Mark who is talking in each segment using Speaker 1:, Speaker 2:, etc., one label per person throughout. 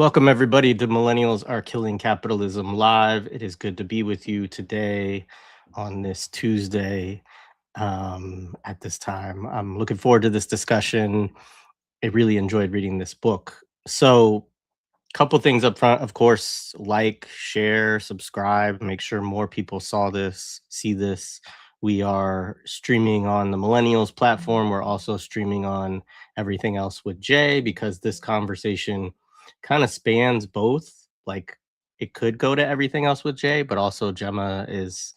Speaker 1: Welcome, everybody, to Millennials Are Killing Capitalism Live. It is good to be with you today on this Tuesday at this time. I'm looking forward to this discussion. I really enjoyed reading this book. So, couple things up front, of course, like, share, subscribe, make sure more people see this. We are streaming on the Millennials platform. We're also streaming on Everything Else with Jay because this conversation kind of spans both. Like, it could go to Everything Else with Jay, but also Gemma is,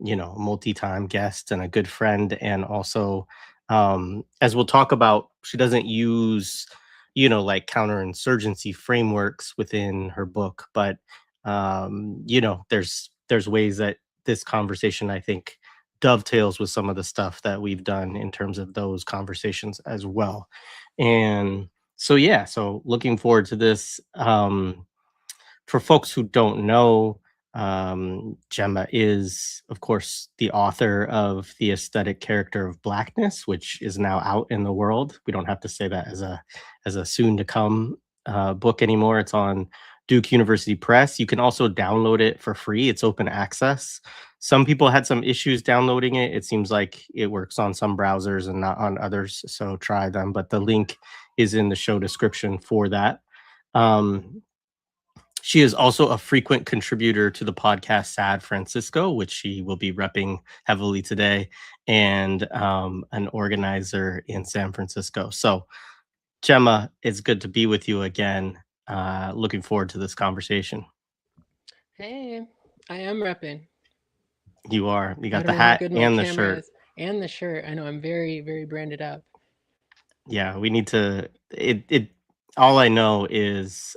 Speaker 1: a multi-time guest and a good friend. And also, as we'll talk about, she doesn't use like counterinsurgency frameworks within her book, but there's ways that this conversation, I think, dovetails with some of the stuff that we've done in terms of those conversations as well. And so yeah, so looking forward to this. For folks who don't know, Gemma is, of course, the author of The Aesthetic Character of Blackness, which is now out in the world. We don't have to say that as a soon to come book anymore. It's on Duke University Press. You can also download it for free. It's open access. Some people had some issues downloading it. It seems like it works on some browsers and not on others, so try them. But the link is in the show description for that. She is also a frequent contributor to the podcast Sad Francisco, which she will be repping heavily today, and an organizer in San Francisco. So, Gemma, it's good to be with you again. Looking forward to this conversation.
Speaker 2: Hey, I am repping.
Speaker 1: You are. You got
Speaker 2: Better
Speaker 1: the
Speaker 2: than how
Speaker 1: hat
Speaker 2: good my
Speaker 1: and the
Speaker 2: camera
Speaker 1: shirt.
Speaker 2: is. And the shirt. I know I'm very, very branded up.
Speaker 1: Yeah, we need to. It. All I know is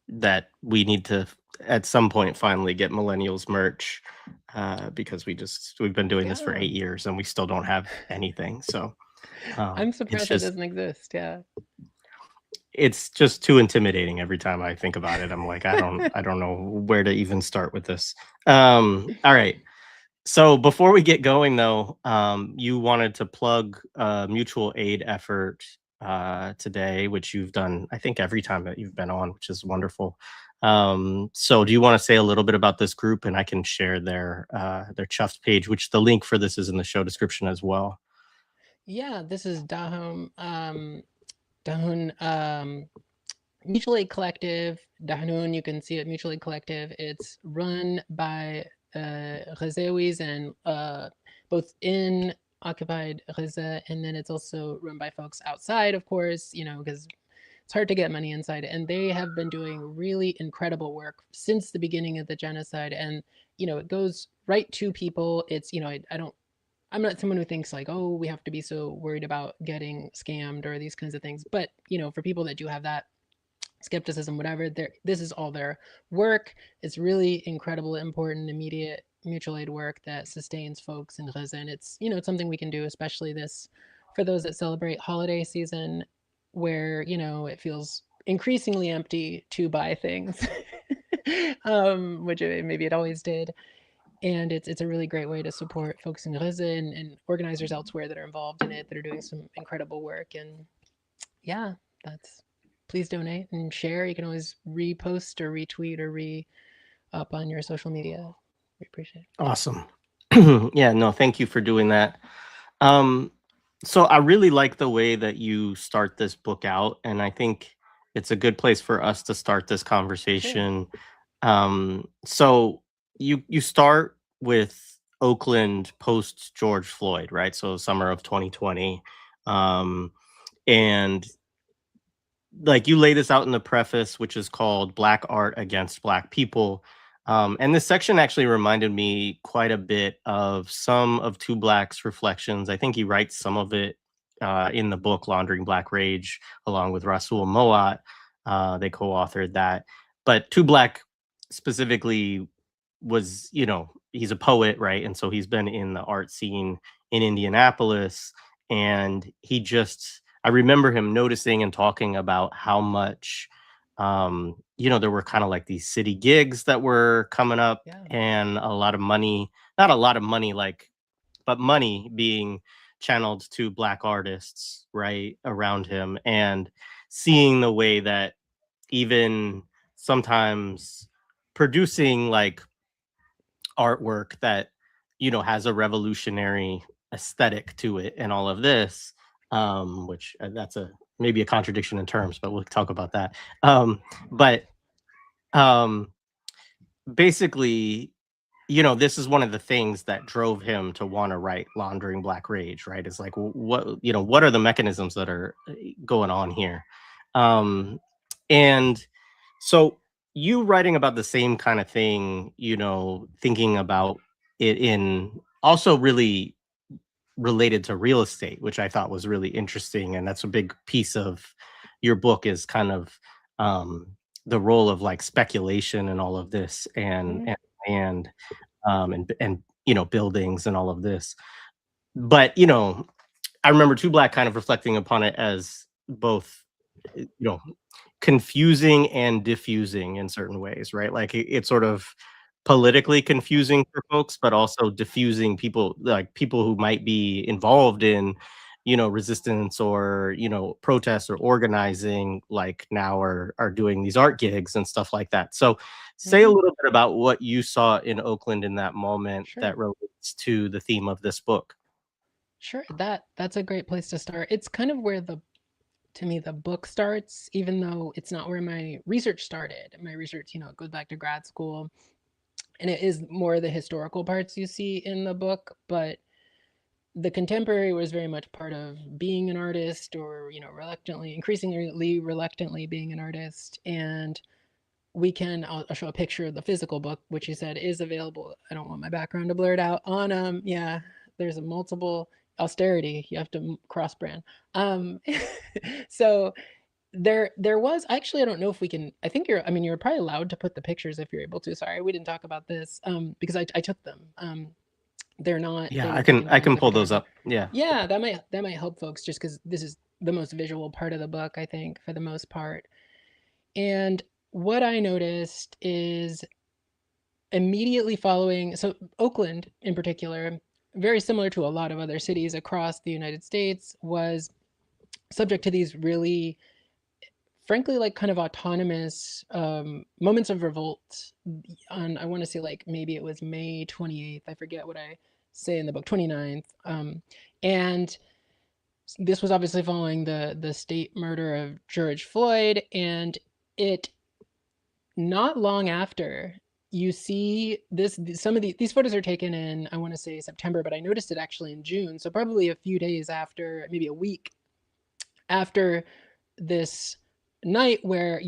Speaker 1: that we need to at some point finally get millennials merch because we've been doing this for
Speaker 2: Yeah.
Speaker 1: 8 years and we still don't have anything. So
Speaker 2: I'm
Speaker 1: it's
Speaker 2: surprised that
Speaker 1: just
Speaker 2: doesn't exist. Yeah.
Speaker 1: it's just too intimidating every time I think about it. I'm like, I don't know where to even start with this. All right. So before we get going though, you wanted to plug a mutual aid effort today, which you've done, I think, every time that you've been on, which is wonderful. So do you want to say a little bit about this group, and I can share their Chuffed page, which the link for this is in the show description as well.
Speaker 2: Yeah, this is Dahun Mutual Aid Collective. Dahnun, you can see it, Mutual Aid Collective. It's run by Ghazawis and both in occupied Gaza, and then it's also run by folks outside, of course, because it's hard to get money inside. And they have been doing really incredible work since the beginning of the genocide. And, it goes right to people. It's, I'm not someone who thinks like, oh, we have to be so worried about getting scammed or these kinds of things. But, for people that do have that skepticism, whatever, this is all their work. It's really incredible, important, immediate mutual aid work that sustains folks in Gaza. And it's something we can do, especially this for those that celebrate holiday season where, it feels increasingly empty to buy things, which maybe it always did. And it's a really great way to support folks in Gaza and organizers elsewhere that are involved in it that are doing some incredible work. And yeah, that's please donate and share. You can always repost or retweet or re up on your social media. We appreciate it.
Speaker 1: Awesome. Yeah, no, thank you for doing that. Um, so I really like the way that you start this book out, and I think it's a good place for us to start this
Speaker 2: Sure.
Speaker 1: conversation. So you start with Oakland post George Floyd, right? So summer of 2020. Um, and like you lay this out in the preface, which is called Black Art Against Black People. And this section actually reminded me quite a bit of some of Two Black's reflections. I think he writes some of it in the book Laundering Black Rage, along with Rasul Moat. They co-authored that. But Two Black specifically was, he's a poet, right? And so he's been in the art scene in Indianapolis. And I remember him noticing and talking about how much, there were kind of like these city gigs that were coming up
Speaker 2: Yeah.
Speaker 1: and a lot of money, not a lot of money, but money being channeled to Black artists, right, around him, and seeing the way that even sometimes producing like artwork that, has a revolutionary aesthetic to it and all of this, which that's a maybe a contradiction in terms, but we'll talk about that. But um basically, this is one of the things that drove him to want to write Laundering Black Rage, right? It's like, what are the mechanisms that are going on here? Um, and so you writing about the same kind of thing, thinking about it in also really related to real estate, which I thought was really interesting. And that's a big piece of your book is kind of um, the role of like speculation and all of this
Speaker 2: Mhm.
Speaker 1: and and buildings and all of this. But I remember Two Black kind of reflecting upon it as both confusing and diffusing in certain ways, right? Like it's sort of politically confusing for folks, but also diffusing people, like people who might be involved in, resistance or, protests or organizing, like now are doing these art gigs and stuff like that. So say a
Speaker 2: Mhm.
Speaker 1: little bit about what you saw in Oakland in that moment
Speaker 2: Sure.
Speaker 1: that relates to the theme of this book.
Speaker 2: Sure. That's a great place to start. It's kind of where to me the book starts, even though it's not where my research started. My research, it goes back to grad school, and it is more the historical parts you see in the book, but the contemporary was very much part of being an artist, or increasingly reluctantly being an artist. And I'll show a picture of the physical book, which you said is available. I don't want my background to blur it out. On yeah, there's a multiple austerity. You have to cross brand. So there was actually, I don't know if we can. I think you're probably allowed to put the pictures if you're able to. Sorry, we didn't talk about this because I took them. They
Speaker 1: Yeah,
Speaker 2: were
Speaker 1: I can
Speaker 2: taken
Speaker 1: I
Speaker 2: during
Speaker 1: can
Speaker 2: the
Speaker 1: pull those
Speaker 2: photography.
Speaker 1: up. Yeah.
Speaker 2: Yeah, that might help folks, just because this is the most visual part of the book, I think, for the most part. And what I noticed is immediately following, so Oakland in particular, very similar to a lot of other cities across the United States, was subject to these really, frankly, like kind of autonomous moments of revolt. On, I want to say, like maybe it was May 28th. I forget what I say in the book, 29th. And this was obviously following the state murder of George Floyd, and it not long after, you see this, some of these photos are taken in, I want to say September, but I noticed it actually in June, so probably a few days after, maybe a week after this night where,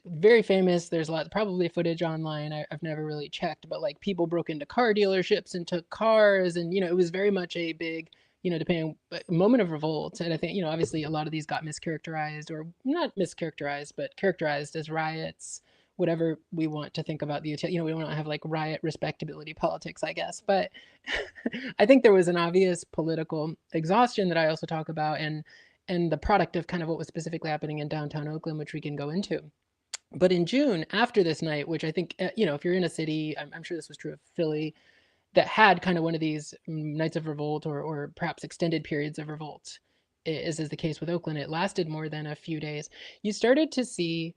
Speaker 2: very famous, there's a lot, probably footage online, I've never really checked, but like people broke into car dealerships and took cars, and it was very much a big, depending, moment of revolt. And I think, obviously a lot of these got mischaracterized, or not mischaracterized, but characterized as riots, whatever we want to think about the, we don't have like riot respectability politics, I guess. But I think there was an obvious political exhaustion that I also talk about, and the product of kind of what was specifically happening in downtown Oakland, which we can go into. But in June, after this night, which I think, if you're in a city, I'm sure this was true of Philly, that had kind of one of these nights of revolt, or perhaps extended periods of revolt, as is the case with Oakland, it lasted more than a few days. You started to see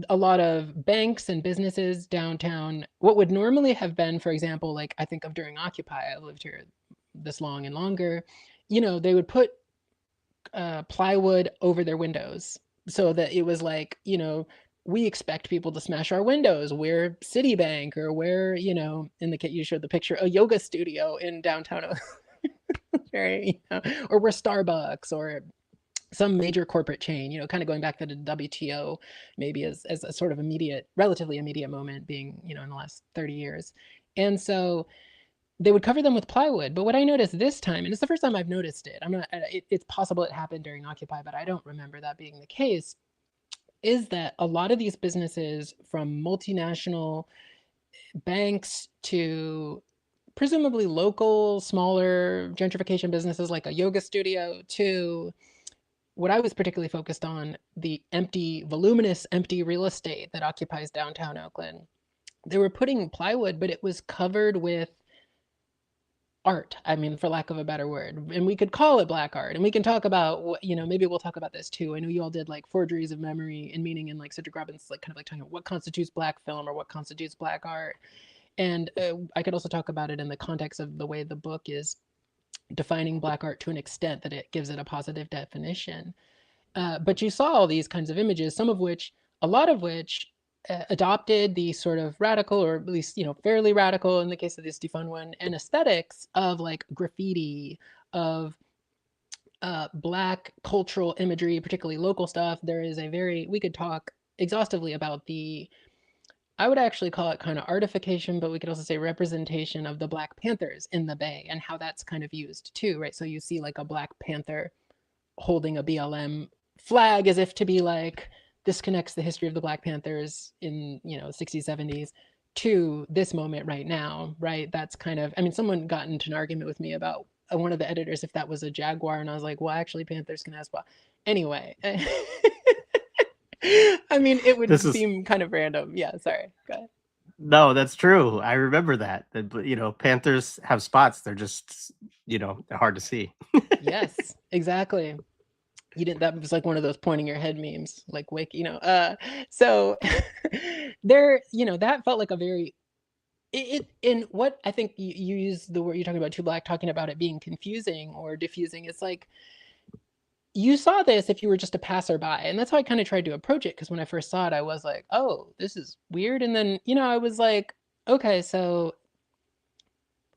Speaker 2: a lot of banks and businesses downtown, what would normally have been, for example, like I think of during Occupy, I lived here this long and longer, they would put plywood over their windows, so that it was like, we expect people to smash our windows. We're Citibank, or we're, in the kit you showed the picture, a yoga studio in downtown, right? Or we're Starbucks, or some major corporate chain, kind of going back to the WTO, maybe as a sort of relatively immediate moment, being, in the last 30 years. And so they would cover them with plywood. But what I noticed this time, and it's the first time I've noticed it, it's possible it happened during Occupy, but I don't remember that being the case, is that a lot of these businesses, from multinational banks to presumably local, smaller gentrification businesses like a yoga studio, to what I was particularly focused on, the voluminous empty real estate that occupies downtown Oakland. They were putting plywood, but it was covered with art, I mean, for lack of a better word, and we could call it black art, and we can talk about what, maybe we'll talk about this too. I know you all did like forgeries of memory and meaning, and like Cedric Robbins, like kind of like talking about what constitutes black film or what constitutes black art. And I could also talk about it in the context of the way the book is defining black art to an extent that it gives it a positive definition. But you saw all these kinds of images, a lot of which adopted the sort of radical, or at least, fairly radical in the case of this defund one, and aesthetics of like graffiti, of Black cultural imagery, particularly local stuff. We could talk exhaustively about I would actually call it kind of artification, but we could also say representation of the Black Panthers in the Bay and how that's kind of used too, right? So you see like a Black Panther holding a BLM flag as if to be like, this connects the history of the Black Panthers in, 60s, 70s to this moment right now, right? That's kind of, I mean, someone got into an argument with me about one of the editors if that was a jaguar, and I was like, well, actually Panthers can as well. Anyway, I mean, it would seem kind of random. Yeah, sorry. Go ahead.
Speaker 1: No, that's true. I remember that. Panthers have spots. They're just, they're hard to see.
Speaker 2: Yes, exactly. That was like one of those pointing your head memes, like wake, so there, that felt like a very, in what I think you use the word, you're talking about Too Black, talking about it being confusing or diffusing. It's like, you saw this if you were just a passerby, and that's how I kind of tried to approach it, because when I first saw it, I was like, oh, this is weird. And then, I was like, okay, so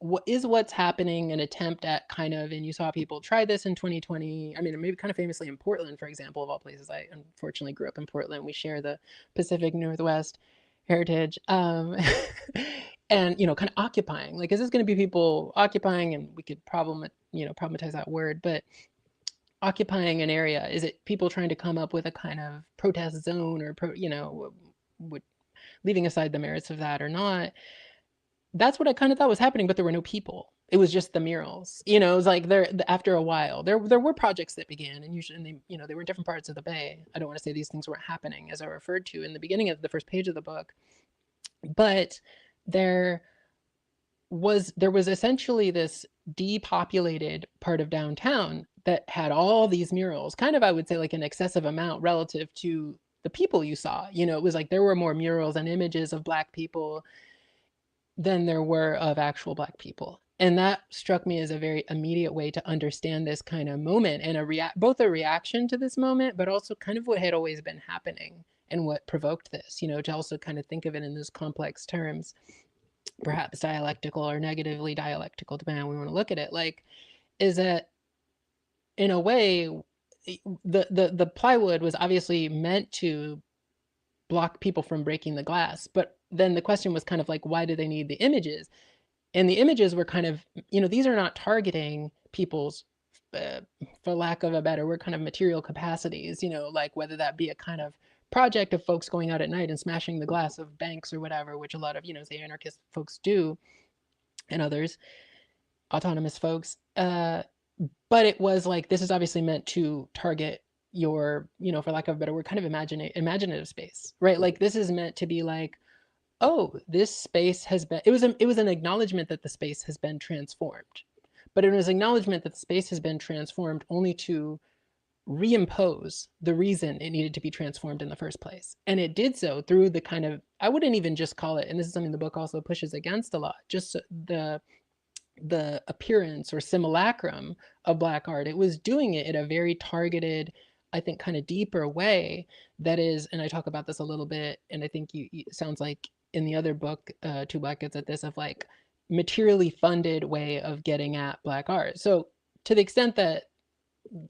Speaker 2: what's happening an attempt at kind of, and you saw people try this in 2020. I mean, maybe kind of famously in Portland, for example, of all places. I unfortunately grew up in Portland. We share the Pacific Northwest heritage. And, kind of occupying. Like, is this going to be people occupying? And we could problematize that word, but occupying an area, is it people trying to come up with a kind of protest zone, or leaving aside the merits of that or not? That's what I kind of thought was happening, but there were no people. It was just the murals. It was like after a while there were projects that began, and usually they were in different parts of the Bay. I don't want to say these things weren't happening, as I referred to in the beginning of the first page of the book, but there was essentially this depopulated part of downtown that had all these murals, kind of, I would say, like an excessive amount relative to the people you saw. It was like there were more murals and images of Black people than there were of actual Black people. And that struck me as a very immediate way to understand this kind of moment, and both a reaction to this moment, but also kind of what had always been happening and what provoked this, to also kind of think of it in those complex terms, perhaps dialectical or negatively dialectical, depending on how we want to look at it. Like, is that in a way, the plywood was obviously meant to block people from breaking the glass, but then the question was kind of like, why do they need the images? And the images were kind of, these are not targeting people's, for lack of a better word, kind of material capacities, like whether that be a kind of project of folks going out at night and smashing the glass of banks or whatever, which a lot of, say, anarchist folks do, and others, autonomous folks. But it was like, this is obviously meant to target your, for lack of a better word, kind of imaginative space, right? Like, this is meant to be like, oh, this space has been, it was an acknowledgement that the space has been transformed, but it was acknowledgement that the space has been transformed only to reimpose the reason it needed to be transformed in the first place. And it did so through the kind of, I wouldn't even just call it, and this is something the book also pushes against a lot, just the appearance or simulacrum of Black art. It was doing it in a very targeted, I think, kind of deeper way that is, and I talk about this a little bit, and I think it sounds like in the other book, Too Black gets at this, of like materially funded way of getting at Black art. So to the extent that,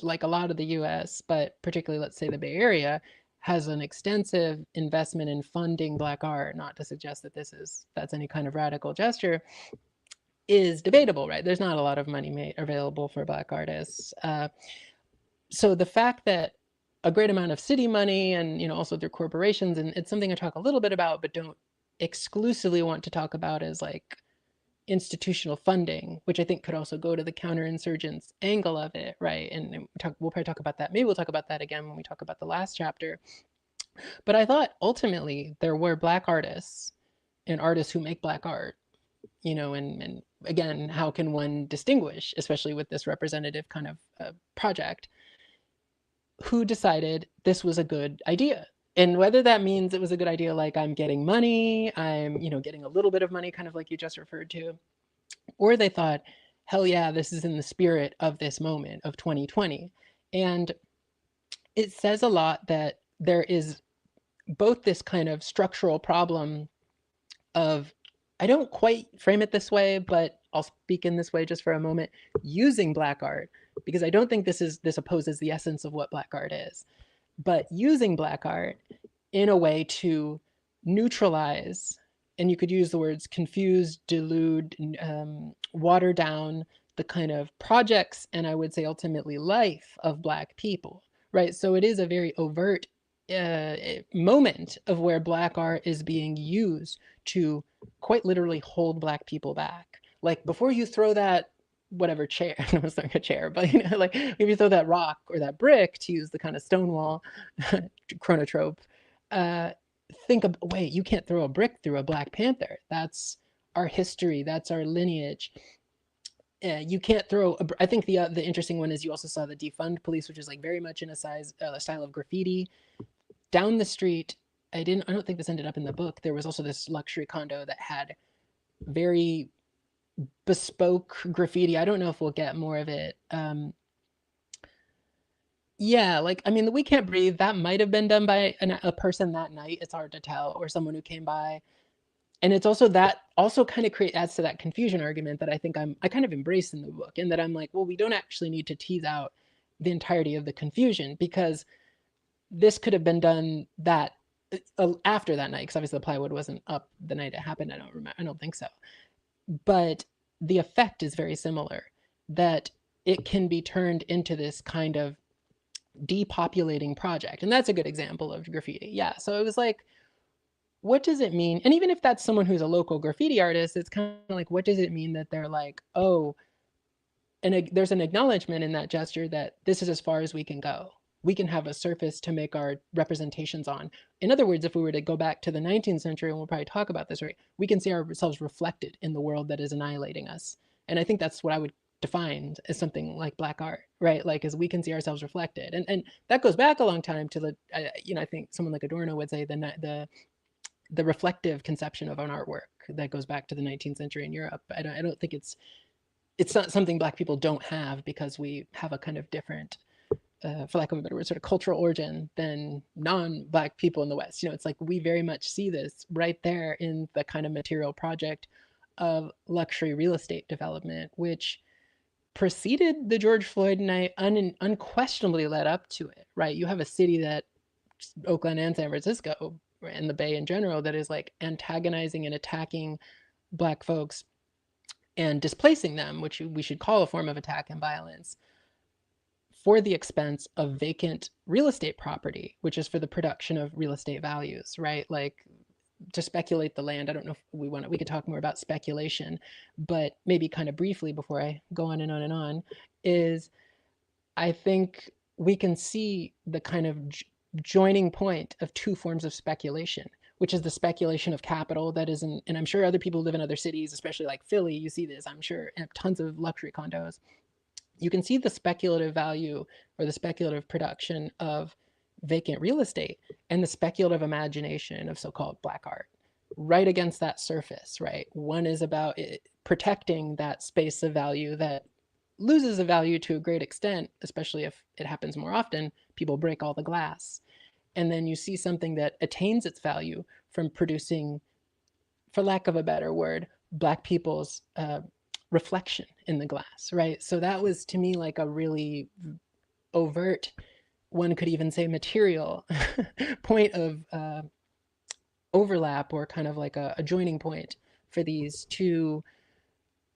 Speaker 2: like a lot of the US, but particularly let's say the Bay Area, has an extensive investment in funding Black art, not to suggest that that's any kind of radical gesture, is debatable, right? There's not a lot of money available for Black artists. So the fact that a great amount of city money, and also through corporations, and it's something I talk a little bit about, but don't exclusively want to talk about, as like institutional funding, which I think could also go to the counterinsurgents angle of it, right? And we'll probably talk about that. Maybe we'll talk about that again when we talk about the last chapter. But I thought ultimately there were Black artists and artists who make Black art, and again, how can one distinguish, especially with this representative kind of project? Who decided this was a good idea? And whether that means it was a good idea, like I'm getting money, I'm, getting a little bit of money, kind of like you just referred to, or they thought, hell yeah, this is in the spirit of this moment of 2020. And it says a lot that there is both this kind of structural problem of, I don't quite frame it this way, but I'll speak in this way just for a moment, using Black art, because I don't think this opposes the essence of what Black art is, but using Black art in a way to neutralize, and you could use the words confuse, delude, water down the kind of projects, and I would say ultimately life of Black people, right? So it is a very overt moment of where Black art is being used to quite literally hold Black people back. Like, before you throw that whatever chair, I was throwing a chair, but like if you throw that rock or that brick, to use the kind of Stonewall chronotrope, think of, wait, you can't throw a brick through a Black Panther. That's our history. That's our lineage. You can't throw. I think the interesting one is you also saw the defund police, which is like very much in a style of graffiti down the street. I don't think this ended up in the book. There was also this luxury condo that had very bespoke graffiti. I don't know if we'll get more of it. Yeah, like, I mean, the We Can't Breathe, that might have been done by a person that night. It's hard to tell, or someone who came by. And it's also that also kind of adds to that confusion argument that I think I kind of embrace in the book, and that I'm like, well, we don't actually need to tease out the entirety of the confusion, because this could have been done that after that night, because obviously the plywood wasn't up the night it happened. I don't think so. But the effect is very similar, that it can be turned into this kind of depopulating project. And that's a good example of graffiti. Yeah. So it was like, what does it mean? And even if that's someone who's a local graffiti artist, it's kind of like, what does it mean that they're like, oh, and there's an acknowledgement in that gesture that this is as far as we can go. We can have a surface to make our representations on. In other words, if we were to go back to the 19th century, and we'll probably talk about this, right, we can see ourselves reflected in the world that is annihilating us. And I think that's what I would define as something like Black art, right? Like, as we can see ourselves reflected. And that goes back a long time to the, I think someone like Adorno would say the reflective conception of an artwork that goes back to the 19th century in Europe. I don't think it's not something Black people don't have, because we have a kind of different, for lack of a better word, sort of cultural origin than non-Black people in the West. It's like we very much see this right there in the kind of material project of luxury real estate development, which preceded the George Floyd night, unquestionably led up to it, right? You have a city that, Oakland and San Francisco, and the Bay in general, that is like antagonizing and attacking Black folks and displacing them, which we should call a form of attack and violence, for the expense of vacant real estate property, which is for the production of real estate values, right? Like, to speculate the land. I don't know if we could talk more about speculation, but maybe kind of briefly before I go on and on and on, is I think we can see the kind of joining point of two forms of speculation, which is the speculation of capital that is in, and I'm sure other people live in other cities, especially like Philly, you see this, I'm sure, and tons of luxury condos. You can see the speculative value or the speculative production of vacant real estate and the speculative imagination of so-called Black art right against that surface, right? One is about protecting that space of value that loses a value to a great extent, especially if it happens more often. People break all the glass. And then you see something that attains its value from producing, for lack of a better word, Black people's reflection in the glass, right? So that was, to me, like a really overt, one could even say material point of overlap, or kind of like a joining point for these two,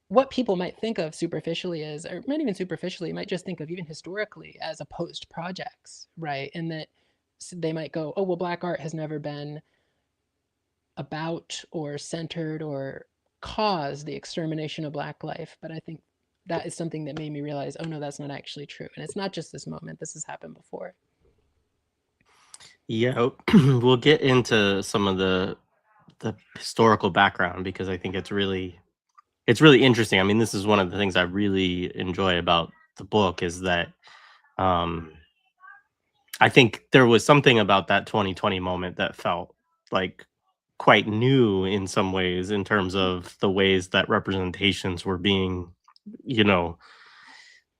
Speaker 2: what people might think of superficially as, or not even superficially, might just think of even historically as opposed projects, right? And that they might go, oh, well, Black art has never been about or centered or caused the extermination of Black life. But I think that is something that made me realize, oh no, that's not actually true. And it's not just this moment, this has happened before.
Speaker 1: Yeah, we'll get into some of the historical background, because I think it's really it's really interesting. I mean, this is one of the things I really enjoy about the book is that um, I think there was something about that 2020 moment that felt like quite new in some ways in terms of the ways that representations were being, you know,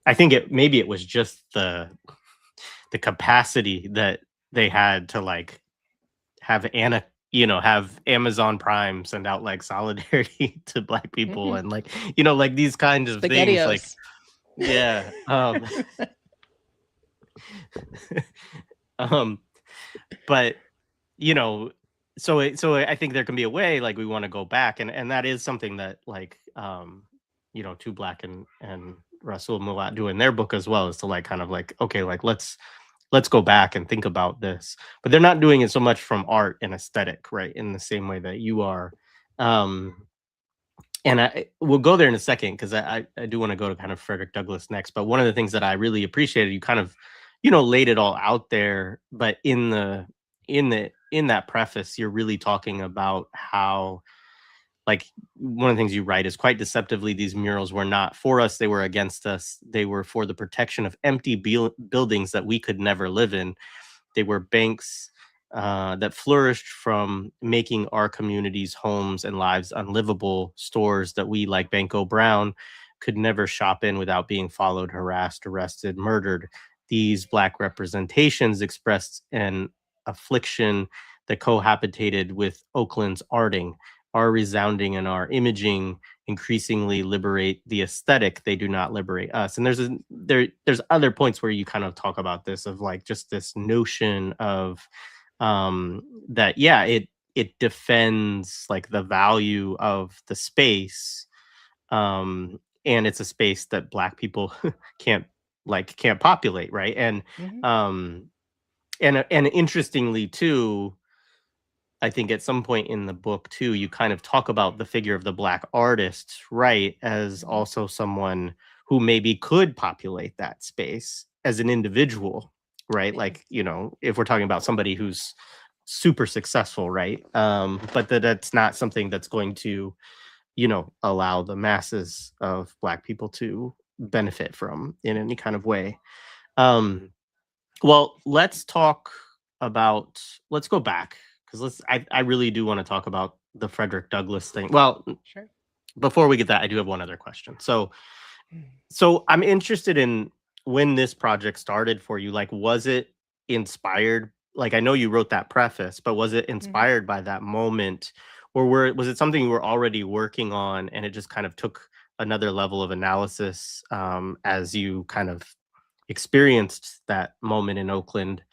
Speaker 1: I think it maybe it was just the capacity that they had to like have have Amazon Prime send out like solidarity to black people
Speaker 2: Mhm.
Speaker 1: and like, like these kind of things like
Speaker 2: Spaghettios.
Speaker 1: yeah. Um but you know, I think there can be a way like we want to go back and that is something that like Tu Black and Russell Mulat do in their book as well is to like kind of like okay like let's go back and think about this. But they're not doing it so much from art and aesthetic, right? In the same way that you are. Um and we'll go there in a second because I do want to go to kind of Frederick Douglass next. But one of the things that I really appreciated, you kind of, laid it all out there. But in that preface, you're really talking about how, like, one of the things you write is quite deceptively, these murals were not for us; they were against us. They were for the protection of empty buildings that we could never live in. They were banks that flourished from making our communities, homes, and lives unlivable, stores that we, like Banco Brown, could never shop in without being followed, harassed, arrested, murdered. These Black representations expressed an affliction that cohabitated with Oakland's arting. Our resounding and our imaging increasingly liberate the aesthetic, they do not liberate us. And there's other points where you kind of talk about this of like just this notion of that yeah it defends like the value of the space, and it's a space that black people can't can't populate, right?
Speaker 2: Mhm.
Speaker 1: Um and interestingly too, I think at some point in the book too, you kind of talk about the figure of the black artist, right, as
Speaker 2: Mhm.
Speaker 1: also someone who maybe could populate that space as an individual, right?
Speaker 2: Yeah.
Speaker 1: Like, if we're talking about somebody who's super successful, right? But that's not something that's going to, allow the masses of black people to benefit from in any kind of way. Um, well, let's go back because I really do want to talk about the Frederick Douglass thing. Well,
Speaker 2: Sure.
Speaker 1: before we get that, I do have one other question. So
Speaker 2: Mm.
Speaker 1: I'm interested in when this project started for you. Like, was it inspired? Like, I know you wrote that preface, but was it
Speaker 2: Mhm.
Speaker 1: inspired by that moment, or was it something you were already working on, and it just kind of took another level of analysis as you kind of experienced that moment in Oakland?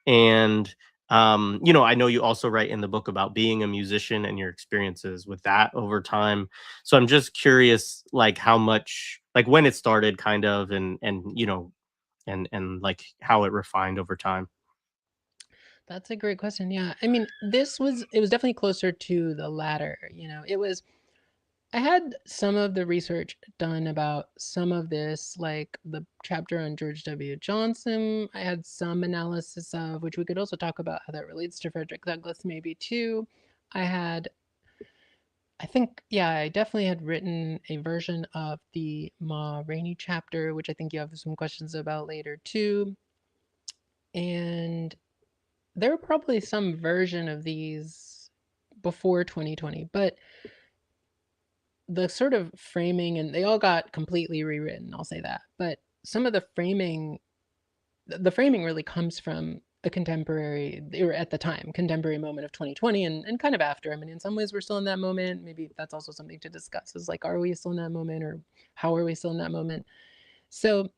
Speaker 1: And I know you also write in the book about being a musician and your experiences with that over time. So I'm just curious, like how much, like when it started, kind of, and like how it refined over time.
Speaker 2: That's a great question. Yeah. I mean, it was definitely closer to the latter. I had some of the research done about some of this, like the chapter on George W. Johnson. I had some analysis of, which we could also talk about how that relates to Frederick Douglass, maybe too. I had, I think, yeah, I definitely had written a version of the Ma Rainey chapter, which I think you have some questions about later too. And there were probably some version of these before 2020, but the sort of framing, and they all got completely rewritten, I'll say that. But some of the framing really comes from a contemporary, or at the time, contemporary moment of 2020 and kind of after. I mean, in some ways we're still in that moment. Maybe that's also something to discuss is like, are we still in that moment, or how are we still in that moment? So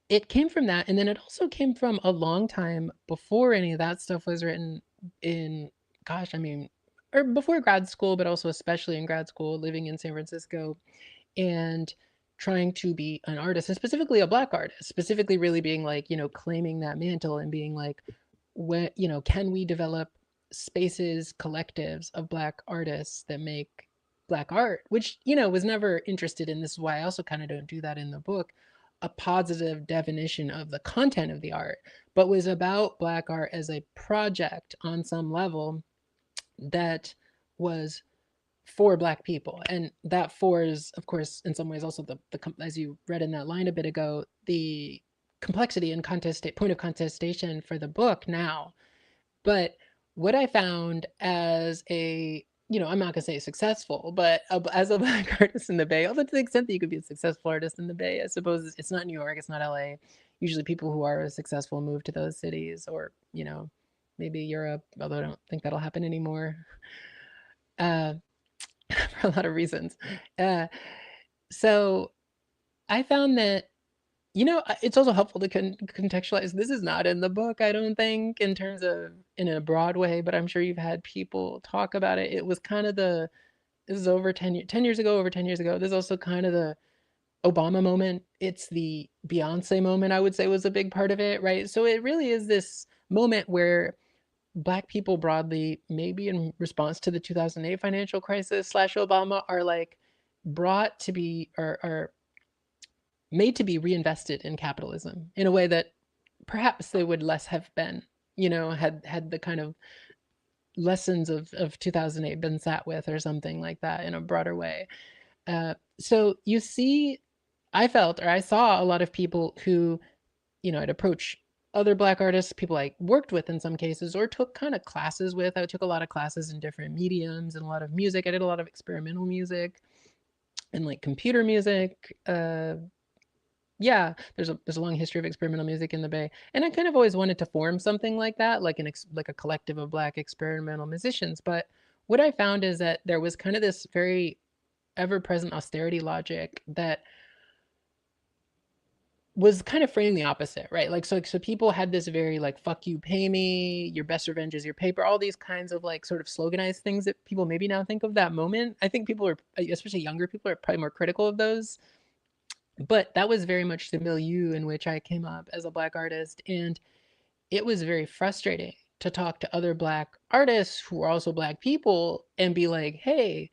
Speaker 2: it came from that. And then it also came from a long time before any of that stuff was written in, gosh, I mean, or before grad school, but also especially in grad school, living in San Francisco and trying to be an artist, and specifically a black artist, specifically really being like, claiming that mantle and being like, can we develop spaces, collectives of black artists that make black art, which, was never interested in. This is why I also kind of don't do that in the book, a positive definition of the content of the art, but was about black art as a project on some level that was for Black people. And that for is, of course, in some ways also the as you read in that line a bit ago, the complexity and point of contestation for the book now. But what I found as a, I'm not gonna say successful, but as a Black artist in the Bay, although to the extent that you could be a successful artist in the Bay, I suppose it's not New York, it's not LA. Usually people who are successful move to those cities, or, maybe Europe, although I don't think that'll happen anymore. Uh, for a lot of reasons. Uh, so I found that, it's also helpful to contextualize. This is not in the book, I don't think, in terms of in a broad way, but I'm sure you've had people talk about it. It was kind of this is over 10 years ago, over 10 years ago. This is also kind of the Obama moment. It's the Beyonce moment, I would say, was a big part of it, right? So it really is this moment where Black people broadly, maybe in response to the 2008 financial crisis slash Obama, are like brought to be, are made to be reinvested in capitalism in a way that perhaps they would less have been, had the kind of lessons of 2008 been sat with, or something like that, in a broader way. So you see, I felt, or I saw a lot of people who, I'd approach other Black artists, people I worked with in some cases, or took kind of classes with. I took a lot of classes in different mediums and a lot of music. I did a lot of experimental music and like computer music. Yeah, there's a long history of experimental music in the Bay, and I kind of always wanted to form something like that, like like a collective of Black experimental musicians. But what I found is that there was kind of this very ever-present austerity logic that was kind of framing the opposite, right? Like, so people had this very like, fuck you, pay me, your best revenge is your paper, all these kinds of like sort of sloganized things that people maybe now think of that moment. I think people are, especially younger people, are probably more critical of those. But that was very much the milieu in which I came up as a Black artist. And it was very frustrating to talk to other Black artists who are also Black people and be like, hey,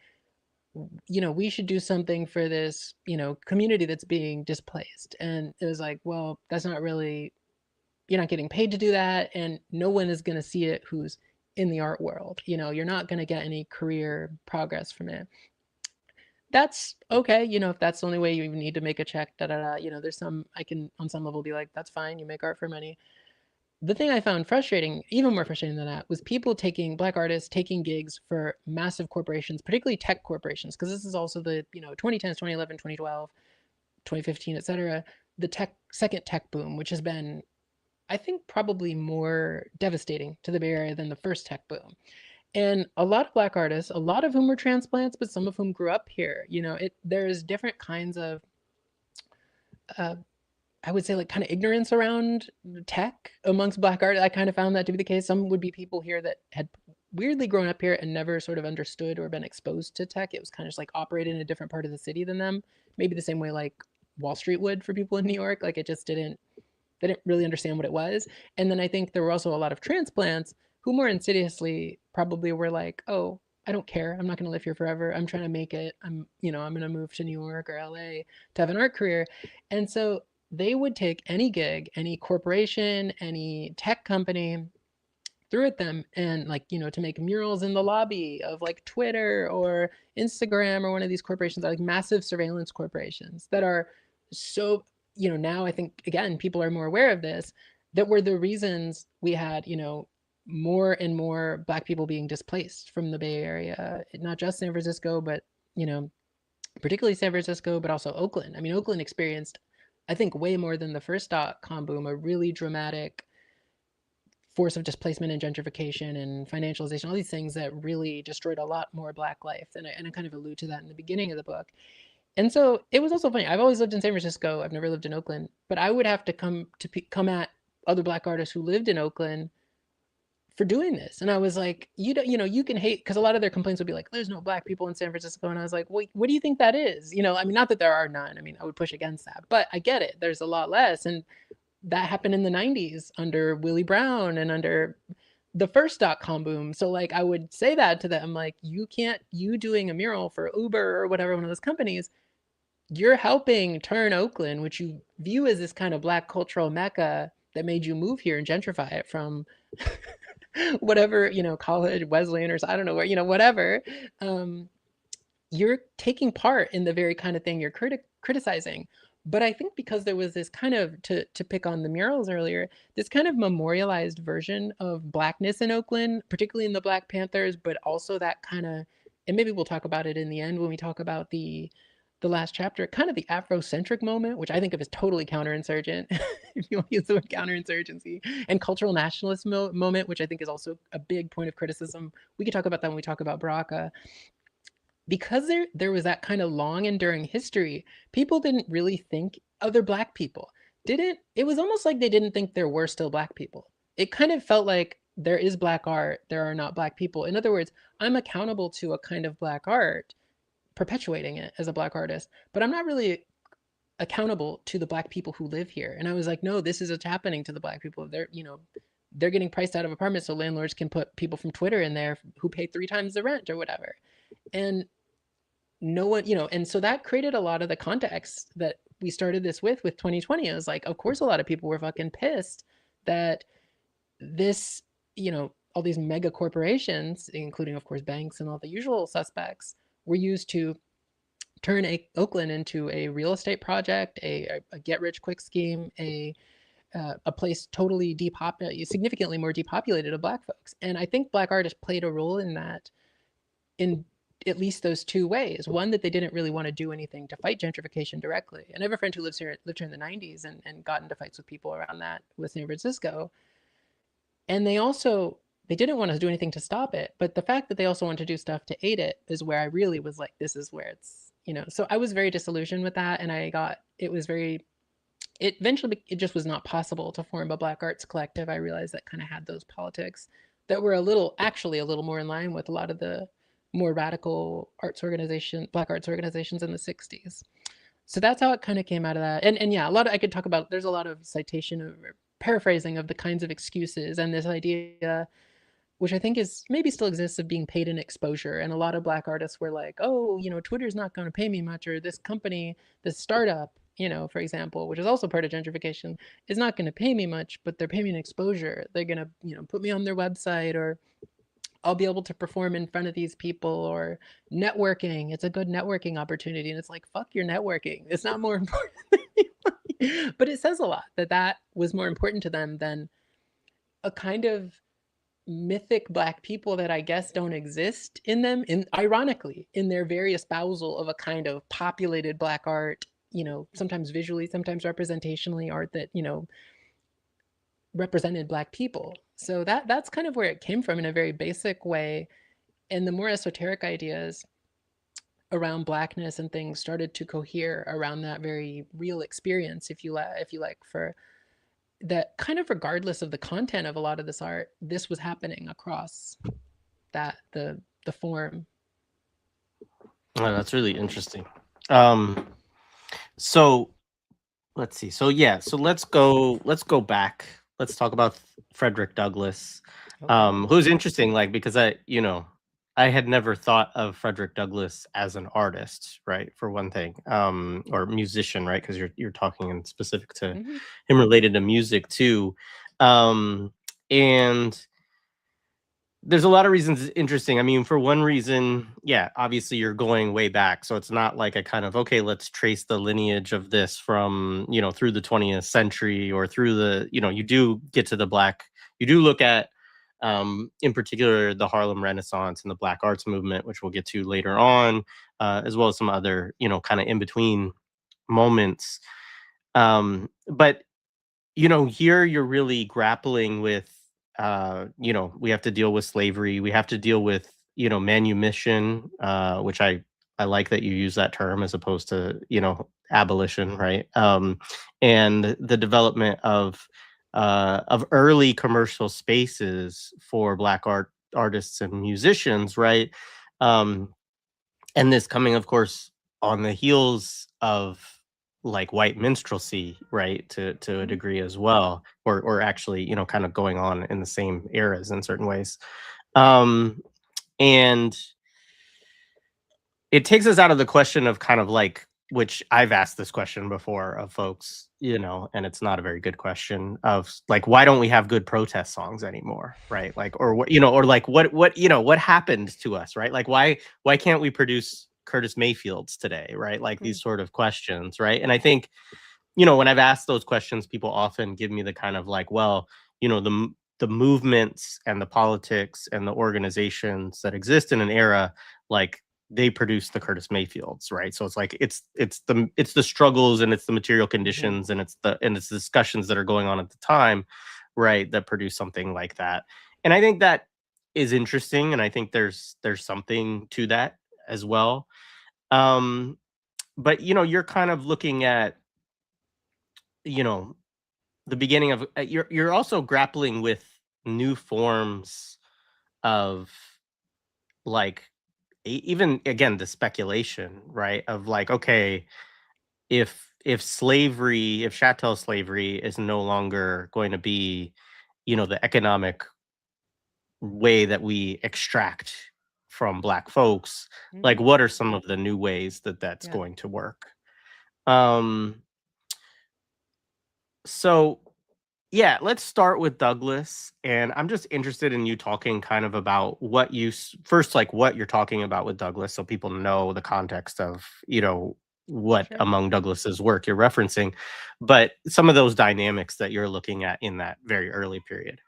Speaker 2: we should do something for this, community that's being displaced. And it was like, well, that's not really, you're not getting paid to do that. And no one is going to see it who's in the art world. You're not going to get any career progress from it. That's okay. If that's the only way you even need to make a check, there's some, I can on some level be like, that's fine. You make art for money. The thing I found frustrating, even more frustrating than that, was people Black artists taking gigs for massive corporations, particularly tech corporations, because this is also the, 2010s, 2011, 2012, 2015, et cetera, the second tech boom, which has been, I think, probably more devastating to the Bay Area than the first tech boom. And a lot of Black artists, a lot of whom were transplants, but some of whom grew up here, there's different kinds of, I would say, like, kind of ignorance around tech amongst Black artists. I kind of found that to be the case. Some would be people here that had weirdly grown up here and never sort of understood or been exposed to tech. It was kind of just like operated in a different part of the city than them. Maybe the same way like Wall Street would for people in New York. Like, it just they didn't really understand what it was. And then I think there were also a lot of transplants who more insidiously probably were like, oh, I don't care. I'm not going to live here forever. I'm trying to make it. I'm going to move to New York or LA to have an art career. And so they would take any gig, any corporation, any tech company, threw at them, and like, to make murals in the lobby of like Twitter or Instagram or one of these corporations, like massive surveillance corporations that are so, now I think, again, people are more aware of this, that were the reasons we had, more and more Black people being displaced from the Bay Area, not just San Francisco, but, particularly San Francisco, but also Oakland. I mean, Oakland experienced, I think, way more than the first dot-com boom, a really dramatic force of displacement and gentrification and financialization, all these things that really destroyed a lot more Black life. And I kind of allude to that in the beginning of the book. And so it was also funny. I've always lived in San Francisco. I've never lived in Oakland, but I would have to come at other Black artists who lived in Oakland for doing this. And I was like, you can hate, because a lot of their complaints would be like, there's no Black people in San Francisco. And I was like, well, what do you think that is? I mean, not that there are none. I mean, I would push against that, but I get it. There's a lot less. And that happened in the 90s under Willie Brown and under the first dot-com boom. So like, I would say that to them, like, you doing a mural for Uber or whatever, one of those companies, you're helping turn Oakland, which you view as this kind of Black cultural mecca that made you move here and gentrify it from whatever, college, Wesleyan, or I don't know where, whatever. you're taking part in the very kind of thing you're criticizing. But I think because there was this kind of, to pick on the murals earlier, this kind of memorialized version of Blackness in Oakland, particularly in the Black Panthers, but also that kind of, and maybe we'll talk about it in the end when we talk about the last chapter, kind of the Afrocentric moment, which I think of as totally counterinsurgent, if you want to use the word counterinsurgency, and cultural nationalist moment, which I think is also a big point of criticism. We could talk about that when we talk about Baraka. Because there was that kind of long enduring history, people didn't really think other Black people. It was almost like they didn't think there were still Black people. It kind of felt like there is Black art, there are not Black people. In other words, I'm accountable to a kind of Black art, perpetuating it as a Black artist, but I'm not really accountable to the Black people who live here. And I was like, no, this is what's happening to the Black people. They're getting priced out of apartments so landlords can put people from Twitter in there who pay 3 times the rent or whatever. And no one, and so that created a lot of the context that we started this with 2020. It was like, of course, a lot of people were fucking pissed that this, all these mega corporations, including, of course, banks and all the usual suspects, were used to turn Oakland into a real estate project, a get-rich-quick scheme, a place totally significantly more depopulated of Black folks. And I think Black artists played a role in that, in at least those 2 ways. One, that they didn't really want to do anything to fight gentrification directly. And I have a friend who lived here in the 90s and got into fights with people around that with San Francisco. And they didn't want to do anything to stop it. But the fact that they also want to do stuff to aid it is where I really was like, this is where it's, so I was very disillusioned with that. And eventually it just was not possible to form a Black arts collective. I realized that kind of had those politics that were actually a little more in line with a lot of the more radical Black arts organizations in the 60s. So that's how it kind of came out of that. And yeah, I could talk about, there's a lot of citation or paraphrasing of the kinds of excuses and this idea, which I think is maybe still exists, of being paid in exposure. And a lot of Black artists were like, oh, Twitter's not going to pay me much, or this company, this startup, for example, which is also part of gentrification, is not going to pay me much, but they're paying me in exposure. They're going to, put me on their website, or I'll be able to perform in front of these people, or networking. It's a good networking opportunity. And it's like, fuck your networking. It's not more important. But it says a lot that was more important to them than a kind of mythic Black people that I guess don't exist in them, ironically, in their very espousal of a kind of populated Black art, sometimes visually, sometimes representationally, art that, represented Black people. So that's kind of where it came from in a very basic way. And the more esoteric ideas around Blackness and things started to cohere around that very real experience, if you like, for that, kind of regardless of the content of a lot of this art, this was happening across the form.
Speaker 1: Oh, that's really interesting. So let's see. So let's go back. Let's talk about Frederick Douglass, who's interesting, like, because I had never thought of Frederick Douglass as an artist, right? For one thing, or musician, right? Because you're talking in specific to him related to music too, and there's a lot of reasons it's interesting. I mean, for one reason, yeah, obviously you're going way back, so it's not like a kind of, okay, let's trace the lineage of this from through the 20th century or through the you do get to you do look at in particular the Harlem Renaissance and the Black arts movement, which we'll get to later on, as well as some other kind of in between moments. But here you're really grappling with we have to deal with slavery. We have to deal with, manumission, which I like that you use that term as opposed to, abolition, right? And the development of early commercial spaces for Black artists and musicians, right? And this coming, of course, on the heels of like white minstrelsy, right, to a degree as well, or actually kind of going on in the same eras in certain ways, and it takes us out of the question of kind of like, which I've asked this question before of folks, and it's not a very good question, of like, why don't we have good protest songs anymore, right? Like, or what, or like what happened to us, right? Like, why can't we produce Curtis Mayfield's today, right? Like
Speaker 2: Mm.
Speaker 1: these sort of questions, right? And I think, when I've asked those questions, people often give me the kind of like, well, the movements and the politics and the organizations that exist in an era, like they produce the Curtis Mayfields, right? So it's like it's the struggles and it's the material
Speaker 2: Mm-hmm.
Speaker 1: conditions and it's the discussions that are going on at the time, right, that produce something like that. And I think that is interesting, and I think there's something to that as well. Um, but you're kind of looking at, you know, the beginning of you're also grappling with new forms of like even again the speculation, right, of like, okay, if chattel slavery is no longer going to be, the economic way that we extract from black folks, like
Speaker 2: Mm.
Speaker 1: what are some of the new ways that that's
Speaker 2: Yeah.
Speaker 1: going to work? um so yeah, let's start with Douglas. And I'm just interested in you talking kind of about what first, like what you're talking about with Douglas, so people know the context of, what
Speaker 2: Sure.
Speaker 1: among Douglas's work you're referencing, but some of those dynamics that you're looking at in that very early period.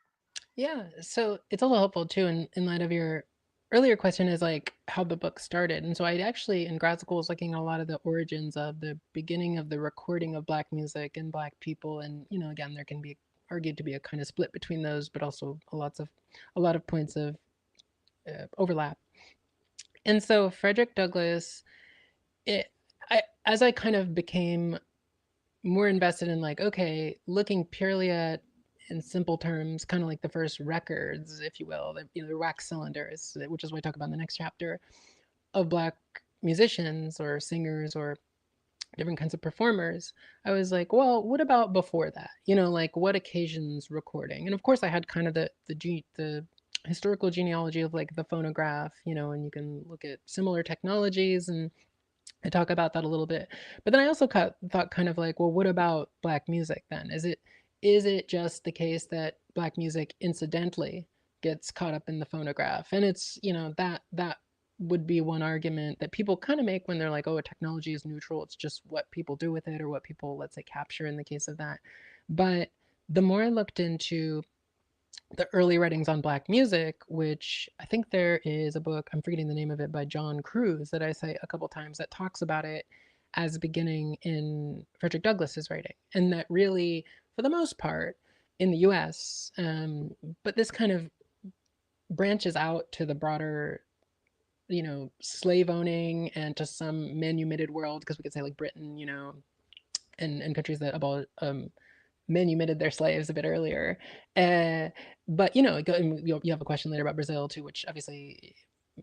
Speaker 2: Yeah, so it's also helpful too in light of your earlier question is like how the book started. And so I actually in grad school was looking at a lot of the origins of the beginning of the recording of black music and black people. And again, there can be argued to be a kind of split between those, but also a lot of points of overlap. And so Frederick Douglass, as I kind of became more invested in like, okay, looking purely at in simple terms, kind of like the first records, if you will, the wax cylinders, which is what I talk about in the next chapter, of black musicians or singers or different kinds of performers. I was like, well, what about before that? Like what occasions recording? And of course, I had kind of the historical genealogy of like the phonograph, and you can look at similar technologies and I talk about that a little bit. But then I also thought kind of like, well, what about black music then? Is it just the case that black music incidentally gets caught up in the phonograph? And it's, that would be one argument that people kind of make when they're like, oh, a technology is neutral. It's just what people do with it or what people, let's say, capture in the case of that. But the more I looked into the early writings on black music, which I think there is a book, I'm forgetting the name of it, by John Cruz that I cite a couple times that talks about it as beginning in Frederick Douglass's writing. And that really, for the most part, in the US, but this kind of branches out to the broader, slave owning and to some manumitted world, because we could say like Britain, and countries that manumitted their slaves a bit earlier. But you have a question later about Brazil too, which obviously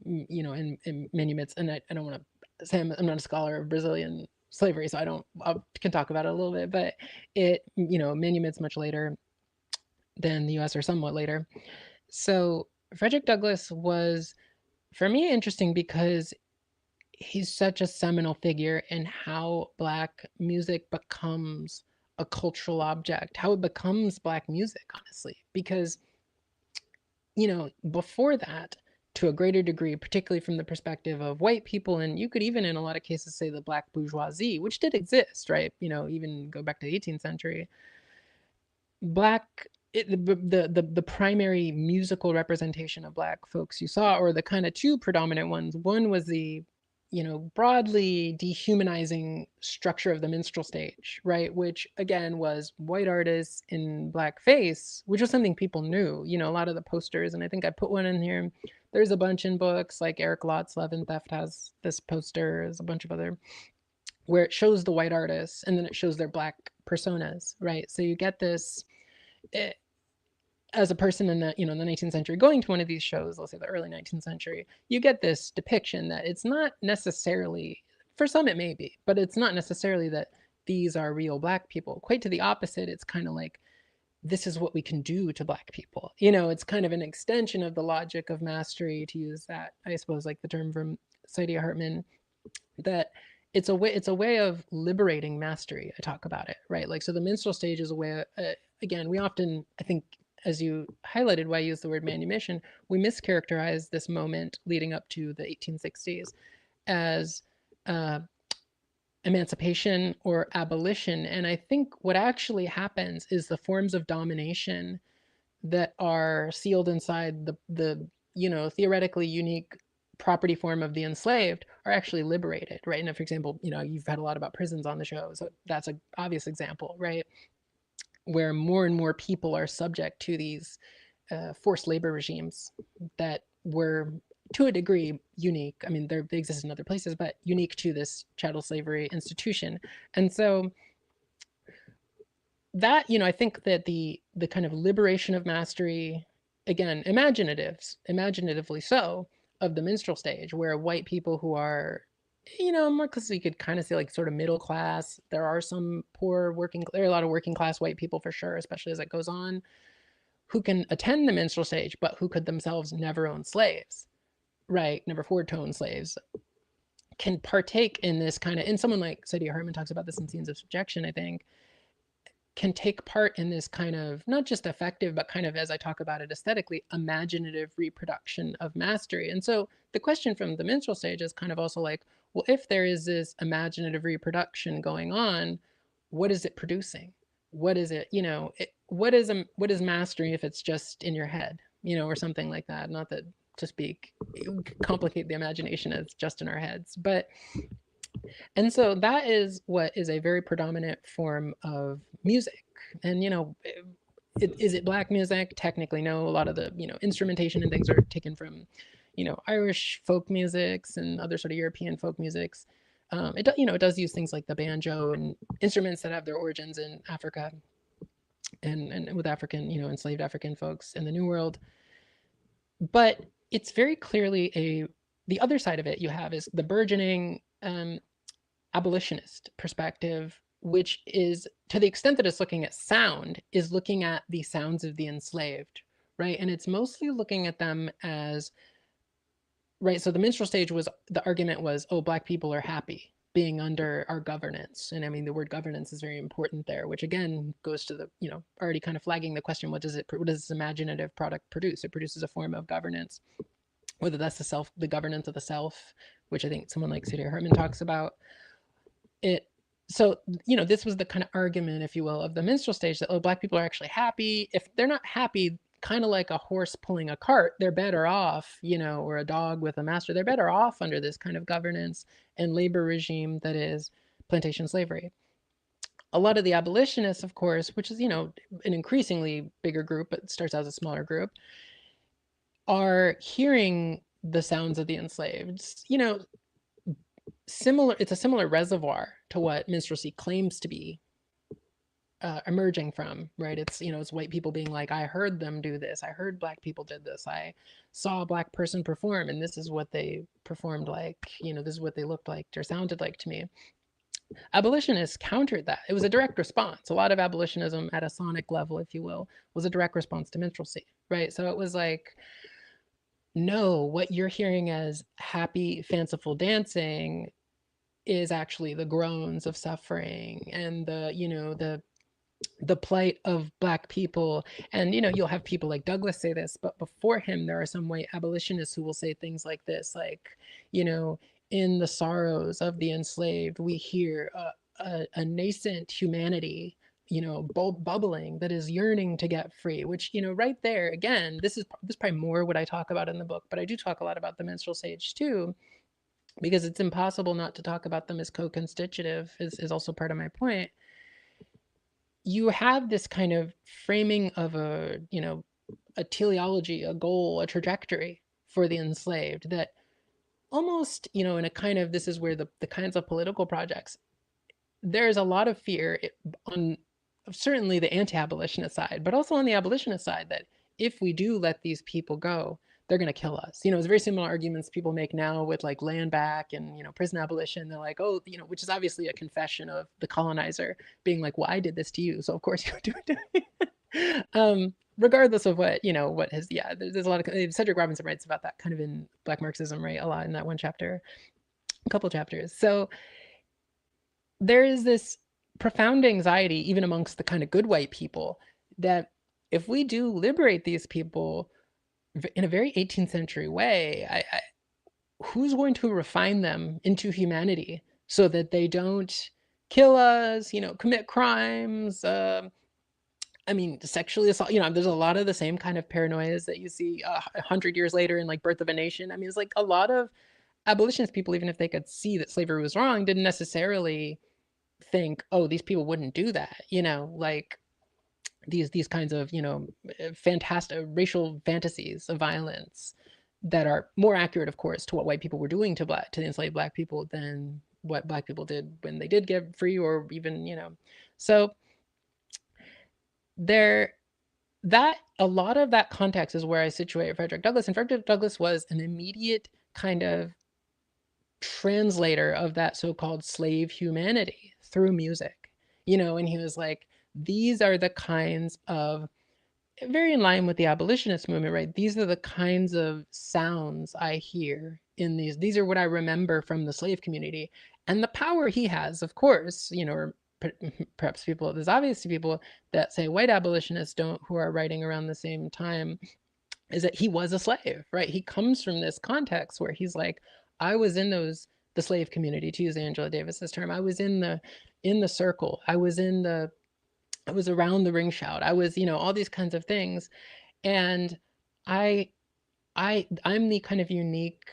Speaker 2: in manumits, and I don't want to say I'm not a scholar of Brazilian slavery, so I can talk about it a little bit, but it manumits much later than the U.S. or somewhat later. So Frederick Douglass was for me interesting because he's such a seminal figure in how black music becomes a cultural object, how it becomes black music, honestly. Because, before that, to a greater degree, particularly from the perspective of white people, and you could even in a lot of cases say the black bourgeoisie, which did exist, right? Even go back to the 18th century, black the primary musical representation of black folks you saw, or the kind of two predominant ones, one was the broadly dehumanizing structure of the minstrel stage, right, which again was white artists in blackface, which was something people knew. A lot of the posters, and I think I put one in here, there's a bunch in books like Eric Lott's Love and Theft has this poster, there's a bunch of other where it shows the white artists and then it shows their black personas, right? So you get this it, as a person in the 19th century going to one of these shows, let's say the early 19th century, you get this depiction that it's not necessarily, for some it may be, but it's not necessarily that these are real black people. Quite to the opposite, it's kind of like this is what we can do to black people. It's kind of an extension of the logic of mastery, to use that, I suppose, like the term from Saidiya Hartman, that it's a way of liberating mastery. I talk about it, right? Like, so the minstrel stage is a way, again, we often, I think, as you highlighted why I use the word manumission, we mischaracterize this moment leading up to the 1860s as emancipation or abolition. And I think what actually happens is the forms of domination that are sealed inside the theoretically unique property form of the enslaved are actually liberated, right? And for example, you've had a lot about prisons on the show, so that's an obvious example, right? Where more and more people are subject to these forced labor regimes that were, to a degree, unique. I mean, they exist in other places, but unique to this chattel slavery institution. And so that, I think that the kind of liberation of mastery, again, imaginatively so, of the minstrel stage, where white people who are, more because you could kind of say like sort of middle class. There are some there are a lot of working class white people for sure, especially as it goes on, who can attend the minstrel stage, but who could themselves never own slaves, right? Never afford to own slaves, can partake in this kind of, and someone like Saidiya Hartman talks about this in Scenes of Subjection, I think, can take part in this kind of not just effective, but kind of, as I talk about it aesthetically, imaginative reproduction of mastery. And so the question from the minstrel stage is kind of also like, well, if there is this imaginative reproduction going on, what is it producing? What is it, what is mastery if it's just in your head, or something like that? Not that to speak, complicate the imagination as just in our heads, but and so that is what is a very predominant form of music. And, is it Black music? Technically, no. A lot of the, instrumentation and things are taken from, Irish folk musics and other sort of European folk musics. It does use things like the banjo and instruments that have their origins in Africa and with African, enslaved African folks in the New World. But it's very clearly the other side of it you have is the burgeoning abolitionist perspective, which is, to the extent that it's looking at sound, is looking at the sounds of the enslaved, right? And it's mostly looking at them as, right, so the minstrel stage the argument was, oh, Black people are happy being under our governance. And I mean, the word governance is very important there, which again goes to the, already kind of flagging the question, what does this imaginative product produce? It produces a form of governance, whether that's the governance of the self, which I think someone like Saidiya Hartman talks about. So this was the kind of argument, if you will, of the minstrel stage, that, oh, Black people are actually happy. If they're not happy, kind of like a horse pulling a cart, they're better off, or a dog with a master, they're better off under this kind of governance and labor regime that is plantation slavery. A lot of the abolitionists, of course, which is, an increasingly bigger group, but starts out as a smaller group, are hearing the sounds of the enslaved, it's a similar reservoir to what minstrelsy claims to be emerging from, right? It's, it's white people being like, I heard them do this. I heard Black people did this. I saw a Black person perform, and this is what they performed like, this is what they looked like or sounded like to me. Abolitionists countered that. It was a direct response. A lot of abolitionism at a sonic level, if you will, was a direct response to minstrelsy, right? So it was like, no, what you're hearing as happy, fanciful dancing is actually the groans of suffering and the plight of Black people. And you'll have people like Douglass say this, but before him there are some white abolitionists who will say things like this, like, in the sorrows of the enslaved we hear a nascent humanity, bubbling, that is yearning to get free. Which, right there again, this is probably more what I talk about in the book, but I do talk a lot about the minstrel stage too, because it's impossible not to talk about them as co-constitutive, is also part of my point. You have this kind of framing of a teleology, a goal, a trajectory for the enslaved that almost, in a kind of, this is where the kinds of political projects, there's a lot of fear on certainly the anti-abolitionist side, but also on the abolitionist side, that if we do let these people go, they're going to kill us. It's very similar arguments people make now with like land back and, prison abolition. They're like, oh, which is obviously a confession of the colonizer being like, well, I did this to you, so of course you would do it to me. Regardless of what, there's a lot of, Cedric Robinson writes about that kind of in Black Marxism, right? A lot in that one chapter, a couple chapters. So there is this profound anxiety, even amongst the kind of good white people, that if we do liberate these people in a very 18th century way, who's going to refine them into humanity so that they don't kill us, commit crimes, I mean, sexually assault, there's a lot of the same kind of paranoias that you see 100 years later in like Birth of a Nation. I mean, it's like a lot of abolitionist people, even if they could see that slavery was wrong, didn't necessarily think, oh, these people wouldn't do that, like these kinds of, fantastic racial fantasies of violence that are more accurate, of course, to what white people were doing to the enslaved black people than what black people did when they did get free, or even, so there, that a lot of that context is where I situate Frederick Douglass. And Frederick Douglass was an immediate kind of translator of that so-called slave humanity through music, and he was like, these are the kinds of, very in line with the abolitionist movement, right? These are the kinds of sounds I hear in these are what I remember from the slave community. And the power he has, of course, or perhaps people, there's obviously people that say white abolitionists don't, who are writing around the same time, is that he was a slave, right? He comes from this context where he's like, I was in the slave community, to use Angela Davis's term. I was in the circle. I was around the ring shout. I was, all these kinds of things. And I I'm the kind of unique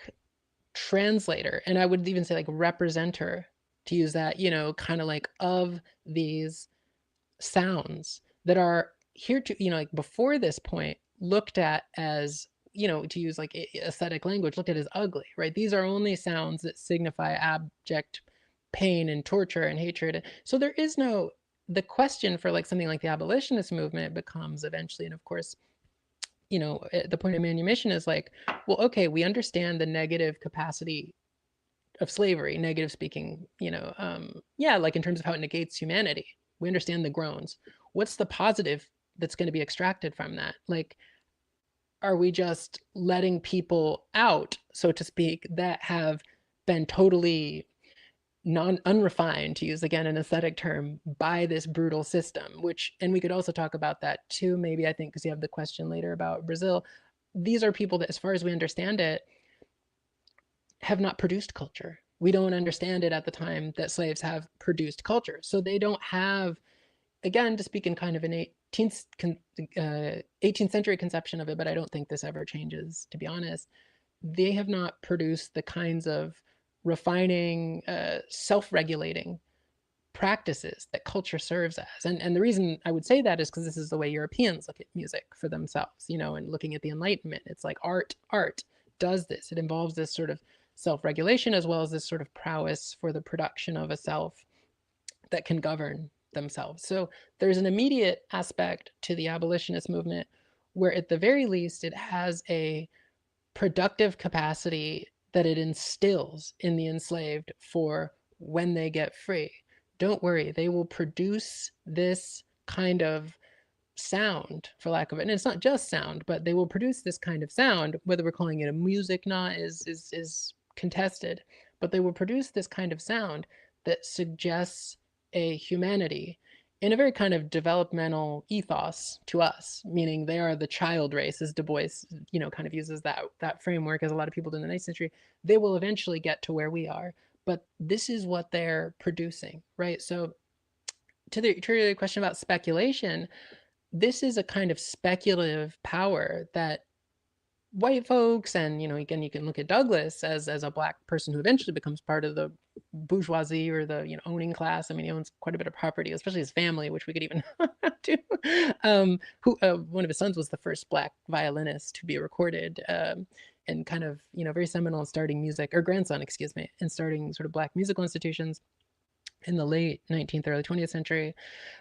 Speaker 2: translator, and I would even say like representer, to use that, kind of like of these sounds that are here to, like before this point, looked at as, to use like aesthetic language, looked at as ugly, right? These are only sounds that signify abject pain and torture and hatred. So there is no, the question for like something like the abolitionist movement becomes eventually, and of course, the point of manumission is like, well, okay, we understand the negative capacity of slavery, negative speaking, yeah, like in terms of how it negates humanity. We understand the groans. What's the positive that's going to be extracted from that? Like, are we just letting people out, so to speak, that have been totally unrefined, to use again an aesthetic term, by this brutal system? Which, and we could also talk about that too, maybe, I think, because you have the question later about Brazil. These are people that, as far as we understand it, have not produced culture. We don't understand it at the time that slaves have produced culture. So they don't have, again, to speak in kind of an 18th century conception of it, but I don't think this ever changes, to be honest. They have not produced the kinds of refining, self-regulating practices that culture serves as. And the reason I would say that is because this is the way Europeans look at music for themselves, and looking at the Enlightenment. It's like art does this. It involves this sort of self-regulation, as well as this sort of prowess for the production of a self that can govern themselves. So there's an immediate aspect to the abolitionist movement where, at the very least, it has a productive capacity that it instills in the enslaved for when they get free. Don't worry, they will produce this kind of sound, for lack of it. And it's not just sound, but they will produce this kind of sound. Whether we're calling it a music knot is contested, but they will produce this kind of sound that suggests a humanity in a very kind of developmental ethos to us, meaning they are the child race, as Du Bois, kind of uses that framework, as a lot of people do in the 19th century. They will eventually get to where we are, but this is what they're producing, right? So to the question about speculation, this is a kind of speculative power that white folks, and again, you can look at Douglass as a black person who eventually becomes part of the bourgeoisie, or the owning class. I mean, he owns quite a bit of property, especially his family, which we could even do. Who one of his sons was the first black violinist to be recorded, and kind of very seminal in starting music, or grandson, excuse me, in starting sort of black musical institutions in the late 19th, early 20th century.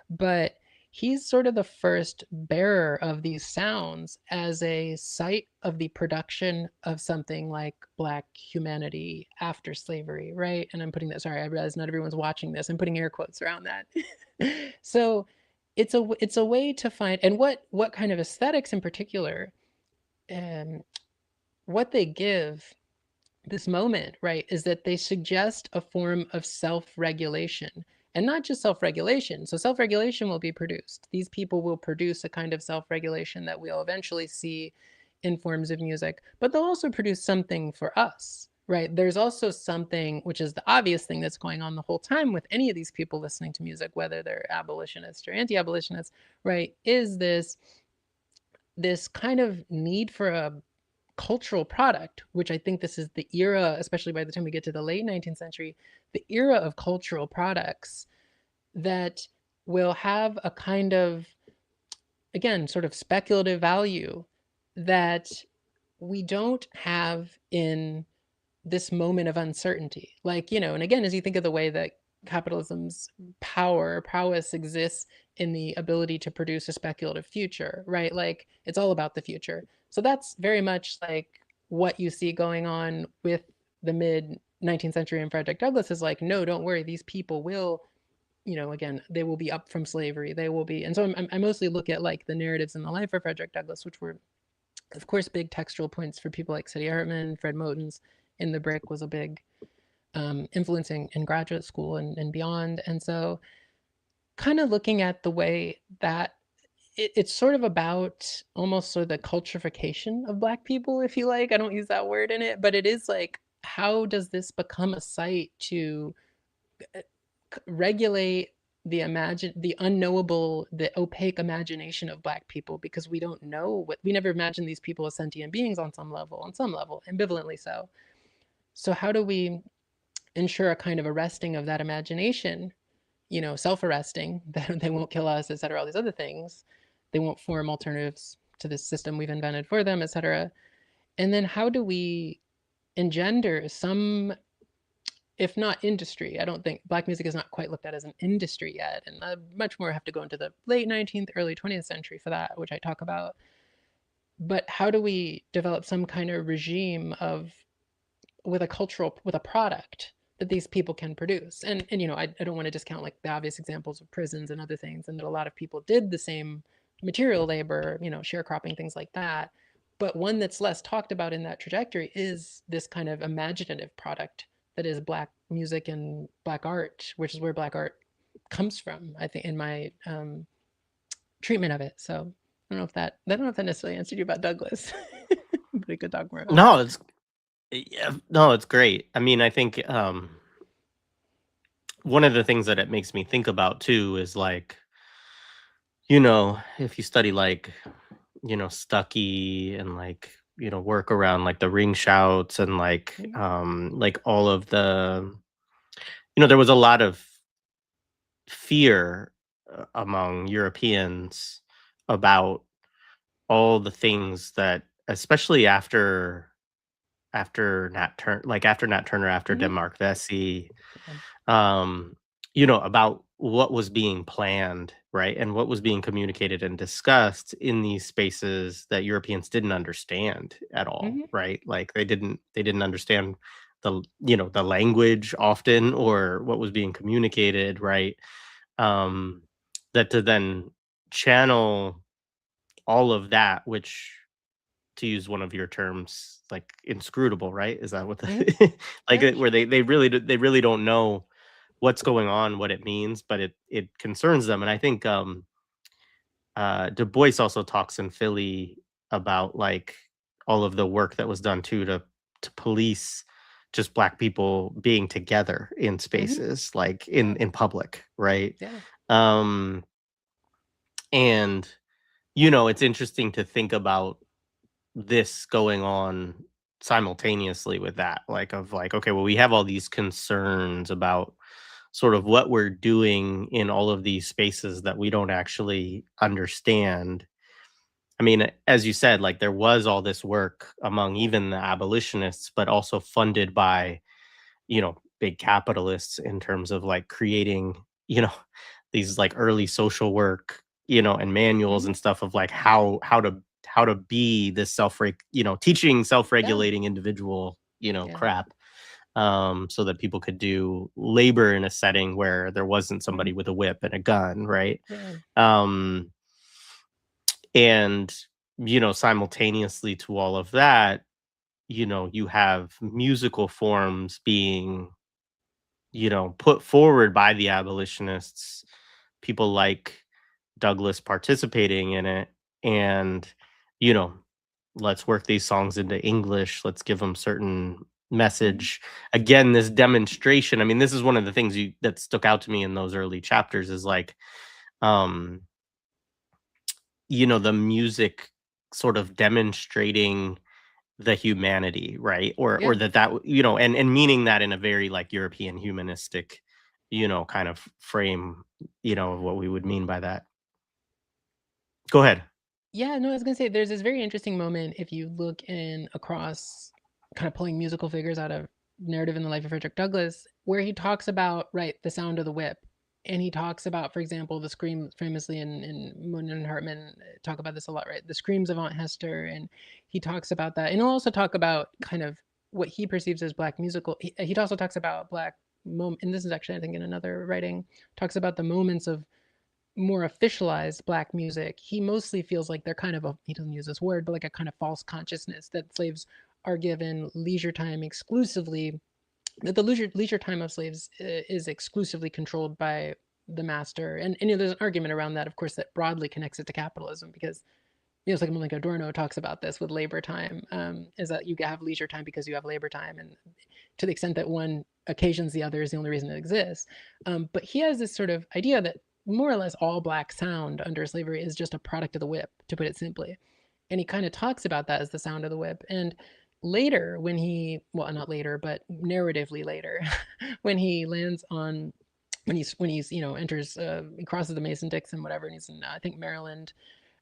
Speaker 2: But he's sort of the first bearer of these sounds as a site of the production of something like black humanity after slavery, right? And I'm putting that, sorry, I realize not everyone's watching this. I'm putting air quotes around that. So it's a way to find, and what kind of aesthetics in particular, what they give this moment, right, is that they suggest a form of self-regulation. And not just self-regulation. So self-regulation will be produced. These people will produce a kind of self-regulation that we'll eventually see in forms of music, but they'll also produce something for us. right? There's also something, which is the obvious thing that's going on the whole time with any of these people listening to music, whether they're abolitionists or anti-abolitionists, right? Is this kind of need for a cultural product, which I think this is the era, especially by the time we get to the late 19th century, the era of cultural products that will have a kind of, again, sort of speculative value that we don't have in this moment of uncertainty. Like, and again, as you think of the way that capitalism's prowess exists in the ability to produce a speculative future, right? Like, it's all about the future. So that's very much like what you see going on with the mid 19th century and Frederick Douglass is like, no, don't worry, these people will, again, they will be up from slavery. They will be. And so I mostly look at like the narratives in the life of Frederick Douglass, which were, of course, big textual points for people like Sadie Hartman, Fred Moten's In the Brick was a big influencing in graduate school and beyond. And so kind of looking at the way that it's sort of about almost sort of the culturification of Black people, if you like. I don't use that word in it, but it is like, how does this become a site to regulate the unknowable, the opaque imagination of Black people, because we don't know we never imagined these people as sentient beings on some level, ambivalently so. So how do we ensure a kind of arresting of that imagination, self-arresting, that they won't kill us, etc., all these other things, they won't form alternatives to this system we've invented for them, etc. And then how do we engender some, if not industry, I don't think Black music is not quite looked at as an industry yet, and I much more have to go into the late 19th, early 20th century for that, which I talk about. But how do we develop some kind of regime with a product that these people can produce? And I don't want to discount like the obvious examples of prisons and other things, and that a lot of people did the same material labor, sharecropping, things like that. But one that's less talked about in that trajectory is this kind of imaginative product that is Black music and Black art, which is where Black art comes from, I think, in my treatment of it. So I don't know if that necessarily answered you about Douglass, but we could talk more about
Speaker 1: No,
Speaker 2: that.
Speaker 1: it's great. I mean, I think one of the things that it makes me think about too is like, if you study like, Stuckey and like, work around like the ring shouts and like all of the, there was a lot of fear among Europeans about all the things that, especially after Nat Turner, after
Speaker 2: Mm-hmm.
Speaker 1: Denmark Vesey,
Speaker 2: Yeah.
Speaker 1: um, about what was being planned, right? And what was being communicated and discussed in these spaces that Europeans didn't understand at all,
Speaker 2: Mm-hmm.
Speaker 1: right? Like they didn't understand the language often, or what was being communicated, right? Um, that to then channel all of that, which, to use one of your terms, like inscrutable, right? Is that what
Speaker 2: Mm-hmm.
Speaker 1: like
Speaker 2: Yeah.
Speaker 1: where they really don't know what's going on, what it means, but it concerns them. And I think Du Bois also talks in Philly about like all of the work that was done too to police just Black people being together in
Speaker 2: Mm-hmm.
Speaker 1: spaces, like in public, right?
Speaker 2: Yeah.
Speaker 1: um and it's interesting to think about this going on simultaneously with that, like of like, okay, well, we have all these concerns about sort of what we're doing in all of these spaces that we don't actually understand. I mean, as you said, like there was all this work among even the abolitionists, but also funded by, big capitalists in terms of like creating, you know, these like early social work, and manuals
Speaker 2: Mm-hmm.
Speaker 1: and stuff of like how to be this teaching
Speaker 2: Yeah.
Speaker 1: self-regulating individual,
Speaker 2: Yeah.
Speaker 1: crap, so that people could do labor in a setting where there wasn't
Speaker 2: Mm-hmm.
Speaker 1: somebody with a whip and a gun, right?
Speaker 2: Yeah.
Speaker 1: Um, and simultaneously to all of that, you have musical forms being, put forward by the abolitionists, people like Douglas participating in it, and, you know, let's work these songs into English. Let's give them certain, message. Again, this demonstration. I mean, this is one of the things that stuck out to me in those early chapters is like, um, the music sort of demonstrating the humanity, right? Or
Speaker 2: Yeah.
Speaker 1: that, and meaning that in a very like European humanistic, kind of frame, of what we would mean by that. Go ahead.
Speaker 2: Yeah, no, I was gonna say there's this very interesting moment if you look in across kind of pulling musical figures out of narrative in the life of Frederick Douglass, where he talks about, right, the sound of the whip. And he talks about, for example, the scream famously in Moon and Hartman talk about this a lot, right? The screams of Aunt Hester. And he talks about that. And he'll also talk about kind of what he perceives as Black musical. He also talks about Black moment, and this is actually, I think, in another writing, talks about the moments of more officialized Black music. He mostly feels like they're kind of he doesn't use this word, but like a kind of false consciousness that slaves are given leisure time exclusively, that the leisure time of slaves is exclusively controlled by the master. And there's an argument around that, of course, that broadly connects it to capitalism because it's like Adorno talks about this with labor time, is that you have leisure time because you have labor time, and to the extent that one occasions the other is the only reason it exists. But he has this sort of idea that more or less all Black sound under slavery is just a product of the whip, to put it simply. And he kind of talks about that as the sound of the whip. And later, when well, not later, but narratively later, when he lands on, when he's enters, he crosses the Mason-Dixon, whatever, and he's in, I think, Maryland.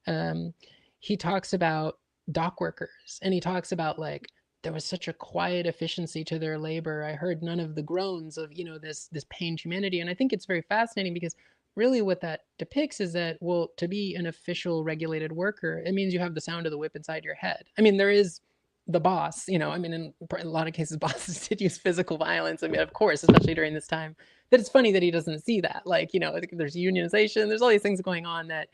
Speaker 2: Um, he talks about dock workers, and he talks about like there was such a quiet efficiency to their labor. I heard none of the groans of this pained humanity. And I think it's very fascinating because really what that depicts is that, well, to be an official regulated worker, it means you have the sound of the whip inside your head. I mean, there is the boss, I mean, in a lot of cases, bosses did use physical violence. I mean, of course, especially during this time. That it's funny that he doesn't see that. Like, there's unionization, there's all these things going on that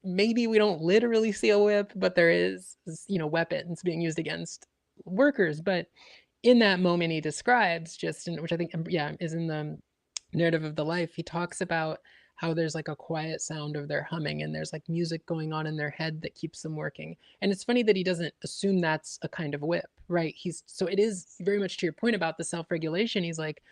Speaker 2: maybe we don't literally see a whip, but there is, weapons being used against workers. But in that moment he describes, which I think, yeah, is in the narrative of the life, he talks about how there's like a quiet sound of their humming and there's like music going on in their head that keeps them working. And it's funny that he doesn't assume that's a kind of whip, right? So it is very much to your point about the self-regulation. He's like,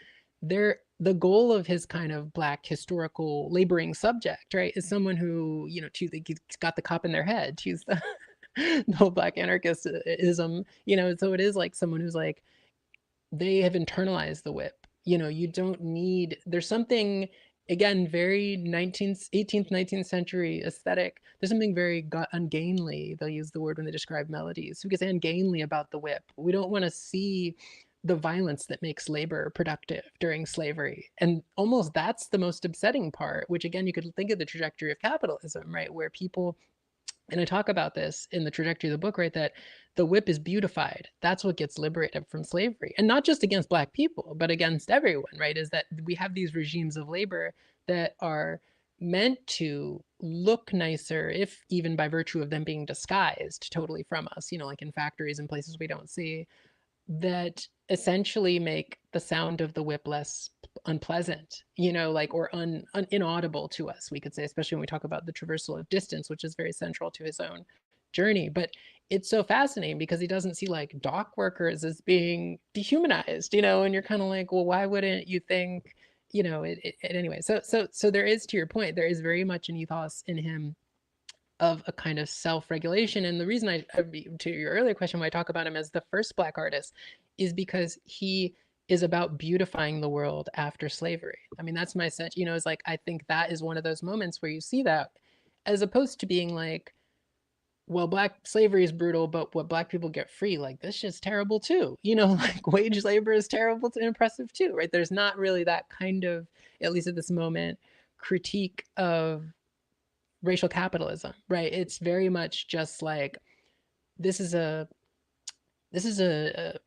Speaker 2: the goal of his kind of Black historical laboring subject, right, is someone who, he's got the cop in their head, choose the whole Black anarchism, so it is like someone who's like, they have internalized the whip. You don't need, there's something, again, very 18th, 19th century aesthetic. There's something very ungainly, they'll use the word when they describe melodies, who gets ungainly about the whip. We don't want to see the violence that makes labor productive during slavery. And almost that's the most upsetting part, which again, you could think of the trajectory of capitalism, right? Where people, and I talk about this in the trajectory of the book, right, that the whip is beautified. That's what gets liberated from slavery. And not just against Black people, but against everyone, right? Is that we have these regimes of labor that are meant to look nicer, if even by virtue of them being disguised totally from us, like in factories and places we don't see, that essentially make the sound of the whip less unpleasant, like, or inaudible to us, we could say, especially when we talk about the traversal of distance, which is very central to his own journey. But it's so fascinating because he doesn't see like dock workers as being dehumanized, and you're kind of like, well, why wouldn't you think, anyway. So there is, to your point, there is very much an ethos in him of a kind of self-regulation. And the reason to your earlier question, why I talk about him as the first Black artist, is because he is about beautifying the world after slavery. I mean, that's my sense, is like, I think that is one of those moments where you see that, as opposed to being like, well, Black slavery is brutal, but what Black people get free, like, this shit's terrible too. Like wage labor is terrible and impressive too, right? There's not really that kind of, at least at this moment, critique of racial capitalism, right? It's very much just like, this is a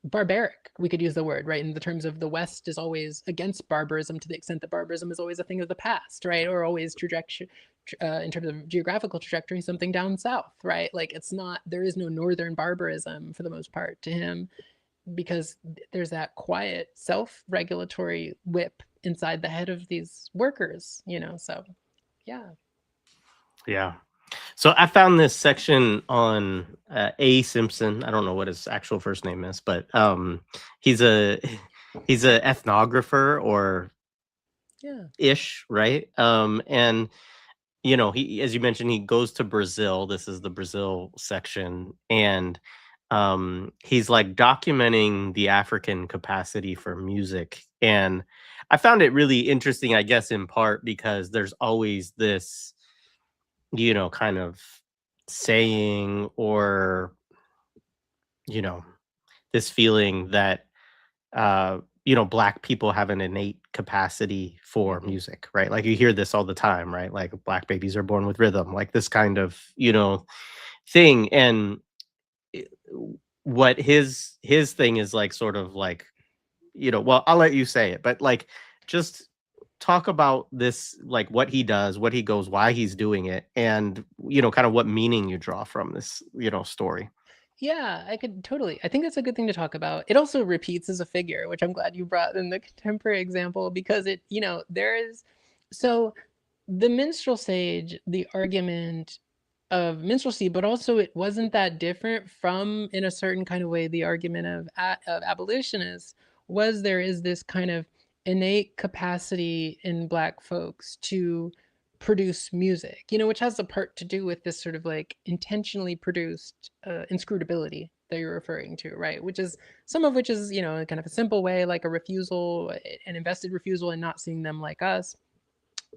Speaker 2: barbaric, we could use the word, right, in the terms of the West is always against barbarism, to the extent that barbarism is always a thing of the past, right? Or always trajectory, in terms of geographical trajectory, something down south, right? Like, it's not, there is no northern barbarism for the most part to him, because there's that quiet self-regulatory whip inside the head of these workers, so yeah.
Speaker 1: Yeah. So I found this section on A. Simpson. I don't know what his actual first name is, but he's a he's a ethnographer or
Speaker 2: Yeah.
Speaker 1: ish, right? And he, as you mentioned, he goes to Brazil. This is the Brazil section, and he's like documenting the African capacity for music. And I found it really interesting, I guess, in part because there's always this, kind of saying or, you know, this feeling that black people have an innate capacity for
Speaker 2: Hmm.
Speaker 1: music, right? Like you hear this all the time, right? Like black babies are born with rhythm, like this kind of, thing. And it- what his thing is like sort of like, well, I'll let you say it, but like just talk about this, like what he does, what he goes, why he's doing it, and kind of what meaning you draw from this, story.
Speaker 2: Yeah, I could totally. I think that's a good thing to talk about. It also repeats as a figure, which I'm glad you brought in the contemporary example because there is so the minstrel stage, the argument of minstrelsy, but also it wasn't that different from, in a certain kind of way, the argument of abolitionists was there is this kind of innate capacity in Black folks to produce music, which has a part to do with this sort of like intentionally produced inscrutability that you're referring to, right? Which is some of which is, kind of a simple way, like a refusal, an invested refusal, and not seeing them like us.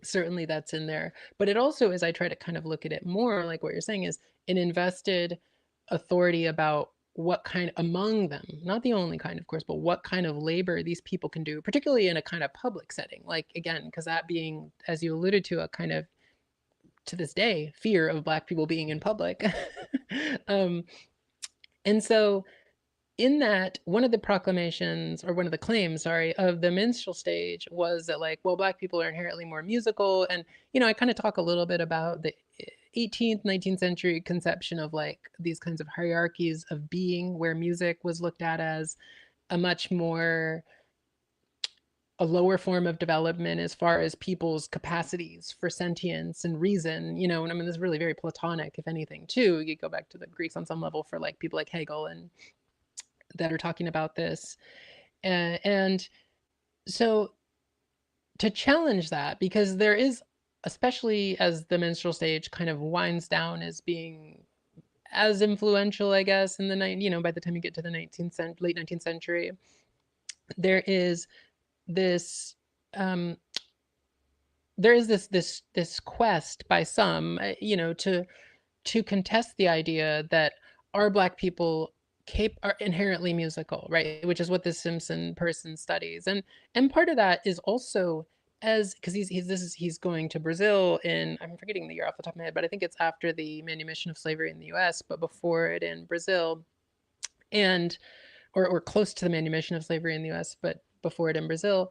Speaker 2: Certainly that's in there. But it also, as I try to kind of look at it more, like what you're saying, is an invested authority about what kind among them, not the only kind, of course, but what kind of labor these people can do, particularly in a kind of public setting. Like, again, because that being, as you alluded to, a kind of, to this day, fear of Black people being in public. um, and so in that, one of the proclamations, or one of the claims, sorry, of the minstrel stage was that, like, well, Black people are inherently more musical. And, I kind of talk a little bit about the 18th, 19th century conception of like these kinds of hierarchies of being, where music was looked at as a much more, a lower form of development as far as people's capacities for sentience and reason, and I mean, this is really very Platonic, if anything, too. You go back to the Greeks on some level for like people like Hegel and that are talking about this. And so to challenge that, because there is, especially as the minstrel stage kind of winds down as being as influential, I guess, in the by the time you get to the late 19th century, there is this um, this quest by some, to contest the idea that are Black people are inherently musical, right? Which is what this Simpson person studies. And part of that is also, as because he's going to Brazil in, I'm forgetting the year off the top of my head, but I think it's after the manumission of slavery in the US, but before it in Brazil. And or close to the manumission of slavery in the US, but before it in Brazil.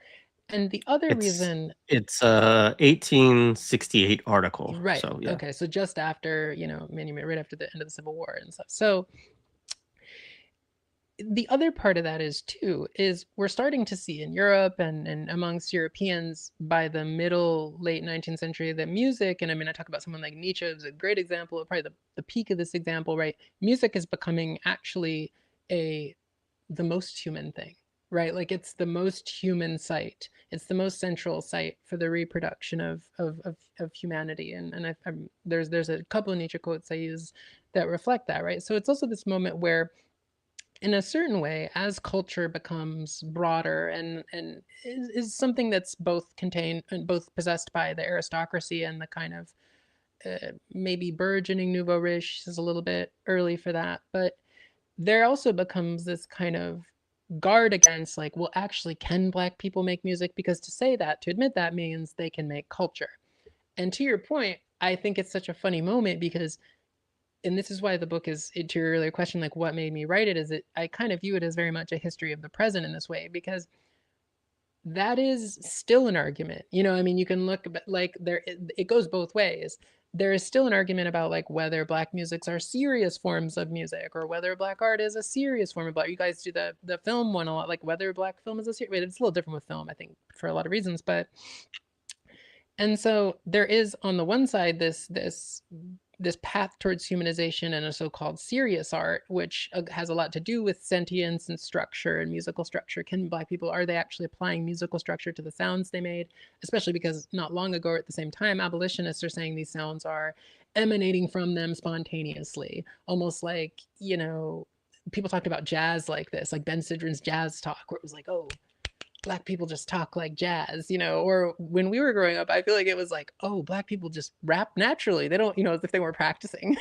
Speaker 2: And the other
Speaker 1: it's
Speaker 2: reason,
Speaker 1: it's a 1868 article,
Speaker 2: right,
Speaker 1: so yeah.
Speaker 2: okay, so just after, right after the end of the Civil War and stuff. So the other part of that is too, is we're starting to see in Europe and amongst Europeans by the middle late 19th century that music, and I mean, I talk about someone like Nietzsche is a great example, probably the peak of this example, right? Music is becoming actually the most human thing, right? Like it's the most human site. It's the most central site for the reproduction of humanity. And there's a couple of Nietzsche quotes I use that reflect that, right? So it's also this moment where, in a certain way, as culture becomes broader and is something that's both contained and both possessed by the aristocracy and the kind of maybe burgeoning nouveau riche, is a little bit early for that, but there also becomes this kind of guard against, like, well, actually, can Black people make music? Because to say that, to admit that, means they can make culture. And to your point, I think it's such a funny moment because, and this is why the book is, to your earlier question, like what made me write it, is it, I kind of view it as very much a history of the present in this way, because that is still an argument. I mean, you can look, but like there, it goes both ways. There is still an argument about like whether Black musics are serious forms of music, or whether Black art is a serious form of Black. You guys do the film one a lot, like whether Black film is a serious. It's a little different with film, I think, for a lot of reasons. But and so there is on the one side this this path towards humanization and a so-called serious art, which has a lot to do with sentience and structure and musical structure. Can Black people, are they actually applying musical structure to the sounds they made? Especially because not long ago, at the same time, abolitionists are saying these sounds are emanating from them spontaneously, almost like, you know, people talked about jazz like this, like Ben Sidran's jazz talk, where it was like, oh, Black people just talk like jazz, you know, or when we were growing up, I feel like it was like, oh, Black people just rap naturally. They don't, you know, as if they weren't practicing.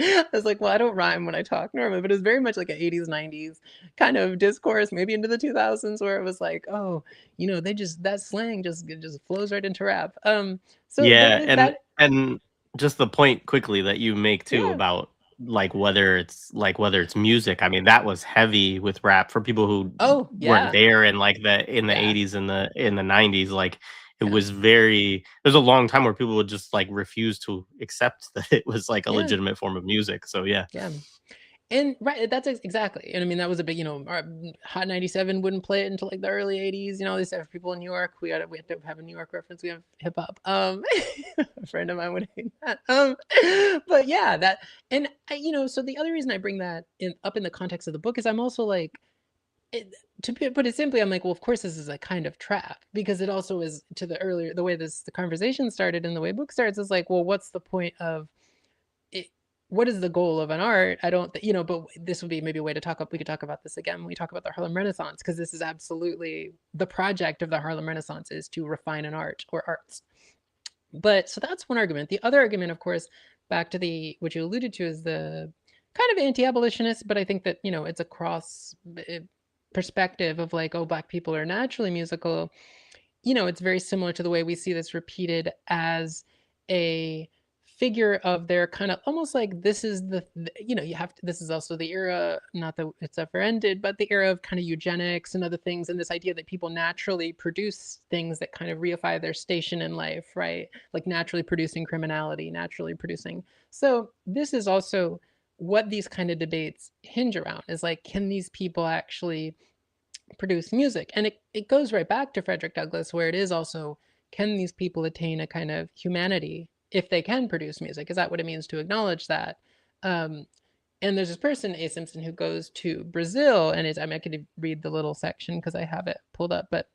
Speaker 2: I was like, well, I don't rhyme when I talk normally, but it's very much like an 80s, 90s kind of discourse, maybe into the 2000s, where it was like, oh, you know, they just, that slang just flows right into rap. So there
Speaker 1: Yeah,
Speaker 2: is that.
Speaker 1: and just the point quickly that you make too
Speaker 2: Yeah.
Speaker 1: about whether it's music. I mean, that was heavy with rap for people who
Speaker 2: Oh,
Speaker 1: weren't
Speaker 2: yeah.
Speaker 1: there in the
Speaker 2: Yeah.
Speaker 1: 80s and the 90s. Like it
Speaker 2: Yeah.
Speaker 1: was there's a long time where people would just like refuse to accept that it was like a
Speaker 2: Yeah.
Speaker 1: legitimate form of music. So yeah.
Speaker 2: Yeah. And right, that's exactly. And I mean, that was a big, you know, Hot 97 wouldn't play it until like the early 80s. You know, these have people in New York. We have to have a New York reference. We have hip hop. A friend of mine would hate that. But yeah, that, and I, you know, so the other reason I bring that up in the context of the book is I'm also like, to put it simply, I'm like, well, of course this is a kind of trap, because it also is, to the earlier, the way the conversation started and the way book starts is like, well, what's the point of it, what is the goal of an art? I don't, you know, but this would be maybe a way to talk up. We could talk about this again when we talk about the Harlem Renaissance, because this is absolutely the project of the Harlem Renaissance, is to refine an art or arts. But so that's one argument. The other argument, of course, back to the, what you alluded to, is the kind of anti-abolitionist, but I think that, you know, it's a cross perspective of like, oh, Black people are naturally musical. You know, it's very similar to the way we see this repeated as a figure of their kind of almost like, this is the, you know, you have to, this is also the era, not that it's ever ended, but the era of kind of eugenics and other things, and this idea that people naturally produce things that kind of reify their station in life, right? Like naturally producing criminality, naturally producing. So this is also what these kind of debates hinge around, is like, can these people actually produce music? And it goes right back to Frederick Douglass, where it is also, can these people attain a kind of humanity if they can produce music? Is that what it means to acknowledge that? Um, and there's this person, A. Simpson, who goes to Brazil, and is, I mean, I could read the little section because I have it pulled up, but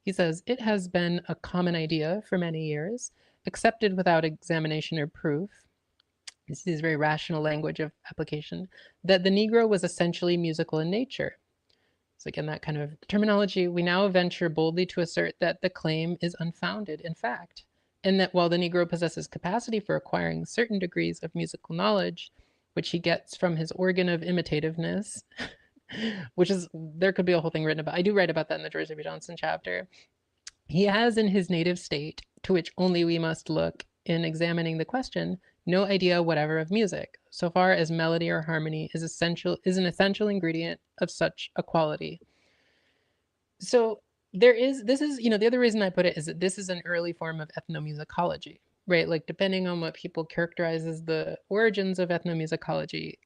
Speaker 2: he says, it has been a common idea for many years, accepted without examination or proof. This is very rational language of application, that the Negro was essentially musical in nature. So again, that kind of terminology. We now venture boldly to assert that the claim is unfounded in fact, and that while the Negro possesses capacity for acquiring certain degrees of musical knowledge, which he gets from his organ of imitativeness, which is, there could be a whole thing written about. I do write about that in the George W. Johnson chapter. He has in his native state, to which only we must look in examining the question, no idea whatever of music, so far as melody or harmony is an essential ingredient of such a quality. So there is, this is, you know, the other reason I put it is that this is an early form of ethnomusicology, right? Like depending on what people characterize as the origins of ethnomusicology,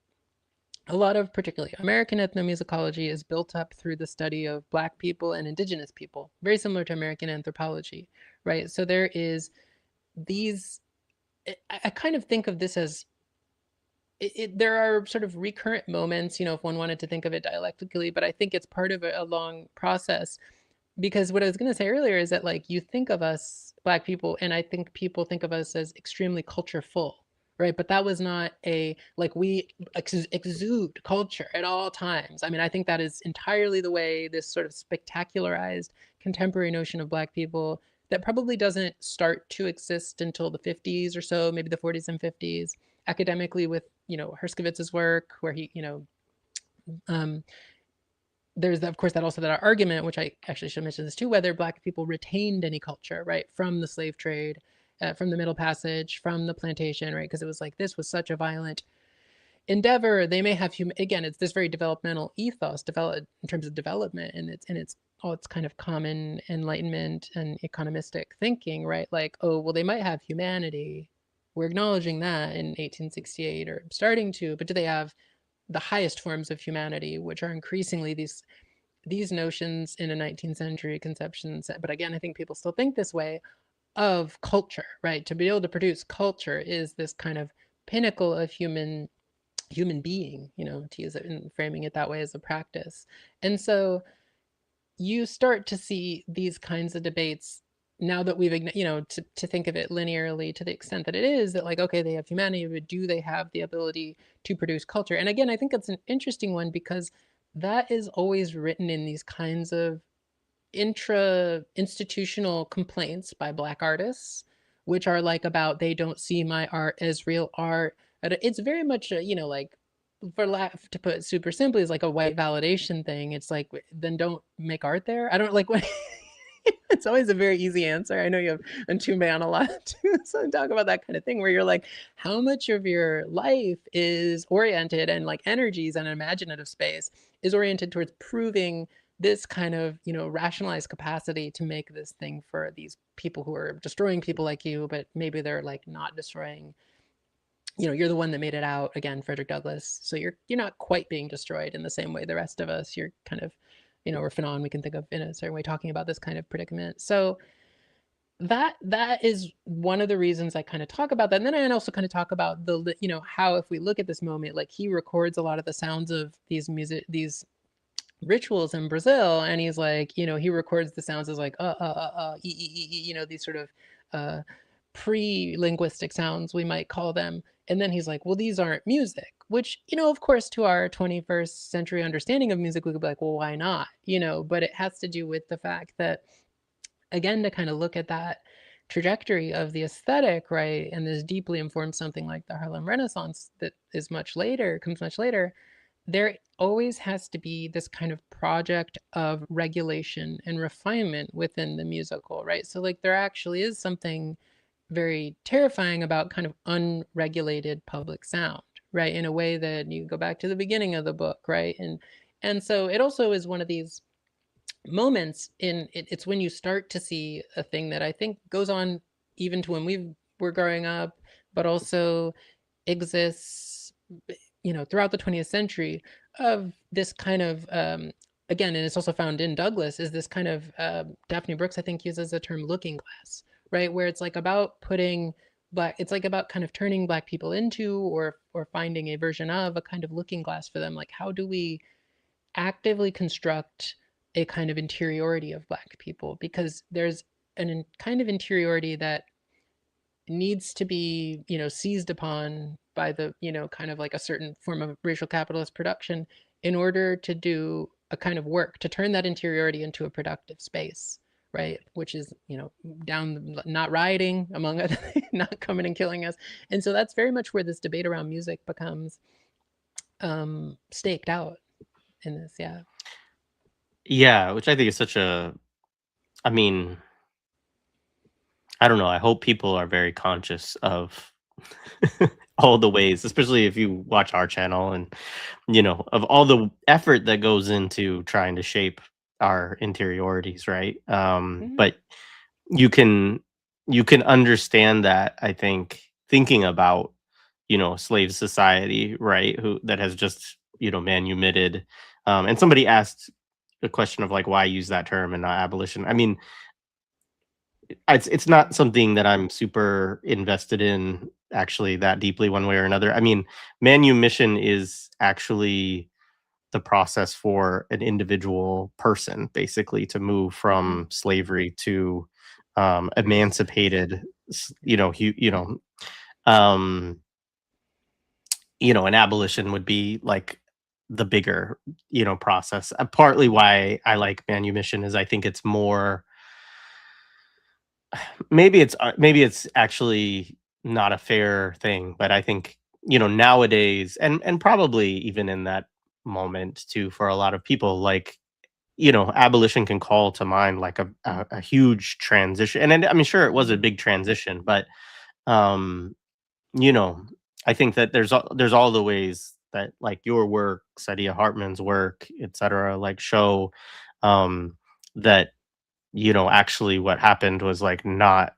Speaker 2: a lot of particularly American ethnomusicology is built up through the study of Black people and Indigenous people, very similar to American anthropology, right? So there is these, I kind of think of this as, there are sort of recurrent moments, you know, if one wanted to think of it dialectically, but I think it's part of a long process. Because what I was going to say earlier is that, like, you think of us Black people, and I think people think of us as extremely cultureful, right? But that was not a, like, we exude culture at all times. I mean, I think that is entirely the way this sort of spectacularized contemporary notion of Black people, that probably doesn't start to exist until the 50s or so, maybe the 40s and 50s, academically, with, you know, Herskowitz's work, where he, you know, there's, of course, that also that argument, which I actually should mention this too, whether Black people retained any culture, right, from the slave trade, from the Middle Passage, from the plantation, right? Because it was like, this was such a violent endeavor. They may have again, it's this very developmental ethos, developed in terms of development, and it's all its kind of common Enlightenment and economistic thinking, right? Like, oh, well, they might have humanity. We're acknowledging that in 1868, or starting to, but do they have the highest forms of humanity, which are increasingly these notions in a 19th century conception? But again, I think people still think this way, of culture, right? To be able to produce culture is this kind of pinnacle of human being, to use it and framing it that way as a practice. And so you start to see these kinds of debates now that we've, to think of it linearly to the extent that it is, that like, okay, they have humanity, but do they have the ability to produce culture? And again, I think it's an interesting one because that is always written in these kinds of intra-institutional complaints by Black artists, which are like about they don't see my art as real art. It's very much like, to put it super simply, is like a white validation thing. It's like, then don't make art there. I don't like when it's always a very easy answer. I know you have a two-man a lot too, so talk about that kind of thing where you're like, how much of your life is oriented, and like energies and imaginative space is oriented towards proving this kind of rationalized capacity to make this thing for these people who are destroying people like you, but maybe they're like not destroying, you're the one that made it out, again, Frederick Douglass, so you're not quite being destroyed in the same way the rest of us. You're kind of, or Fanon, we can think of in a certain way, talking about this kind of predicament. So that is one of the reasons I kind of talk about that. And then I also kind of talk about the, how if we look at this moment, like he records a lot of the sounds of these rituals in Brazil, and he's like, he records the sounds as like these sort of pre-linguistic sounds, we might call them. And then he's like, well, these aren't music, which, of course, to our 21st century understanding of music, we could be like, well, why not? But it has to do with the fact that, again, to kind of look at that trajectory of the aesthetic, right, and this deeply informs something like the Harlem Renaissance that is comes much later, there always has to be this kind of project of regulation and refinement within the musical, right? So like there actually is something very terrifying about kind of unregulated public sound, right? In a way that you go back to the beginning of the book, right? And so it also is one of these moments in it, it's when you start to see a thing that I think goes on even to when we were growing up, but also exists, throughout the 20th century, of this kind of, again, and it's also found in Douglass, is this kind of, Daphne Brooks, I think, uses the term looking glass, right? Where it's like about putting it's like about kind of turning Black people into, or finding a version of a kind of looking glass for them. Like, how do we actively construct a kind of interiority of Black people? Because there's kind of interiority that needs to be, seized upon by the, kind of like a certain form of racial capitalist production in order to do a kind of work to turn that interiority into a productive space, right? Which is, down, not rioting, among other things, not coming and killing us. And so that's very much where this debate around music becomes staked out in this. Yeah.
Speaker 1: Yeah, which I think is such a, I mean, I don't know. I hope people are very conscious of all the ways, especially if you watch our channel, and of all the effort that goes into trying to shape our interiorities, right?
Speaker 2: Mhm.
Speaker 1: But you can understand that, I think, thinking about slave society, right? Who that has just manumitted. And somebody asked a question of like, why use that term and not abolition? I mean, it's not something that I'm super invested in actually that deeply one way or another. I mean, manumission is actually the process for an individual person basically to move
Speaker 2: Mhm.
Speaker 1: from slavery to emancipated, um an abolition would be like the bigger process. Partly why I like manumission is I think it's more, maybe it's actually not a fair thing, but I think, nowadays, and probably even in that moment too, for a lot of people, like, abolition can call to mind like a huge transition. And I mean, sure, it was a
Speaker 2: Mhm.
Speaker 1: big transition, but um, you know, I think that there's all the ways that like your work, Saidiya Hartman's work, etc., like show that actually what happened was like not,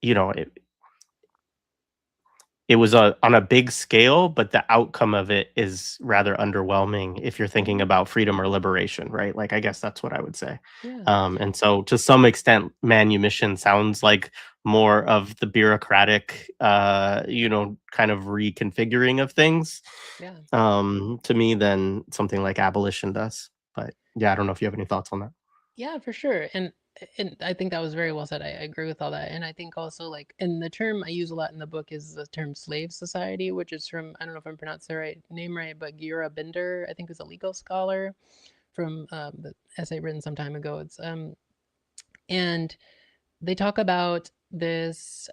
Speaker 1: you know, it, it was on a big scale, but the outcome of it is rather underwhelming if you're thinking
Speaker 2: Mhm.
Speaker 1: about freedom or liberation, right? Like, I guess that's what I would say.
Speaker 2: Yeah.
Speaker 1: And so to some extent, manumission sounds like more of the bureaucratic, kind of reconfiguring of things,
Speaker 2: Yeah.
Speaker 1: to me than something like abolition does. But yeah, I don't know if you have any thoughts on that.
Speaker 2: Yeah, for sure. And I think that was very well said. I agree with all that. And I think also like, and the term I use a lot in the book is the term slave society, which is from, I don't know if I'm pronouncing the right name right, but Gira Binder, I think is a legal scholar from the essay written some time ago. And they talk about this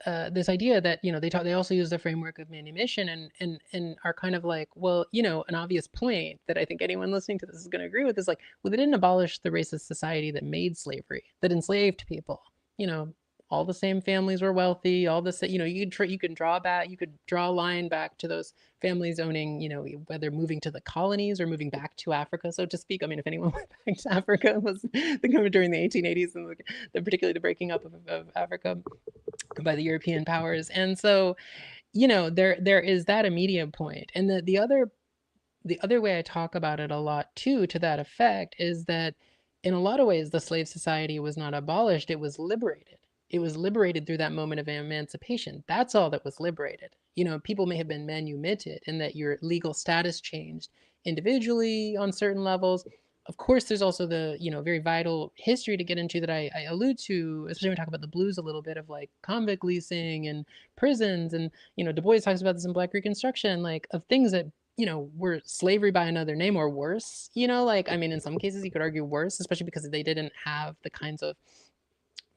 Speaker 2: idea that they also use the framework of manumission and are kind of like, well, an obvious point that I think anyone listening to this is going to agree with is like, well, they didn't abolish the racist society that made slavery, that enslaved people. you know all the same families were wealthy, all the you can draw a line back to those families owning, whether moving to the colonies or moving back to Africa, so to speak. I mean, if anyone went back to Africa, it was during the 1880s, and particularly the breaking up of Africa by the European powers. And so, there is that immediate point. And the other way I talk about it a lot too, to that effect, is that in a lot of ways the slave society was not abolished, it was liberated. It was liberated through that moment of emancipation. That's all that was liberated. People may have been manumitted in that your legal status changed individually on certain levels. Of course, there's also the very vital history to get into that I allude to, especially when we talk about the blues a little bit, of like convict leasing and prisons. And Du Bois talks about this in Black Reconstruction, like, of things that were slavery by another name or worse. Like, I mean, in some cases you could argue worse, especially because they didn't have the kinds of,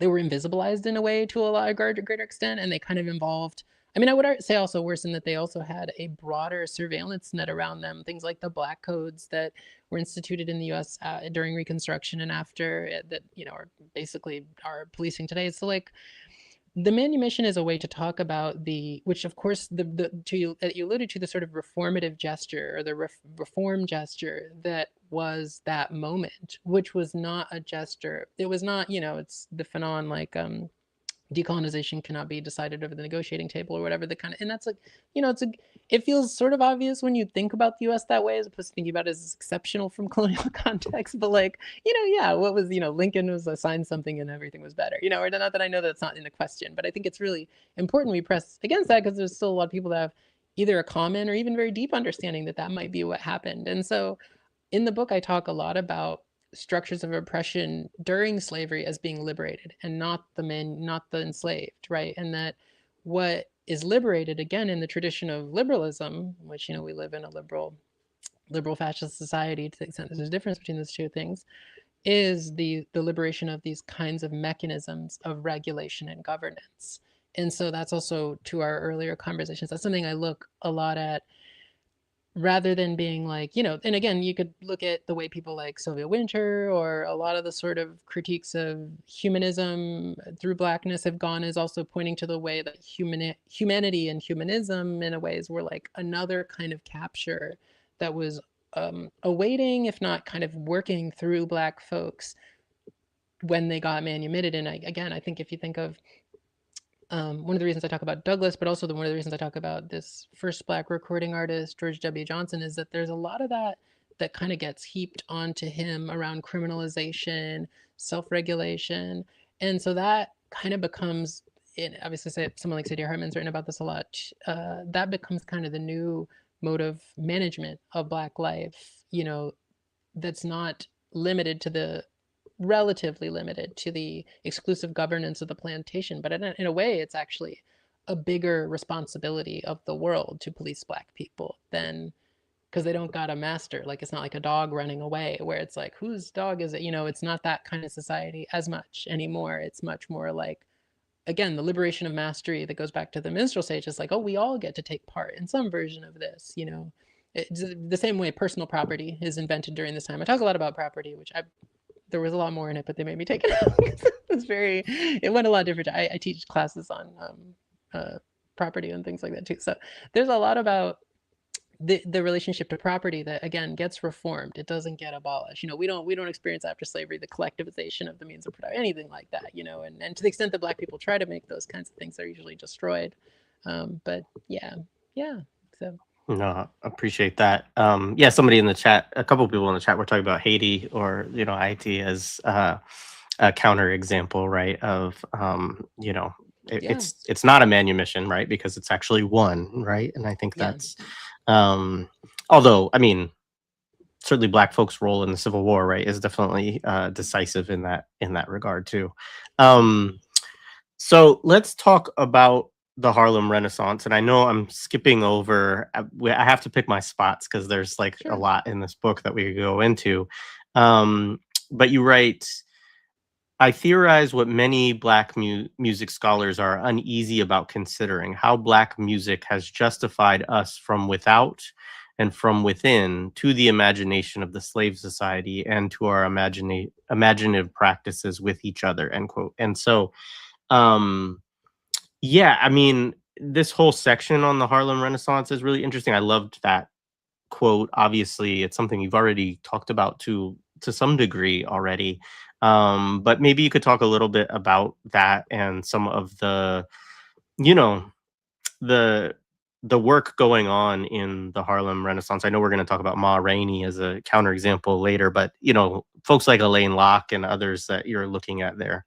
Speaker 2: they were invisibilized in a way to a lot of greater extent, and they kind of involved, I mean, I would say also worse in that they also had a broader surveillance net around them. Things like the black codes that were instituted in the U.S. During Reconstruction and after that, are basically our policing today. So like, the manumission is a way to talk about which of course you alluded to, the sort of reformative gesture, or the reform gesture that was that moment, which was not a gesture. It was not, it's the phenomenon like, decolonization cannot be decided over the negotiating table or whatever, the kind of, and that's like, it feels sort of obvious when you think about the US that way, as opposed to thinking about it as exceptional from colonial context. But like, yeah, what was, Lincoln was assigned something and everything was better, or not that I know that's not in the question, but I think it's really important we press against that, because there's still a lot of people that have either a common or even very deep understanding that that might be what happened. And so in the book, I talk a lot about structures of oppression during slavery as being liberated, and not the enslaved, right? And that what is liberated, again, in the tradition of liberalism, which we live in a liberal fascist society, to the extent there's a difference between those two things, is the liberation of these kinds of mechanisms of regulation and governance. And so that's also, to our earlier conversations, that's something I look a lot at, rather than being like, and again, you could look at the way people like Sylvia Wynter or a lot of the sort of critiques of humanism through Blackness have gone, is also pointing to the way that humanity and humanism in a ways were like another kind of capture that was awaiting, if not kind of working through Black folks when they got manumitted. And again, I think if you think of one of the reasons I talk about Douglass, but also one of the reasons I talk about this first Black recording artist, George W. Johnson, is that there's a lot of that kind of gets heaped onto him around criminalization, self-regulation. And so that kind of becomes, obviously someone like Sadie Hartman's written about this a lot, that becomes kind of the new mode of management of Black life, that's not limited to the relatively limited to the exclusive governance of the plantation, but in a way, it's actually a bigger responsibility of the world to police Black people than, because they don't got a master. Like, it's not like a dog running away where it's like, whose dog is it? It's not that kind of society as much anymore. It's much more like, again, the liberation of mastery that goes back to the minstrel stage is like, oh, we all get to take part in some version of this. It's the same way personal property is invented during this time. I talk a lot about property, which there was a lot more in it, but they made me take it out. It went a lot different. I teach classes on property and things like that too. So there's a lot about the relationship to property that, again, gets reformed. It doesn't get abolished. We don't experience after slavery the collectivization of the means of production, anything like that. And to the extent that Black people try to make those kinds of things, they're usually destroyed. But yeah, so
Speaker 1: No, appreciate that. Yeah, somebody in the chat, a couple people in the chat were talking about Haiti or Haiti as a counter example, right? Of
Speaker 2: yeah,
Speaker 1: it's not a manumission, right? Because it's actually one, right? And I think
Speaker 2: yeah,
Speaker 1: that's although I mean certainly Black folks' role in the Civil War, right, is definitely decisive in that regard too. Um, so let's talk about the Harlem Renaissance. And I know I'm skipping over. I have to pick my spots because there's like a
Speaker 2: sure,
Speaker 1: lot in this book that we could go into. Um, but you write, I theorize what many Black music scholars are uneasy about considering how Black music has justified us from without and from within to the imagination of the slave society and to our imaginative practices with each other, end quote. And so, um, yeah, I mean, this whole section on the Harlem Renaissance is really interesting. I loved that quote. Obviously, it's something you've already talked about to some degree already. But maybe you could talk a little bit about that and some of you know, the the work going on in the Harlem Renaissance. I know we're going to talk about Ma Rainey as a counterexample later, but folks like Alain Locke and others that you're looking at there.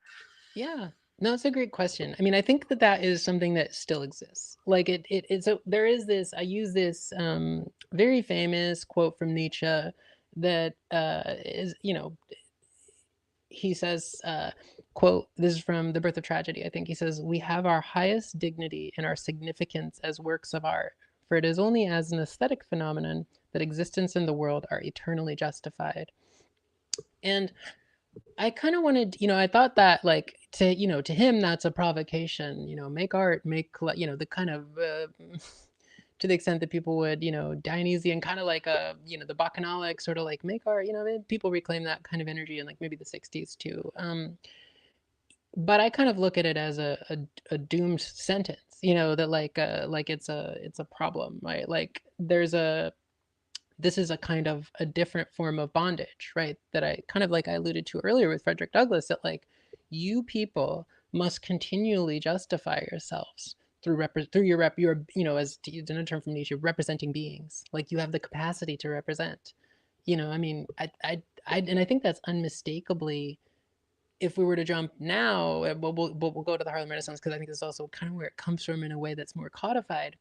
Speaker 2: yeah. No, it's a great question. I mean, I think that that is something that still exists. Like it's a, there is this. I use this very famous quote from Nietzsche that is, he says, quote, this is from The Birth of Tragedy, I think. He says, "We have our highest dignity in our significance as works of art, for it is only as an aesthetic phenomenon that existence in the world are eternally justified." And I kind of wanted, I thought that like to him, that's a provocation, make art, the kind of, to the extent that people would, Dionysian kind of like the bacchanalic sort of like make art, people reclaim that kind of energy in like maybe the 60s too. But I kind of look at it as a doomed sentence, that like it's a problem, right? Like this is a kind of a different form of bondage, right? That I kind of like I alluded to earlier with Frederick Douglass, that like you people must continually justify yourselves through your as to use a term from Nietzsche, representing beings. Like you have the capacity to represent. I mean, and I think that's unmistakably, if we were to jump now, we'll go to the Harlem Renaissance because I think this is also kind of where it comes from in a way that's more codified.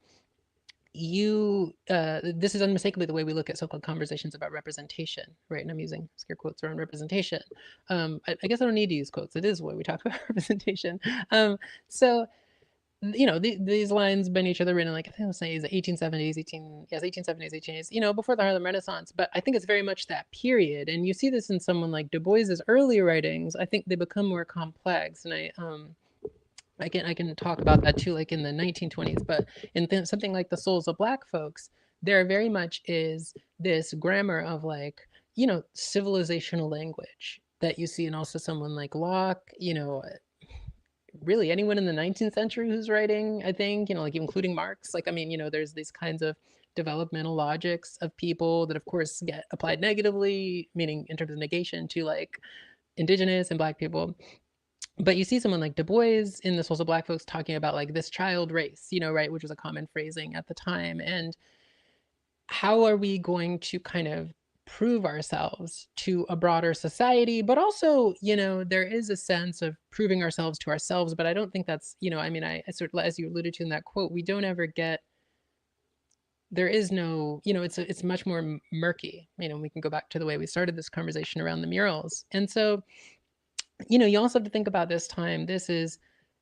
Speaker 2: This is unmistakably the way we look at so-called conversations about representation, right? And I'm using scare quotes around representation. I guess I don't need to use quotes. It is the way we talk about representation. So these lines by Nietzsche, they're written like I think I was saying is 1870s, 1870s, 1880s, before the Harlem Renaissance. But I think it's very much that period, and you see this in someone like Du Bois's early writings. I think they become more complex, and I can talk about that too, like in the 1920s. But in something like The Souls of Black Folks, there very much is this grammar of like civilizational language that you see in also someone like Locke, really anyone in the 19th century who's writing, I think, like including Marx. Like, I mean, there's these kinds of developmental logics of people that of course get applied negatively, meaning in terms of negation, to like indigenous and Black people. But you see someone like Du Bois in The Souls of Black Folks talking about like this child race, right, which was a common phrasing at the time. And how are we going to kind of prove ourselves to a broader society? But also, there is a sense of proving ourselves to ourselves, but I don't think that's, I mean, I sort of, as you alluded to in that quote, we don't ever get, there is no, it's much more murky. We can go back to the way we started this conversation around the murals. And so, you also have to think about this time. This is,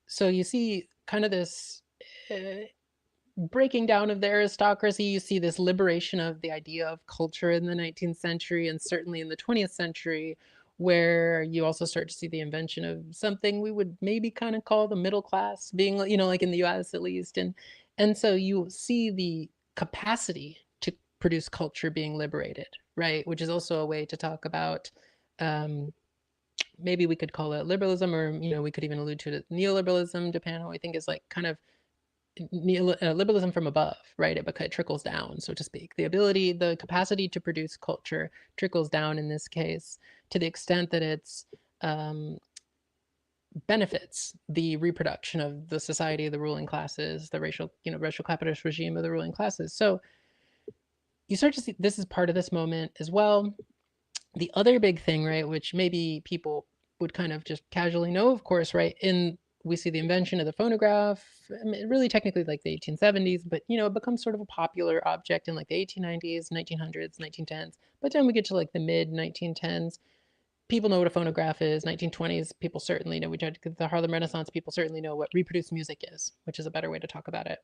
Speaker 2: so you see kind of this breaking down of the aristocracy. You see this liberation of the idea of culture in the 19th century and certainly in the 20th century, where you also start to see the invention of something we would maybe kind of call the middle class, being, like in the US at least. And so you see the capacity to produce culture being liberated, right? Which is also a way to talk about, maybe we could call it liberalism, or we could even allude to it as neoliberalism. Japan, who I think is like kind of liberalism from above, right? It trickles down, so to speak. The capacity to produce culture trickles down in this case, to the extent that it's benefits the reproduction of the society of the ruling classes, the racial capitalist regime of the ruling classes. So you start to see this is part of this moment as well. The other big thing, right, which maybe people would kind of just casually know, of course, right, we see the invention of the phonograph, I mean, really technically like the 1870s, but it becomes sort of a popular object in like the 1890s, 1900s, 1910s. By the time we get to like the mid 1910s, people know what a phonograph is. 1920s, people certainly know. The Harlem Renaissance, people certainly know what reproduced music is, which is a better way to talk about it.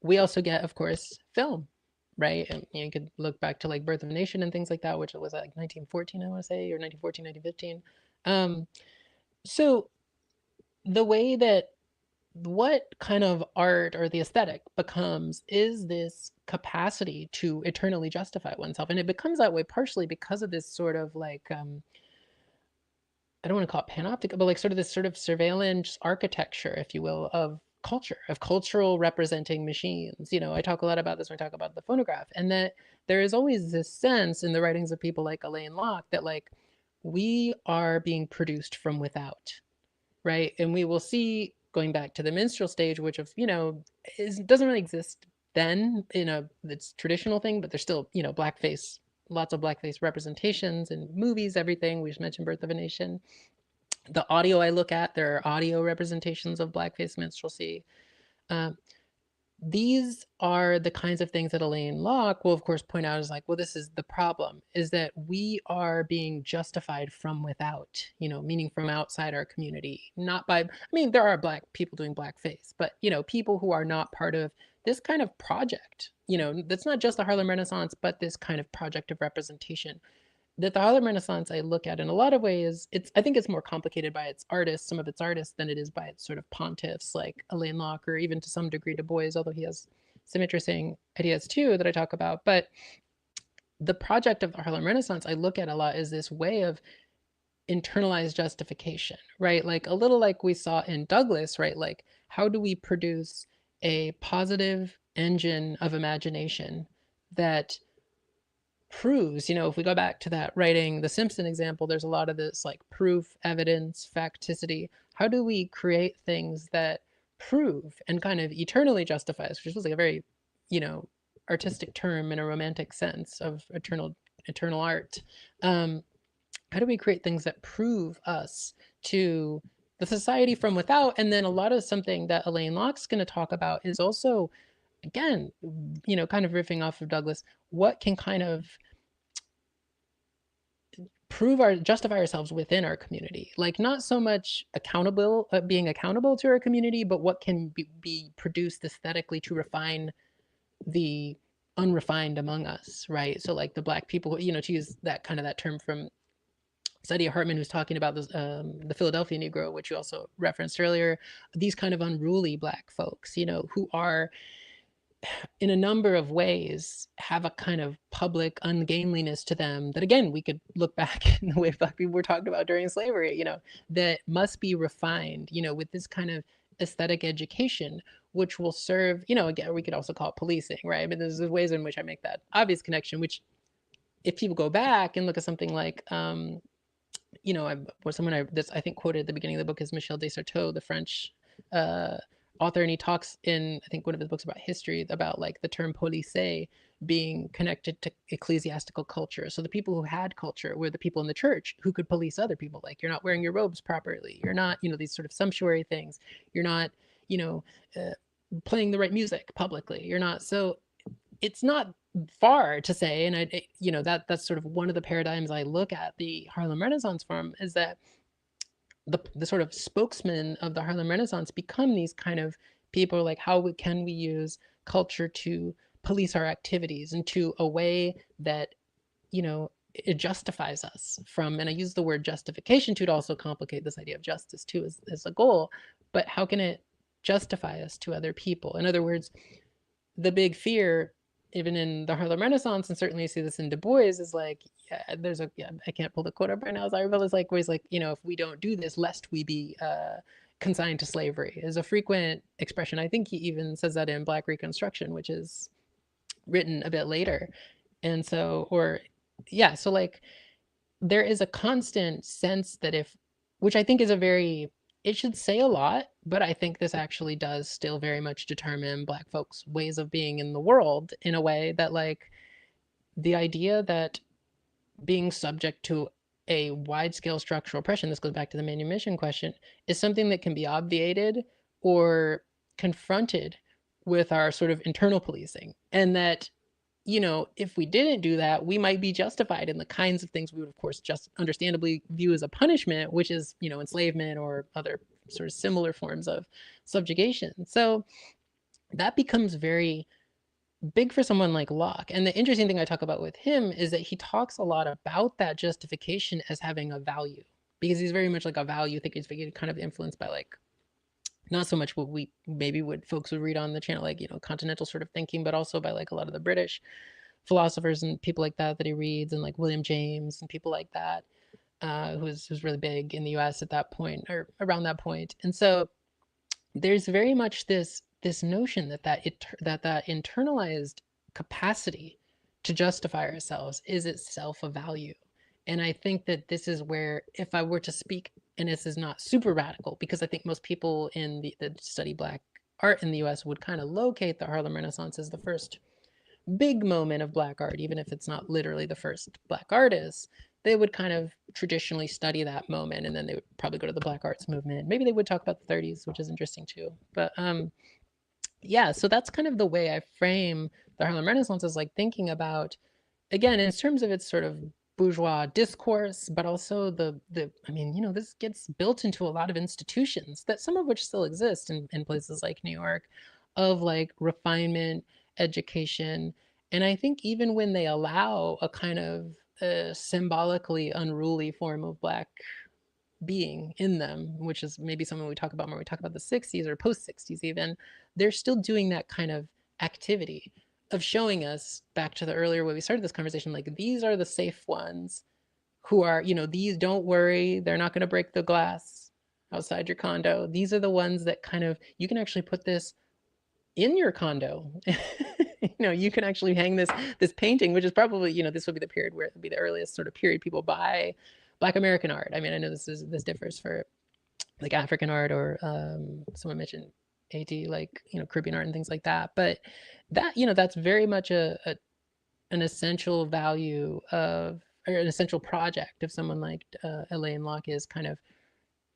Speaker 2: We also get, of course, film, right? And you could look back to like Birth of a Nation and things like that, which was like 1914, I want to say, or 1914, 1915. So the way that what kind of art or the aesthetic becomes is this capacity to eternally justify oneself. And it becomes that way partially because of this sort of like, I don't want to call it panoptic, but like sort of this sort of surveillance architecture, if you will, of culture, of cultural representing machines. I talk a lot about this when I talk about the phonograph, and that there is always this sense in the writings of people like Alain Locke that like we are being produced from without, right? And we will see going back to the minstrel stage, which doesn't really exist then in it's traditional thing, but there's still blackface, lots of blackface representations in movies, everything. We just mentioned Birth of a Nation. The audio I look at, there are audio representations of blackface minstrelsy. Um, these are the kinds of things that Alain Locke will, of course, point out as like, well, this is the problem, is that we are being justified from without, meaning from outside our community, not by, I mean, there are black people doing blackface, but, people who are not part of this kind of project, that's not just the Harlem Renaissance, but this kind of project of representation that the Harlem Renaissance I look at in a lot of ways, I think it's more complicated by its artists, some of its artists, than it is by its sort of pontiffs like Alain Locke or even to some degree Du Bois, although he has some interesting ideas too that I talk about. But the project of the Harlem Renaissance I look at a lot is this way of internalized justification, right? Like a little like we saw in Douglass, right? Like how do we produce a positive engine of imagination that proves, if we go back to that writing the Simpson example, there's a lot of this like proof, evidence, facticity. How do we create things that prove and kind of eternally justifies, which is like a very, artistic term in a romantic sense of eternal art. How do we create things that prove us to the society from without? And then a lot of something that Alain Locke's going to talk about is also, again, kind of riffing off of Douglass, what can kind of justify ourselves within our community, like not so much being accountable to our community, but what can be produced aesthetically to refine the unrefined among us, right? So like the black people, to use that term from Saidiya Hartman, who's talking about this, the Philadelphia Negro, which you also referenced earlier, these kind of unruly black folks, who are in a number of ways have a kind of public ungainliness to them that, again, we could look back in the way black people were talked about during slavery, that must be refined, with this kind of aesthetic education, which will serve, again, we could also call it policing, right? I mean, there's ways in which I make that obvious connection, which if people go back and look at something like, I think quoted at the beginning of the book is Michel Desartaux, the French author, and he talks in, I think, one of his books about history about like the term police being connected to ecclesiastical culture. So the people who had culture were the people in the church who could police other people. Like, you're not wearing your robes properly. You're not, these sort of sumptuary things. You're not, playing the right music publicly. You're not. So it's not far to say, and that's sort of one of the paradigms I look at the Harlem Renaissance from, is that the sort of spokesmen of the Harlem Renaissance become these kind of people like, how can we use culture to police our activities into a way that, it justifies us from, and I use the word justification to also complicate this idea of justice too as a goal, but how can it justify us to other people? In other words, the big fear, even in the Harlem Renaissance, and certainly you see this in Du Bois, is like, I can't pull the quote up right now, sorry, but it's like, where he's like, if we don't do this, lest we be consigned to slavery, is a frequent expression. I think he even says that in Black Reconstruction, which is written a bit later. And so, so like, there is a constant sense that if which I think is a very, it should say a lot, but I think this actually does still very much determine Black folks' ways of being in the world in a way that, like, the idea that being subject to a wide scale structural oppression, this goes back to the manumission question, is something that can be obviated or confronted with our sort of internal policing. And that, you know, if we didn't do that, we might be justified in the kinds of things we would, of course, just understandably view as a punishment, which is, you know, enslavement or other sort of similar forms of subjugation. So that becomes very big for someone like Locke. And the interesting thing I talk about with him is that he talks a lot about that justification as having a value, because he's very much like a value thinker. He's very kind of influenced by, like, not so much what we maybe would folks would read on the channel, like, you know, continental sort of thinking, but also by like a lot of the British philosophers and people like that that he reads, and like William James and people like that, who's really big in the U.S. at that point or around that point. And so there's very much this notion that that internalized capacity to justify ourselves is itself a value. And I think that this is where, if I were to speak, and this is not super radical, because I think most people in that study Black art in the US would kind of locate the Harlem Renaissance as the first big moment of Black art, even if it's not literally the first Black artist. They would kind of traditionally study that moment, and then they would probably go to the Black arts movement. Maybe they would talk about the 30s, which is interesting too. But yeah, so that's kind of the way I frame the Harlem Renaissance, is like thinking about, again, in terms of its sort of bourgeois discourse, but also the I mean, you know, this gets built into a lot of institutions, that some of which still exist in places like New York, of like refinement, education. And I think even when they allow a kind of symbolically unruly form of Black being in them, which is maybe something we talk about when we talk about the 60s or post 60s, even, they're still doing that kind of activity of showing us, back to the earlier way we started this conversation, like, these are the safe ones who are, you know, these, don't worry, they're not going to break the glass outside your condo. These are the ones that kind of, you can actually put this in your condo. You know, you can actually hang this painting, which is probably, you know, this would be the period where it would be the earliest sort of period people buy Black American art. I mean, I know this differs for like African art, or someone mentioned AD, like, you know, Caribbean art and things like that. But that, you know, that's very much an essential value of, or an essential project of someone like Alain Locke, is kind of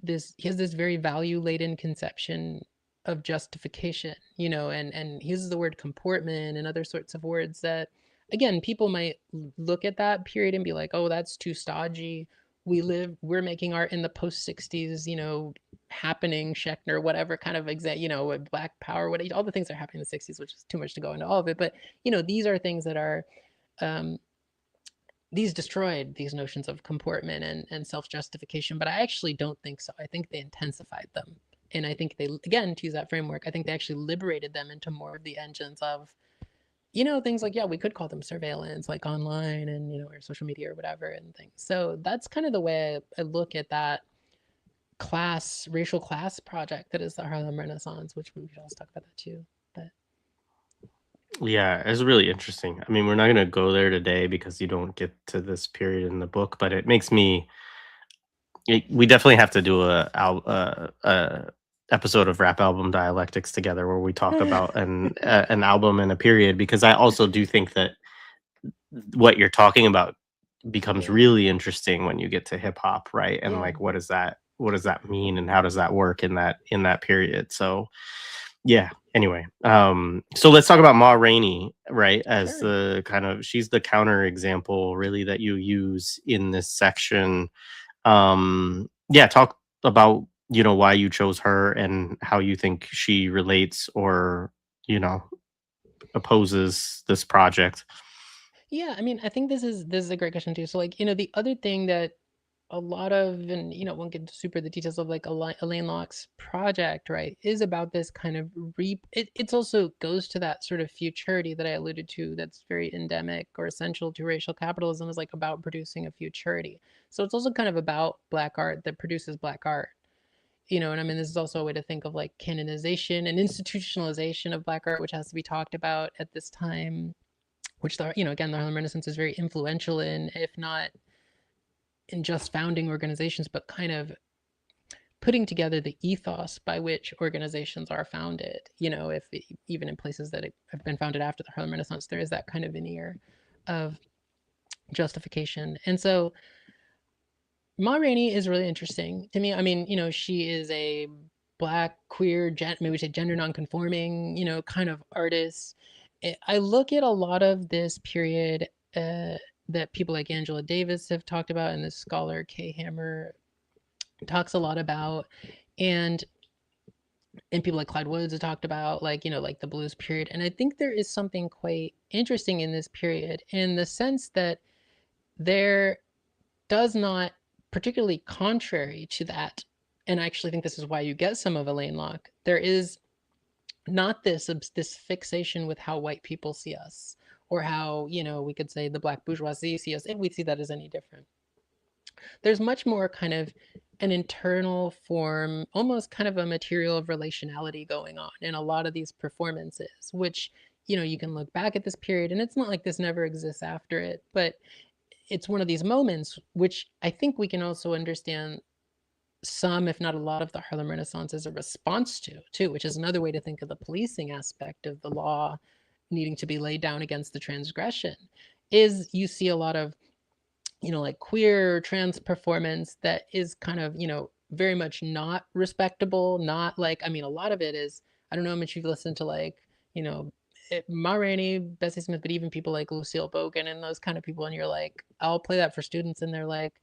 Speaker 2: this, he has this very value laden conception of justification, you know, and he uses the word comportment and other sorts of words that, again, people might look at that period and be like, oh, that's too stodgy. We're making art in the post 60s, you know, happening, Schechner, whatever kind of you know, Black Power, what, all the things that are happening in the 60s, which is too much to go into all of it. But, you know, these are things that are, um, these destroyed these notions of comportment and self-justification, but I actually don't think so. I think they intensified them. And I think they, again, to use that framework, I think they actually liberated them into more of the engines of, you know, things like, yeah, we could call them surveillance, like online and, you know, or social media or whatever and things. So that's kind of the way I look at that racial class project that is the Harlem Renaissance, which we could also talk about that too. But
Speaker 1: Yeah, it's really interesting. I mean, we're not going to go there today because you don't get to this period in the book, but it makes me we definitely have to do a episode of Rap Album Dialectics together where we talk about an album and a period, because I also do think that what you're talking about becomes
Speaker 2: yeah,
Speaker 1: really interesting when you get to hip hop, right? And
Speaker 2: yeah,
Speaker 1: like, what does that mean, and how does that work in that period? So yeah. Anyway, so let's talk about Ma Rainey, right? As
Speaker 2: sure.
Speaker 1: the kind of, she's the counter example really that you use in this section. Yeah, talk about, you know, why you chose her and how you think she relates or, you know, opposes this project.
Speaker 2: Yeah, I mean, I think this is a great question too. So, like, you know, the other thing that a lot of, and you know, won't get into super the details of like Alain Locke's project, right, is about this kind of it's also goes to that sort of futurity that I alluded to, that's very endemic or essential to racial capitalism, is like about producing a futurity. So it's also kind of about Black art that produces Black art. You know, and I mean, this is also a way to think of like canonization and institutionalization of Black art, which has to be talked about at this time, which the, you know, again, the Harlem Renaissance is very influential in, if not in just founding organizations, but kind of putting together the ethos by which organizations are founded. If even in places that have been founded after the Harlem Renaissance, there is that kind of veneer of justification. And so Ma Rainey is really interesting to me. I mean, she is a Black, queer, maybe we say gender nonconforming, kind of artist. I look at a lot of this period that people like Angela Davis have talked about, and this scholar Kay Hammer talks a lot about, and people like Clyde Woods have talked about, like the blues period. And I think there is something quite interesting in this period, in the sense that there does not, particularly contrary to that, and I actually think this is why you get some of Alain Locke, there is not this fixation with how white people see us, or how we could say the Black bourgeoisie see us, if we see that as any different. There's much more kind of an internal form, almost kind of a material of relationality going on in a lot of these performances, which you can look back at this period, and it's not like this never exists after it, but it's one of these moments which I think we can also understand some, if not a lot, of the Harlem Renaissance as a response to, too, which is another way to think of the policing aspect of the law needing to be laid down against the transgression. Is you see a lot of, like queer trans performance that is kind of, very much not respectable, not like, I mean, a lot of it is, I don't know how much you've listened to, like, Ma Rainey, Bessie Smith, but even people like Lucille Bogan and those kind of people, and you're like, I'll play that for students, and they're like,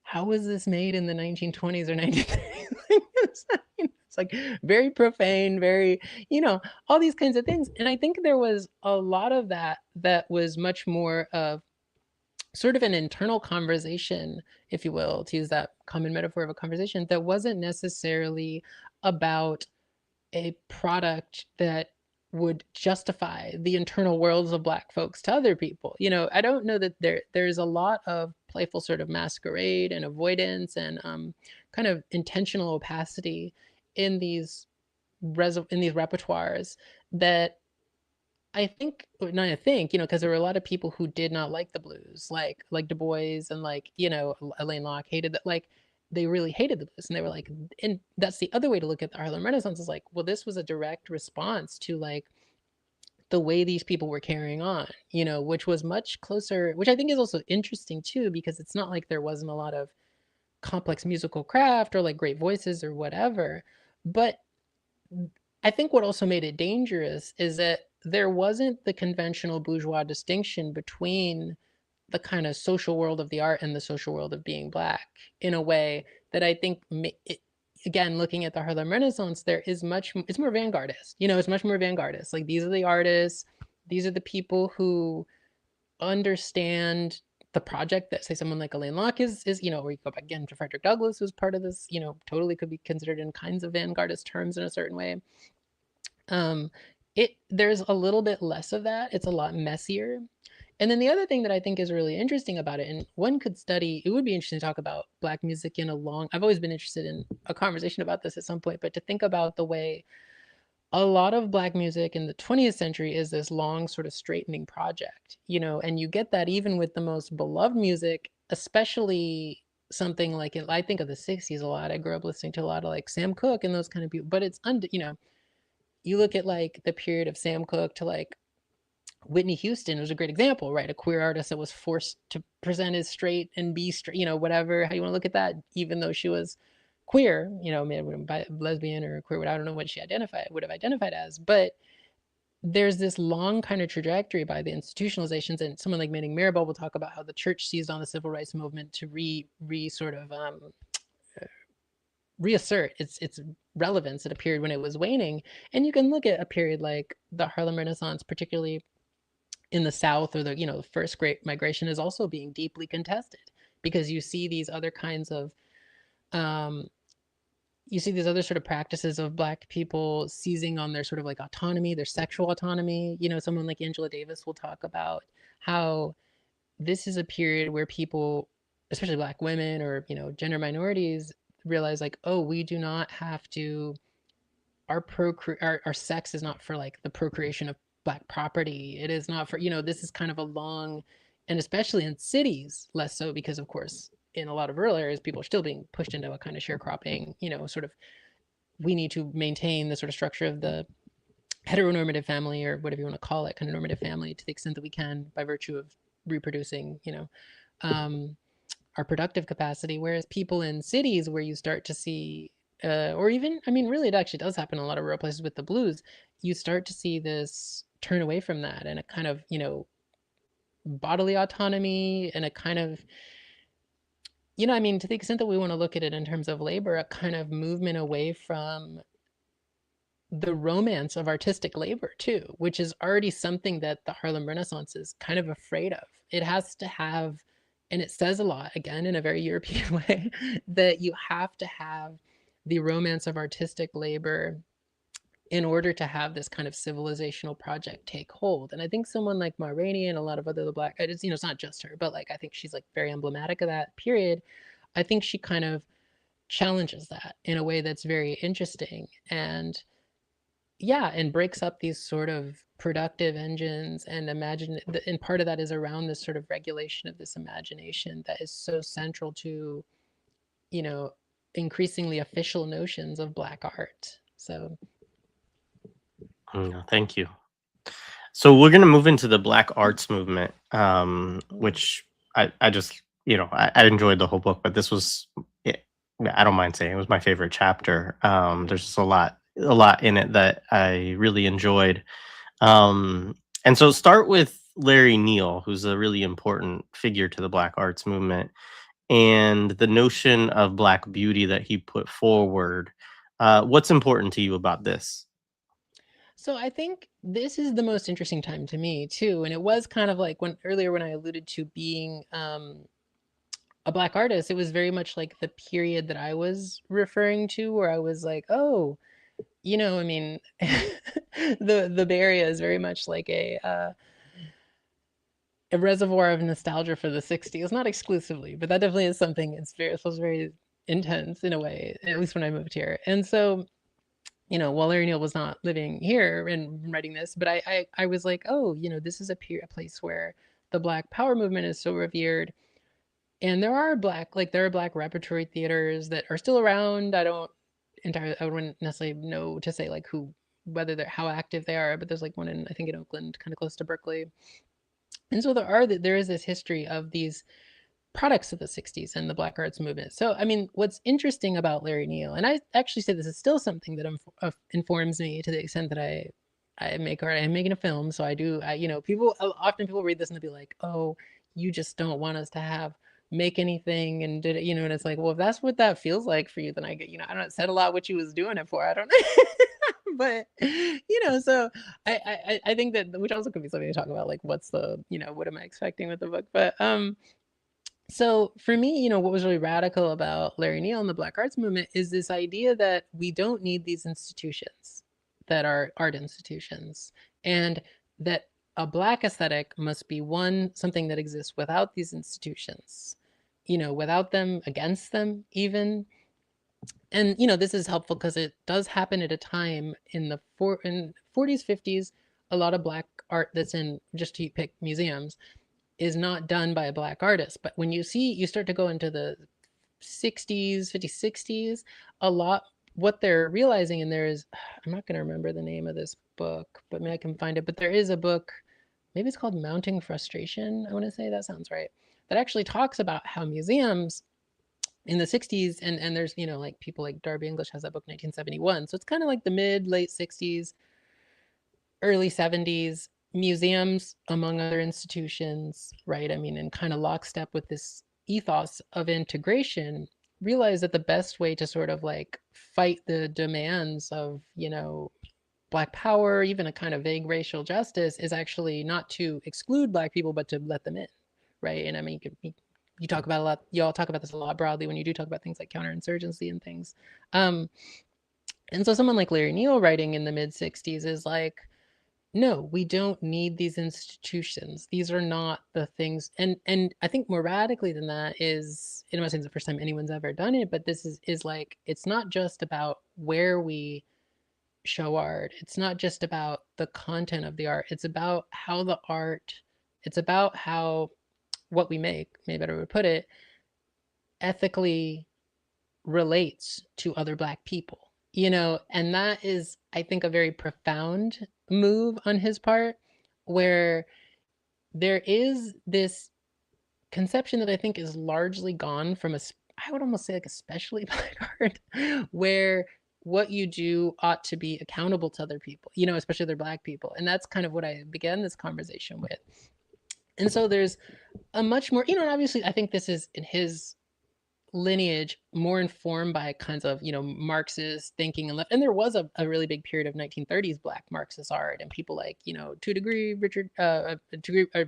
Speaker 2: how was this made in the 1920s or 1930s? It's like very profane, very, all these kinds of things. And I think there was a lot of that was much more of sort of an internal conversation, if you will, to use that common metaphor of a conversation, that wasn't necessarily about a product that would justify the internal worlds of Black folks to other people. I don't know that there's a lot of playful sort of masquerade and avoidance and kind of intentional opacity in these repertoires that I think, not I think, because there were a lot of people who did not like the blues, like Du Bois and like, Alain Locke hated that, like they really hated the blues, and they were like, and that's the other way to look at the Harlem Renaissance, is like, well, this was a direct response to like the way these people were carrying on, which was much closer, which I think is also interesting too, because it's not like there wasn't a lot of complex musical craft or like great voices or whatever, but I think what also made it dangerous is that there wasn't the conventional bourgeois distinction between the kind of social world of the art and the social world of being Black, in a way that I think, again, looking at the Harlem Renaissance, it's more vanguardist, it's much more vanguardist. Like, these are the artists, these are the people who understand the project that, say, someone like Alain Locke is, or you go back again to Frederick Douglass, who's part of this, totally could be considered in kinds of vanguardist terms in a certain way. There's a little bit less of that. It's a lot messier. And then the other thing that I think is really interesting about it, and one could study, it would be interesting to talk about Black music I've always been interested in a conversation about this at some point, but to think about the way a lot of Black music in the 20th century is this long sort of straightening project, and you get that even with the most beloved music, especially something like, I think of the 60s a lot. I grew up listening to a lot of like Sam Cooke and those kind of people, but it's, you look at like the period of Sam Cooke to like Whitney Houston was a great example, right? A queer artist that was forced to present as straight and be straight, whatever, how you want to look at that, even though she was queer, lesbian or queer, I don't know what she would have identified as, but there's this long kind of trajectory by the institutionalizations, and someone like Manning Marable will talk about how the church seized on the civil rights movement to reassert its relevance at a period when it was waning. And you can look at a period like the Harlem Renaissance, particularly in the South, or the first Great Migration, is also being deeply contested, because you see these other kinds of you see these other sort of practices of Black people seizing on their sort of like autonomy, their sexual autonomy. Someone like Angela Davis will talk about how this is a period where people, especially Black women or gender minorities, realize like, oh, we do not have to, our sex is not for like the procreation of Black property. It is not for, this is kind of a long, and especially in cities, less so, because of course in a lot of rural areas, people are still being pushed into a kind of sharecropping, sort of, we need to maintain the sort of structure of the heteronormative family, or whatever you want to call it, kind of normative family, to the extent that we can by virtue of reproducing, um, our productive capacity. Whereas people in cities, where you start to see, or even, I mean, really, it actually does happen in a lot of rural places with the blues, you start to see this turn away from that, and a kind of, bodily autonomy, and a kind of, I mean, to the extent that we want to look at it in terms of labor, a kind of movement away from the romance of artistic labor too, which is already something that the Harlem Renaissance is kind of afraid of. It has to have, and it says a lot, again, in a very European way, that you have to have the romance of artistic labor in order to have this kind of civilizational project take hold. And I think someone like Ma Rainey and a lot of other Black, it's not just her, but like, I think she's like very emblematic of that period. I think she kind of challenges that in a way that's very interesting. And yeah, and breaks up these sort of productive engines, and imagine, and part of that is around this sort of regulation of this imagination that is so central to, you know increasingly official notions of Black art. So
Speaker 1: Thank you. So we're gonna move into the Black Arts movement, which I just I enjoyed the whole book, but this was I don't mind saying it was my favorite chapter. There's just a lot in it that I really enjoyed. And so start with Larry Neal, who's a really important figure to the Black Arts movement, and the notion of Black beauty that he put forward. What's important to you about this?
Speaker 2: So I think this is the most interesting time to me too, and it was kind of like when earlier when I alluded to being a Black artist, it was very much like the period that I was referring to, where I was like, oh, I mean, the Bay Area is very much like a reservoir of nostalgia for the '60s. Not exclusively, but that definitely is something. It feels very intense in a way, at least when I moved here. And so, while Larry Neal was not living here and writing this, but I was like, oh, this is a place where the Black Power movement is so revered, and there are Black repertory theaters that are still around. I wouldn't necessarily know to say like whether they're how active they are, but there's like one in, I think, in Oakland, kind of close to Berkeley. And so there is this history of these products of the '60s and the Black arts movement. So, I mean, what's interesting about Larry Neal, and I actually say this is still something that informs me to the extent that I make art. I'm making a film, so I do. People often read this and they'll be like, "Oh, you just don't want us to make anything," and did it, and it's like, well, if that's what that feels like for you, then I don't said a lot what you was doing it for. I don't know. But so I think that, which also could be something to talk about, like what's the, what am I expecting with the book. But so for me, what was really radical about Larry Neal and the Black arts movement is this idea that we don't need these institutions that are art institutions, and that a Black aesthetic must be something that exists without these institutions, without them, against them even. And this is helpful because it does happen at a time in the 40s, 50s. A lot of Black art that's in, just to pick museums, is not done by a Black artist. But when you start to go into the 60s, 50s, 60s, a lot, what they're realizing, and I'm not going to remember the name of this book, but maybe I can find it. But there is a book, maybe it's called Mounting Frustration, I want to say, that sounds right, that actually talks about how museums in the '60s, and there's, like people like Darby English has that book, 1971. So it's kind of like the late '60s, early '70s, museums, among other institutions, right? I mean, in kind of lockstep with this ethos of integration, realize that the best way to sort of like fight the demands of, Black power, even a kind of vague racial justice, is actually not to exclude Black people, but to let them in, right? And I mean, you talk about a lot, you all talk about this a lot broadly when you do talk about things like counterinsurgency and things. And so someone like Larry Neal writing in the mid '60s is like, no, we don't need these institutions. These are not the things. And I think more radically than that is, I'm not saying it's the first time anyone's ever done it, but this is like, it's not just about where we show art. It's not just about the content of the art. It's about how the art, it's about how what we make, maybe better would put it, ethically relates to other Black people, you know, and that is, I think, a very profound move on his part, where there is this conception that I think is largely gone from I would almost say like especially Black art, where what you do ought to be accountable to other people, you know, especially other Black people. And that's kind of what I began this conversation with. And so there's a much more, you know, and obviously I think this is in his lineage more informed by kinds of, you know, Marxist thinking and left. And there was a really big period of 1930s Black Marxist art, and people like, you know, to a degree Richard, for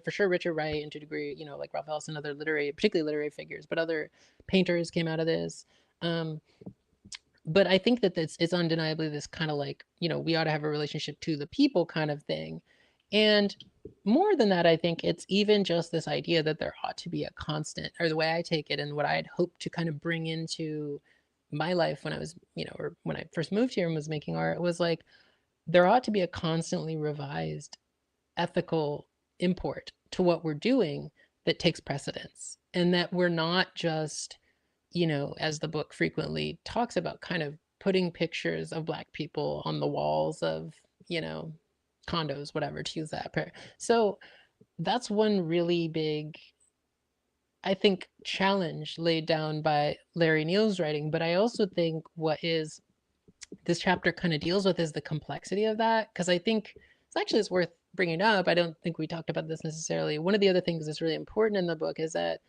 Speaker 2: sure Richard Wright, and to a degree, you know, like Ralph Ellison, other literary, particularly literary figures, but other painters came out of this. But I think that it's undeniably this kind of like, you know, we ought to have a relationship to the people kind of thing. And more than that, I think it's even just this idea that there ought to be a constant, or the way I take it and what I had hoped to kind of bring into my life when I was, you know, or when I first moved here and was making art, was like, there ought to be a constantly revised ethical import to what we're doing that takes precedence. And that we're not just, you know, as the book frequently talks about, kind of putting pictures of Black people on the walls of, you know, condos, whatever, to use that pair. So that's one really big, I think, challenge laid down by Larry Neal's writing. But I also think what is this chapter kind of deals with is the complexity of that, because I think it's worth bringing up. I don't think we talked about this necessarily. One of the other things that's really important in the book is that,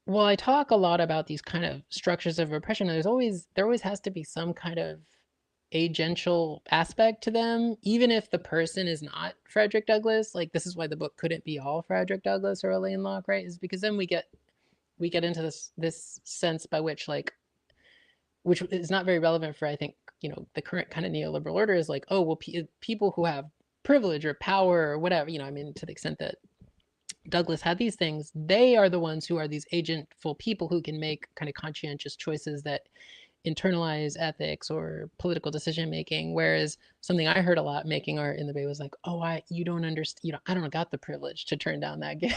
Speaker 2: well, I talk a lot about these kind of structures of repression. There always has to be some kind of agential aspect to them, even if the person is not Frederick Douglass. Like, this is why the book couldn't be all Frederick Douglass or Alain Locke, right? Is because then we get into this sense by which, like, which is not very relevant for, I think, you know, the current kind of neoliberal order, is like, oh well, people who have privilege or power or whatever, you know, I mean, to the extent that Douglass had these things, they are the ones who are these agentful people who can make kind of conscientious choices that internalize ethics or political decision making. Whereas something I heard a lot making art in the Bay was like, oh, you don't understand, you know, I don't got the privilege to turn down that gig.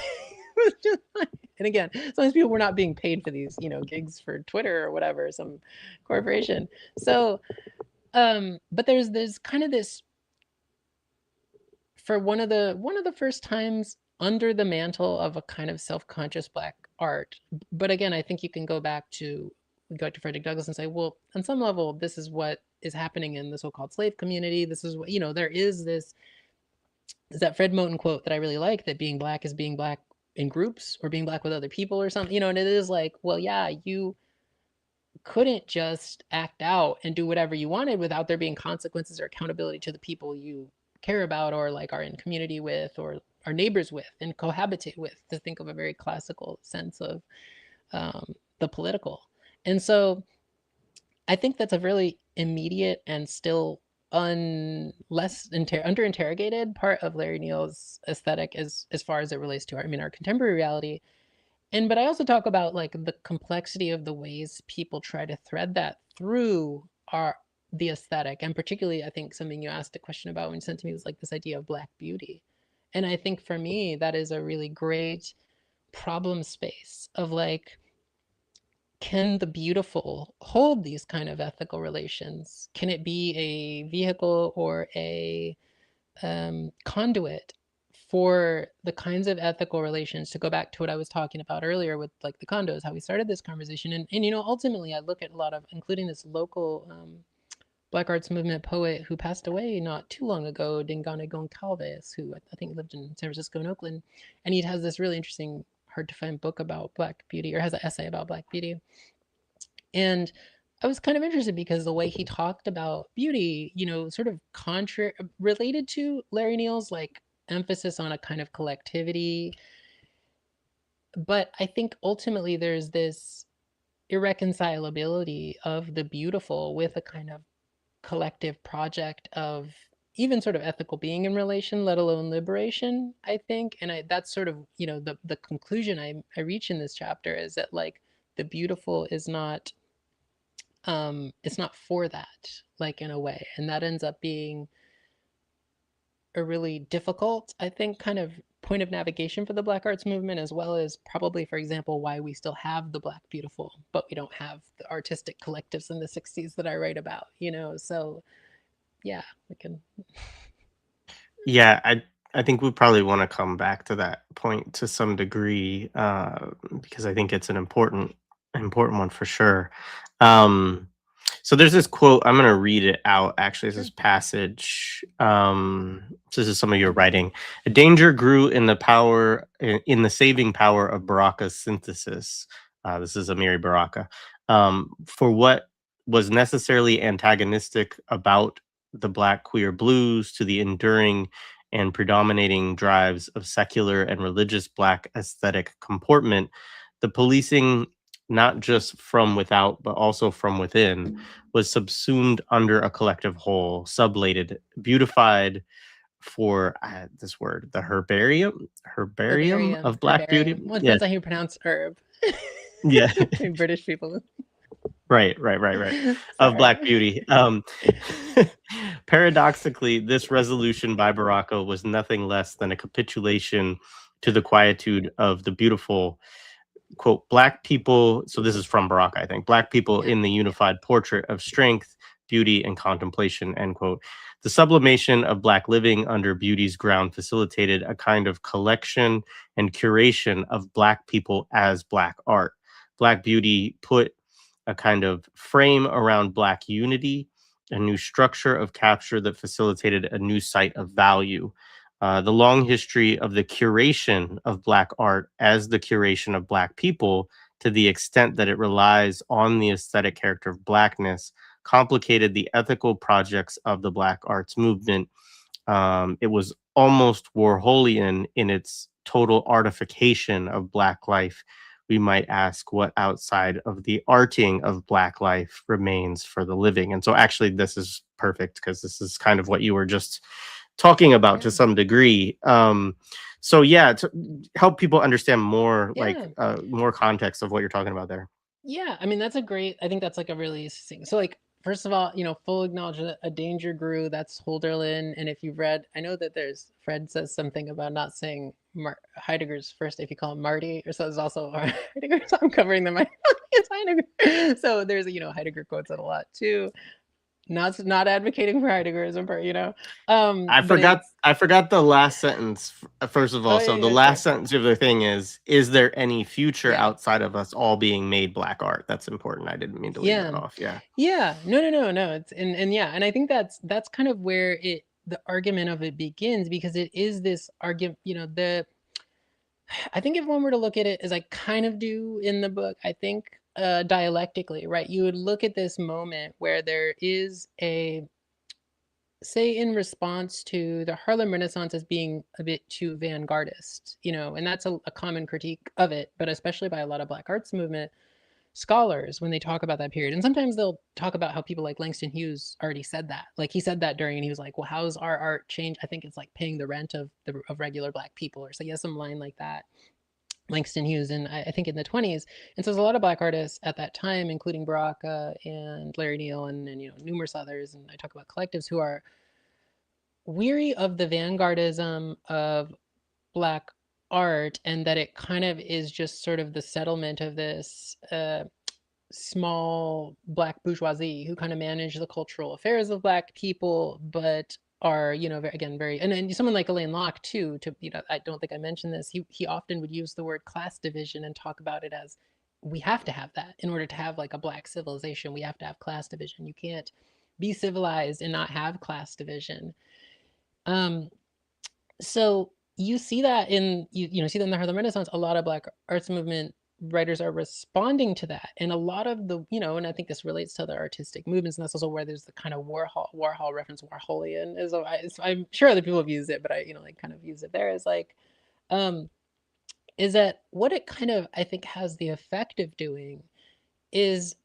Speaker 2: And again, sometimes people were not being paid for these, you know, gigs for Twitter or whatever, some corporation. So but there's kind of this, for one of the first times under the mantle of a kind of self-conscious Black art. But again, I think you can go back to Frederick Douglass and say, well, on some level, this is what is happening in the so-called slave community. This is what, you know, there is that Fred Moten quote that I really like, that being Black is being Black in groups or being Black with other people or something, you know. And it is like, well, yeah, you couldn't just act out and do whatever you wanted without there being consequences or accountability to the people you care about, or like are in community with, or are neighbors with and cohabitate with, to think of a very classical sense of the political. And so I think that's a really immediate and still under interrogated part of Larry Neal's aesthetic, as far as it relates to our contemporary reality. And but I also talk about like the complexity of the ways people try to thread that through the aesthetic. And particularly, I think something you asked a question about when you sent to me was like this idea of Black beauty. And I think for me, that is a really great problem space of like, can the beautiful hold these kind of ethical relations? Can it be a vehicle or a conduit for the kinds of ethical relations, to go back to what I was talking about earlier with like the condos, how we started this conversation. And you know, ultimately I look at a lot of, including this local Black arts movement poet who passed away not too long ago, Dingane Goncalves, who I think lived in San Francisco and Oakland. And he has this really interesting, hard to find book about Black beauty, or has an essay about Black beauty. And I was kind of interested because the way he talked about beauty, you know, sort of related to Larry Neal's like emphasis on a kind of collectivity. But I think ultimately there's this irreconcilability of the beautiful with a kind of collective project of even sort of ethical being in relation, let alone liberation, I think. And that's sort of, you know, the conclusion I reach in this chapter is that like the beautiful is not, it's not for that, like, in a way. And that ends up being a really difficult, I think, kind of point of navigation for the Black arts movement, as well as probably, for example, why we still have the Black beautiful, but we don't have the artistic collectives in the 60s that I write about, So yeah, we can.
Speaker 1: Yeah, I think we probably want to come back to that point to some degree, because I think it's an important one for sure. Um, so there's this quote. I'm going to read it out. Actually,
Speaker 2: Sure.
Speaker 1: this passage. This is some of your writing. A danger grew in the power, in the saving power of Baraka's synthesis. This is Amiri Baraka. For what was necessarily antagonistic about the Black queer blues to the enduring and predominating drives of secular and religious Black aesthetic comportment, the policing, not just from without, but also from within, was subsumed under a collective whole, sublated, beautified for this word, the herbarium of Black beauty.
Speaker 2: Herbarium. Well, it
Speaker 1: Yeah,
Speaker 2: depends on how you pronounce herb.
Speaker 1: yeah.
Speaker 2: British people.
Speaker 1: Right. Of Black
Speaker 2: Sorry.
Speaker 1: beauty. Paradoxically, this resolution by Baraka was nothing less than a capitulation to the quietude of the beautiful, quote, Black people. So this is from Baraka, I think. Black people
Speaker 2: Yeah.
Speaker 1: in the unified portrait of strength, beauty, and contemplation, end quote. The sublimation of Black living under beauty's ground facilitated a kind of collection and curation of Black people as Black art. Black beauty put a kind of frame around Black unity, a new structure of capture that facilitated a new site of value. The long history of the curation of Black art as the curation of Black people, to the extent that it relies on the aesthetic character of Blackness, complicated the ethical projects of the Black arts movement. It was almost Warholian in its total artification of Black life. We might ask what outside of the arting of Black life remains for the living. And so, actually, this is perfect because this is kind of what you were just talking about
Speaker 2: Yeah.
Speaker 1: to some degree. So, yeah, to help people understand more,
Speaker 2: Yeah.
Speaker 1: more context of what you're talking about there.
Speaker 2: Yeah, I mean, I think that's like a really succinct. So, like, first of all, full acknowledgement, a danger grew. That's Holderlin. And if you've read, I know that Fred says something about not saying Heidegger's first, if you call him Marty, or so there's also Heidegger. So I'm covering them. It's Heidegger. So there's, Heidegger quotes it a lot too. Not advocating for Heideggerism,
Speaker 1: I
Speaker 2: but
Speaker 1: forgot.
Speaker 2: it's,
Speaker 1: I forgot the last sentence. First of
Speaker 2: oh,
Speaker 1: all, so the
Speaker 2: yeah,
Speaker 1: last
Speaker 2: sure.
Speaker 1: sentence of the thing is there any future
Speaker 2: Yeah.
Speaker 1: outside of us all being made Black art? That's important. I didn't mean to leave that
Speaker 2: Yeah.
Speaker 1: off. Yeah.
Speaker 2: Yeah. No. It's and yeah, and I think that's kind of where the argument of it begins, because it is this argument, I think if one were to look at it as I kind of do in the book, I think dialectically, right? You would look at this moment where there is say, in response to the Harlem Renaissance as being a bit too vanguardist, and that's a common critique of it, but especially by a lot of Black arts movement scholars when they talk about that period. And sometimes they'll talk about how people like Langston Hughes already said that. Like, he said that during, and he was like, well, how's our art change? I think it's like paying the rent of regular Black people, or so he has some line like that. Langston Hughes, and I think in the 20s. And so there's a lot of Black artists at that time, including Baraka and Larry Neal and numerous others. And I talk about collectives who are weary of the vanguardism of Black art, and that it kind of is just sort of the settlement of this small Black bourgeoisie who kind of manage the cultural affairs of Black people, but are, again, very, and then someone like Alain Locke too, I don't think I mentioned this, he often would use the word class division and talk about it as, we have to have that in order to have like a Black civilization. We have to have class division. You can't be civilized and not have class division. um so you see that see that in the Harlem Renaissance. A lot of Black arts movement writers are responding to that, and a lot of the, and I think this relates to the artistic movements, and that's also where there's the kind of Warhol reference. Warholian is, I'm sure other people have used it, but I, like, kind of use it there as like, um is that what it kind of, I think, has the effect of doing is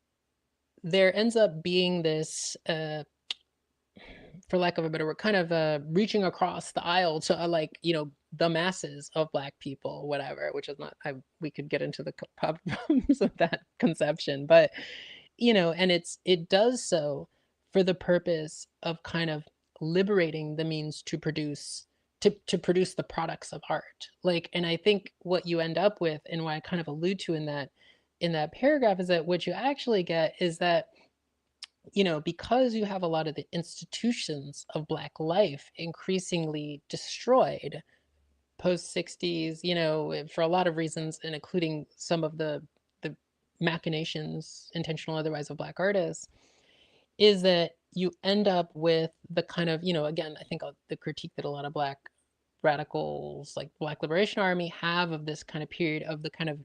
Speaker 2: there ends up being this for lack of a better word, kind of reaching across the aisle to like, the masses of Black people, whatever, which is not, we could get into the problems of that conception, but and it does so for the purpose of kind of liberating the means to produce to produce the products of art. Like, and I think what you end up with, and what I kind of allude to in that paragraph, is that what you actually get is that, because you have a lot of the institutions of Black life increasingly destroyed post 60s, for a lot of reasons, and including some of the machinations, intentional or otherwise, of Black artists, is that you end up with the kind of, again, I think the critique that a lot of Black radicals, like Black Liberation Army, have of this kind of period of the kind of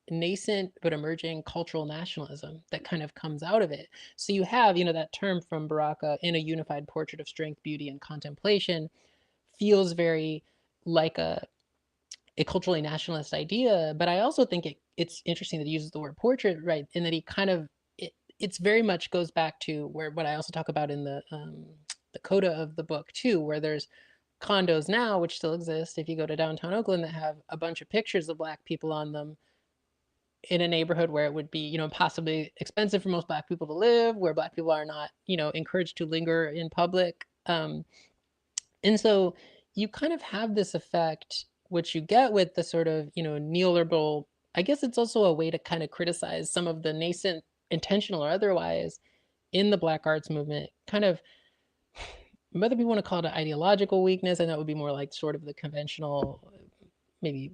Speaker 2: nascent but emerging cultural nationalism that kind of comes out of it. So you have, that term from Baraka, in a unified portrait of strength, beauty, and contemplation, feels very like a culturally nationalist idea. But I also think it's interesting that he uses the word portrait, right? And that he kind of, it's very much goes back to where what I also talk about in the coda of the book too, where there's condos now, which still exist if you go to downtown Oakland, that have a bunch of pictures of Black people on them, in a neighborhood where it would be, possibly expensive for most Black people to live, where Black people are not, encouraged to linger in public. And so you kind of have this effect, which you get with the sort of, neoliberal, I guess it's also a way to kind of criticize some of the nascent, intentional or otherwise, in the Black arts movement, kind of, whether people want to call it an ideological weakness, and that would be more like sort of the conventional, maybe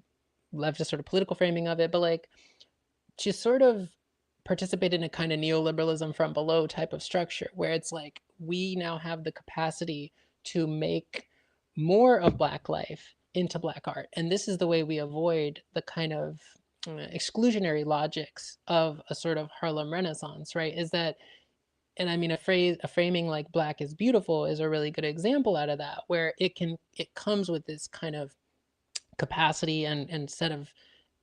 Speaker 2: leftist sort of political framing of it, but like to sort of participate in a kind of neoliberalism from below type of structure, where it's like, we now have the capacity to make more of Black life into Black art. And this is the way we avoid the kind of exclusionary logics of a sort of Harlem Renaissance, right? Is that, and I mean, a framing like Black is beautiful is a really good example out of that, where it comes with this kind of capacity and set of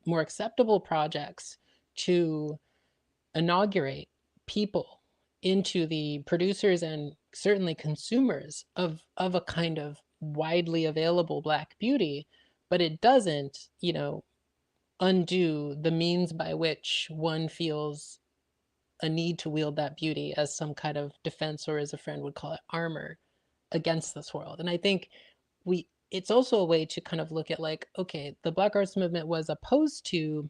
Speaker 2: more acceptable projects to inaugurate people into the producers and certainly consumers of a kind of widely available Black beauty. But it doesn't, undo the means by which one feels a need to wield that beauty as some kind of defense, or as a friend would call it, armor against this world. And I think it's also a way to kind of look at like, okay, the Black arts movement was opposed to,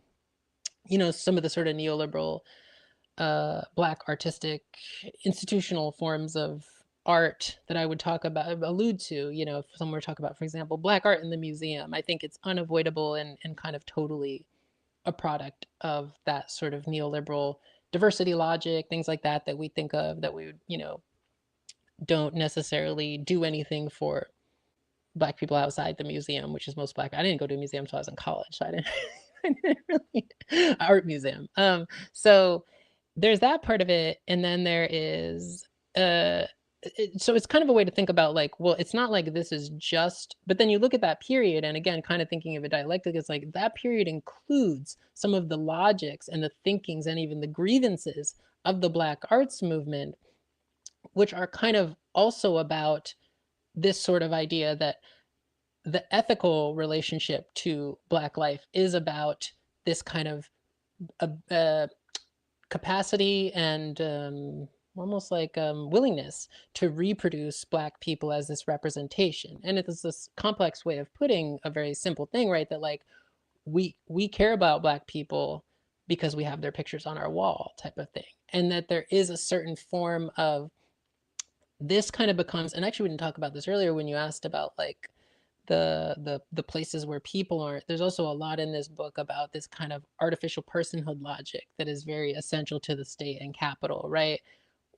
Speaker 2: some of the sort of neoliberal Black artistic institutional forms of art that I would allude to, if someone were to talk about, for example, Black art in the museum. I think it's unavoidable and kind of totally a product of that sort of neoliberal diversity logic, things like that we think of, that we don't necessarily do anything for Black people outside the museum, which is most Black. I didn't go to a museum until I was in college, so I didn't really art museum. So there's that part of it, and then there is so it's kind of a way to think about like, well, it's not like this is just, but then you look at that period, and again, kind of thinking of a dialectic, it's like that period includes some of the logics and the thinkings and even the grievances of the Black arts movement, which are kind of also about this sort of idea that the ethical relationship to Black life is about this kind of capacity and almost like willingness to reproduce Black people as this representation. And it is this complex way of putting a very simple thing, right? That like, we care about Black people because we have their pictures on our wall type of thing. And that there is a certain form of, this kind of becomes, and actually we didn't talk about this earlier when you asked about like the places where people aren't. There's also a lot in this book about this kind of artificial personhood logic that is very essential to the state and capital, right?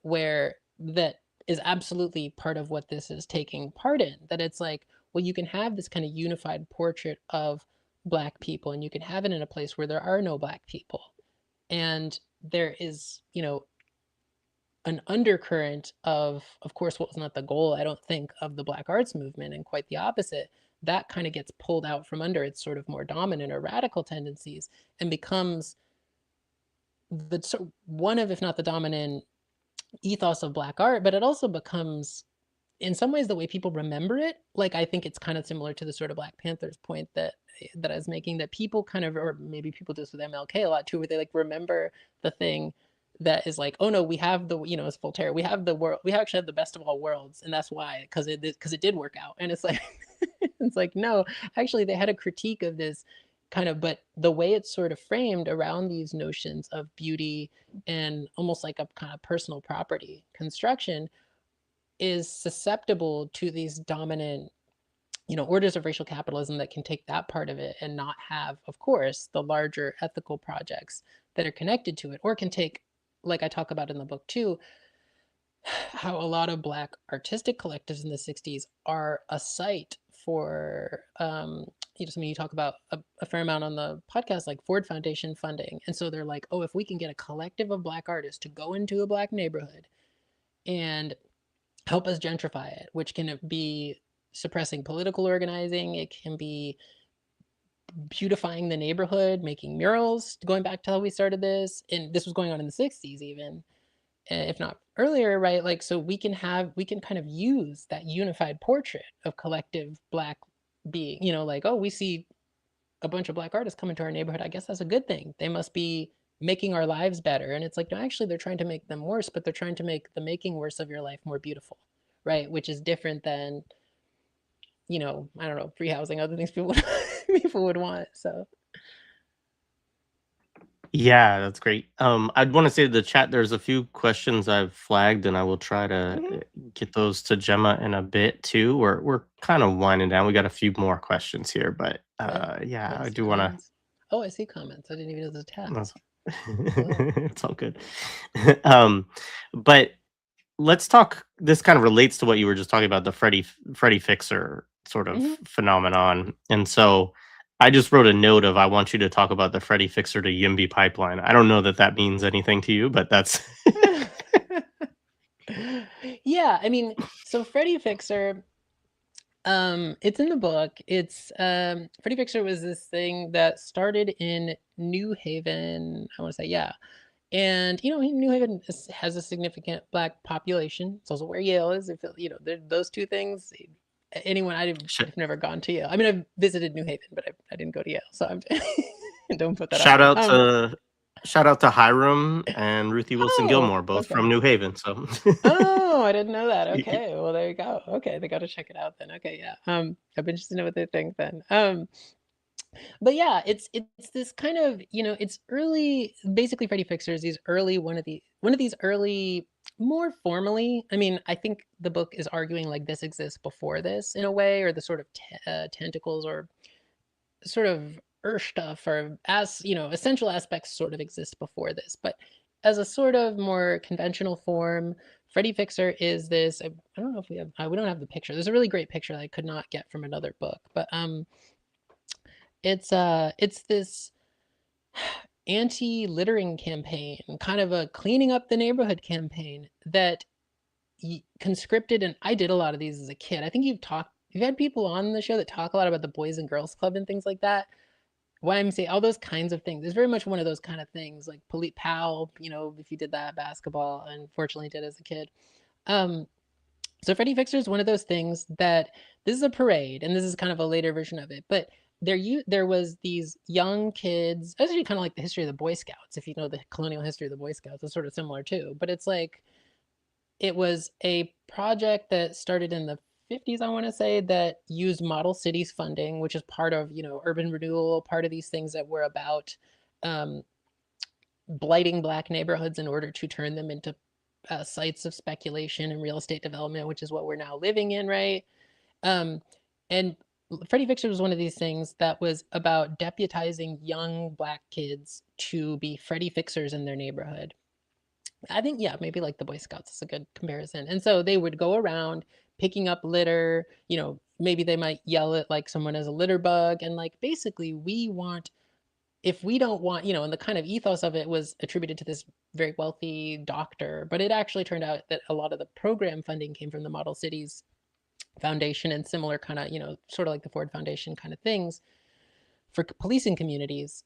Speaker 2: Where that is absolutely part of what this is taking part in. That it's like, well, you can have this kind of unified portrait of Black people, and you can have it in a place where there are no Black people. And there is, an undercurrent of course, what was not the goal, I don't think, of the Black arts movement, and quite the opposite. That kind of gets pulled out from under its sort of more dominant or radical tendencies and becomes the one of, if not the dominant ethos of Black art. But it also becomes, in some ways, the way people remember it. Like, I think it's kind of similar to the sort of Black Panthers point that I was making, that people kind of, or maybe people do this with MLK a lot too, where they like remember the thing that is like, oh no, we have the, it's Voltaire, we have the world, we actually have the best of all worlds, and that's why, because it did work out. And it's like It's like, no, actually they had a critique of this kind of, but the way it's sort of framed around these notions of beauty and almost like a kind of personal property construction is susceptible to these dominant, orders of racial capitalism that can take that part of it and not have, of course, the larger ethical projects that are connected to it, or can take, like I talk about in the book too, how a lot of Black artistic collectives in the 60s are a site for, something you talk about a fair amount on the podcast, like Ford Foundation funding. And so they're like, oh, if we can get a collective of Black artists to go into a Black neighborhood and help us gentrify it, which can be suppressing political organizing, it can be beautifying the neighborhood, making murals, going back to how we started this. And this was going on in the 60s even, if not earlier, right? Like, so we can kind of use that unified portrait of collective Black being, like, oh, we see a bunch of Black artists come into our neighborhood. I guess that's a good thing. They must be making our lives better. And it's like, no, actually they're trying to make them worse, but they're trying to make the making worse of your life more beautiful, right? Which is different than, I don't know, free housing, other things people would want. So
Speaker 1: Yeah, that's great. I'd want to say to the chat, there's a few questions I've flagged, and I will try to get those to Gemma in a bit too. We're kind of winding down. We got a few more questions here, but yeah, I do want to.
Speaker 2: Oh, I see comments. I didn't even know there's a tab.
Speaker 1: It's all good. But let's talk. This kind of relates to what you were just talking about, the Freddy Fixer sort of phenomenon, and so. I just wrote a note of I want you to talk about the Freddy Fixer to Yimby pipeline. I don't know that means anything to you, but that's
Speaker 2: yeah. I mean, so Freddy Fixer, it's in the book. It's Freddy Fixer was this thing that started in New Haven. I want to say, yeah, and New Haven has a significant Black population. It's also where Yale is. If those two things. I've never gone to Yale. I mean, I've visited New Haven, but I didn't go to Yale, so I'm don't put that
Speaker 1: shout out to Hiram and Ruthie Wilson Gilmore, both from New Haven. So
Speaker 2: oh, I didn't know that. Okay, well there you go. Okay, they got to check it out then. Okay, yeah. I'd be interested to know what they think then. But yeah, it's this kind of it's early. Basically, Freddy Fixer is one of these early. More formally, I mean, I think the book is arguing like this exists before this in a way, or the sort of tentacles or sort of stuff or essential aspects sort of exist before this. But as a sort of more conventional form, Freddy Fixer is this. I don't know if we don't have the picture. There's a really great picture that I could not get from another book, but it's this anti-littering campaign, kind of a cleaning up the neighborhood campaign that conscripted, and I did a lot of these as a kid. I think you've had people on the show that talk a lot about the Boys and Girls Club and things like that. YMCA, all those kinds of things. It's very much one of those kind of things, like Polite Pal, if you did that, basketball, unfortunately did as a kid. So Freddy Fixer is one of those things that this is a parade, and this is kind of a later version of it, but there was these young kids, actually kind of like the history of the Boy Scouts. If you know the colonial history of the Boy Scouts, it's sort of similar too. But it's like, it was a project that started in the 50s, I want to say, that used model cities funding, which is part of, urban renewal, part of these things that were about blighting Black neighborhoods in order to turn them into sites of speculation and real estate development, which is what we're now living in, right? And Freddy Fixer was one of these things that was about deputizing young Black kids to be Freddy Fixers in their neighborhood. I think, yeah, maybe like the Boy Scouts is a good comparison. And so they would go around picking up litter, maybe they might yell at like someone as a litter bug. And like, basically if we don't want, and the kind of ethos of it was attributed to this very wealthy doctor, but it actually turned out that a lot of the program funding came from the Model Cities Foundation and similar kind of, sort of like the Ford Foundation kind of things for policing communities.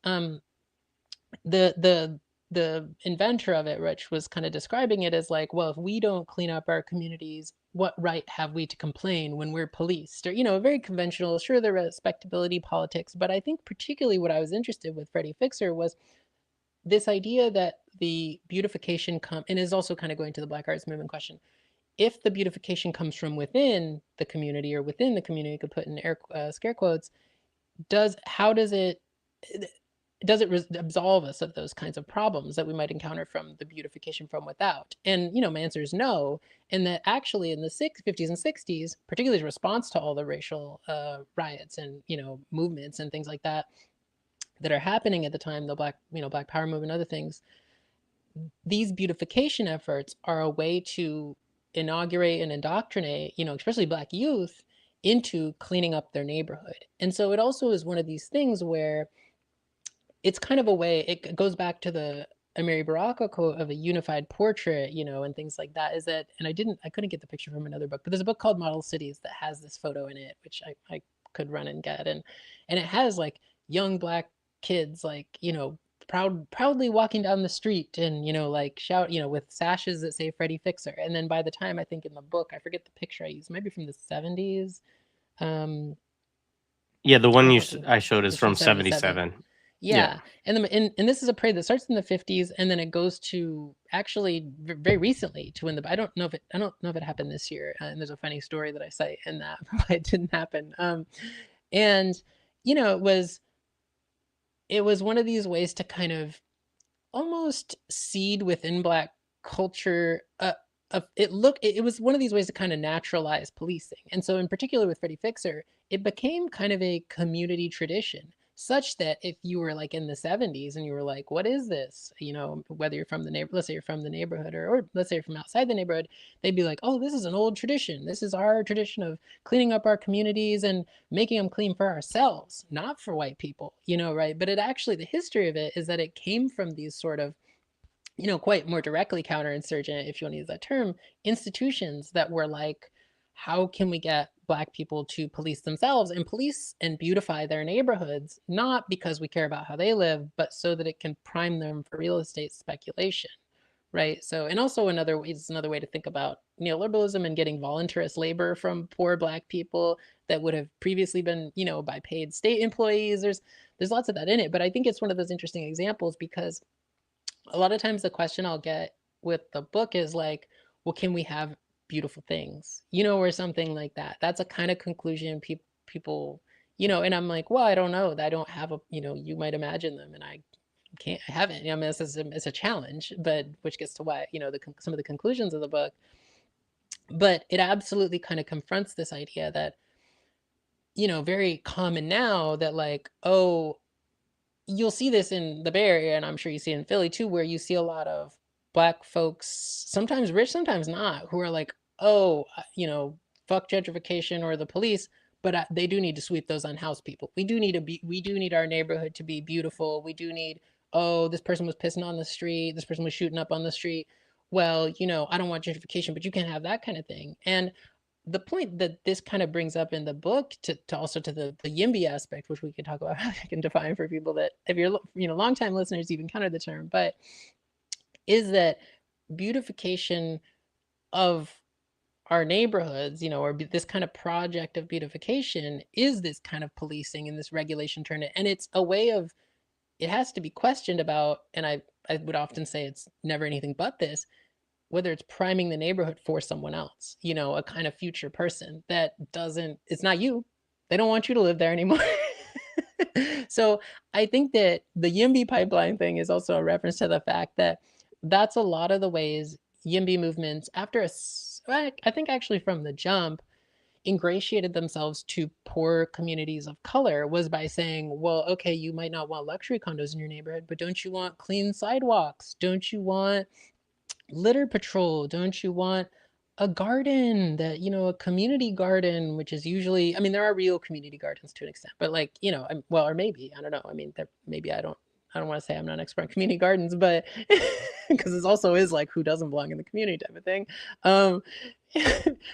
Speaker 2: The inventor of it, Rich, was kind of describing it as like, well, if we don't clean up our communities, what right have we to complain when we're policed? Or, very conventional, sure, the respectability politics, but I think particularly what I was interested with Freddy Fixer was this idea that the beautification and is also kind of going to the Black Arts Movement question, if the beautification comes from within the community, or within the community, you could put in scare quotes, how does it absolve us of those kinds of problems that we might encounter from the beautification from without? And my answer is no. And that actually in the 50s and 60s, particularly in response to all the racial riots and movements and things like that that are happening at the time, the Black Power movement, other things, these beautification efforts are a way to inaugurate and indoctrinate, especially Black youth, into cleaning up their neighborhood. And so it also is one of these things where it's kind of a way, it goes back to the Amiri Baraka quote of a unified portrait, and things like that, is that, and I couldn't get the picture from another book, but there's a book called Model Cities that has this photo in it, which I could run and get. And it has like young Black kids, like, proudly walking down the street and, like shout, with sashes that say Freddie Fixer. And then by the time, I think in the book, I forget the picture I used, maybe from the 70s.
Speaker 1: Yeah, the one I showed is from
Speaker 2: 77.
Speaker 1: 77.
Speaker 2: Yeah. And this is a parade that starts in the 50s, and then it goes to actually very recently to when I don't know if it happened this year. And there's a funny story that I cite in that, but it didn't happen. And it was one of these ways to kind of almost seed within Black culture. It was one of these ways to kind of naturalize policing. And so in particular with Freddie Fixer, it became kind of a community tradition, such that if you were like in the 70s and you were like, what is this? Whether you're from the let's say you're from the neighborhood, or let's say you're from outside the neighborhood, they'd be like, oh, this is an old tradition. This is our tradition of cleaning up our communities and making them clean for ourselves, not for white people, right? But it actually, the history of it is that it came from these sort of, quite more directly counterinsurgent, if you want to use that term, institutions that were like, how can we get Black people to police themselves and police and beautify their neighborhoods, not because we care about how they live, but so that it can prime them for real estate speculation, right? So, and also another way to think about neoliberalism and getting voluntarist labor from poor Black people that would have previously been, by paid state employees. There's lots of that in it, but I think it's one of those interesting examples because a lot of times the question I'll get with the book is like, well, can we have beautiful things, or something like that? That's a kind of conclusion people, and I'm like, well, I don't know. I don't have you might imagine them, and I haven't. I mean, it's a challenge, but which gets to why, some of the conclusions of the book. But it absolutely kind of confronts this idea that, very common now, that like, oh, you'll see this in the Bay Area, and I'm sure you see it in Philly too, where you see a lot of Black folks, sometimes rich, sometimes not, who are like, oh, fuck gentrification or the police, but they do need to sweep those unhoused people. We do need our neighborhood to be beautiful. We do need, oh, this person was pissing on the street, this person was shooting up on the street. Well, I don't want gentrification, but you can't have that kind of thing. And the point that this kind of brings up in the book to also to the YIMBY aspect, which we could talk about how I can define for people that, if you're longtime listeners, you've encountered the term, but is that beautification of our neighborhoods, or this kind of project of beautification is this kind of policing and this regulation turn it. And it's a way of, it has to be questioned about, and I would often say it's never anything but this, whether it's priming the neighborhood for someone else, a kind of future person that it's not you. They don't want you to live there anymore. So I think that the YIMBY pipeline thing is also a reference to the fact that that's a lot of the ways YIMBY movements, I think actually from the jump, ingratiated themselves to poor communities of color, was by saying, well, okay, you might not want luxury condos in your neighborhood, but don't you want clean sidewalks? Don't you want litter patrol? Don't you want a garden that, a community garden, which is usually, I mean, there are real community gardens to an extent, but like, well, or maybe, I don't know. I mean, maybe I don't want to say I'm not an expert on community gardens, but because it also is like, who doesn't belong in the community type of thing.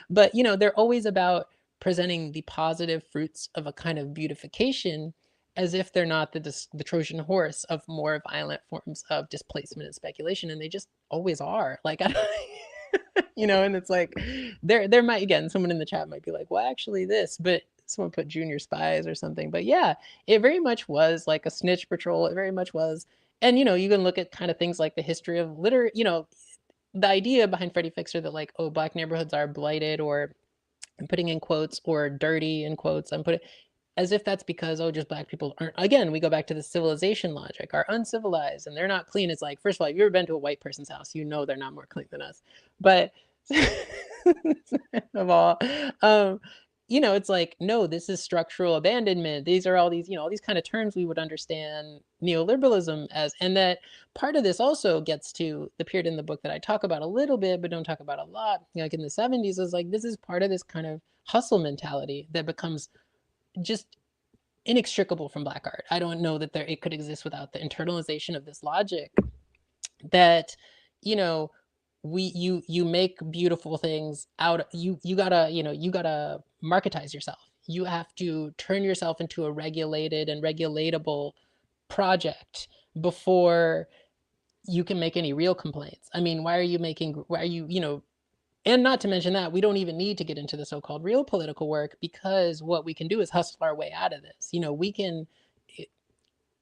Speaker 2: But, they're always about presenting the positive fruits of a kind of beautification as if they're not the Trojan horse of more violent forms of displacement and speculation. And they just always are. Like, and it's like, there might, again, someone in the chat might be like, well, actually this, but someone put junior spies or something. But yeah, it very much was like a snitch patrol. It very much was. And, you can look at kind of things like the history of litter, the idea behind Freddie Fixer that like, oh, black neighborhoods are blighted, or I'm putting in quotes, or dirty in quotes, I'm putting, as if that's because, oh, just black people aren't, again, we go back to the civilization logic, are uncivilized and they're not clean. It's like, first of all, if you've ever been to a white person's house, you know they're not more clean than us. But of all, you know, it's like, no, this is structural abandonment. These are all these, you know, all these kind of terms we would understand neoliberalism as. And that part of this also gets to the period in the book that I talk about a little bit, but don't talk about a lot, like in the 70s, is like, this is part of this kind of hustle mentality that becomes just inextricable from black art. I don't know that there it could exist without the internalization of this logic that, you know, you make beautiful things out, you gotta, you know, you gotta marketize yourself. You have to turn yourself into a regulated and regulatable project before you can make any real complaints. I mean, why are you, you know, and not to mention that we don't even need to get into the so-called real political work, because what we can do is hustle our way out of this. You know, we can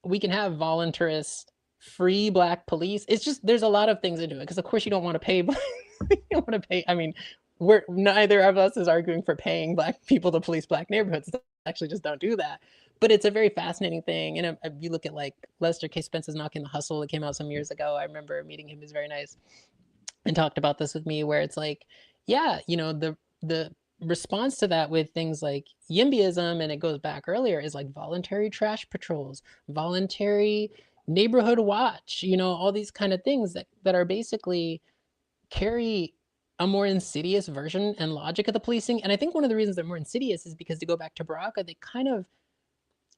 Speaker 2: have voluntarist free black police. It's just, there's a lot of things into it, because of course you don't want to pay you don't want to pay, I mean, we're neither of us is arguing for paying black people to police black neighborhoods. Actually, just don't do that. But it's a very fascinating thing. And if you look at like Lester K. Spence's Knocking the Hustle that came out some years ago, I remember meeting him. He was very nice and talked about this with me, where it's like, yeah, you know, the response to that with things like YIMBYism, and it goes back earlier, is like voluntary trash patrols, voluntary neighborhood watch, you know, all these kind of things that are basically carry a more insidious version and logic of the policing. And I think one of the reasons they're more insidious is because, to go back to Baraka, they kind of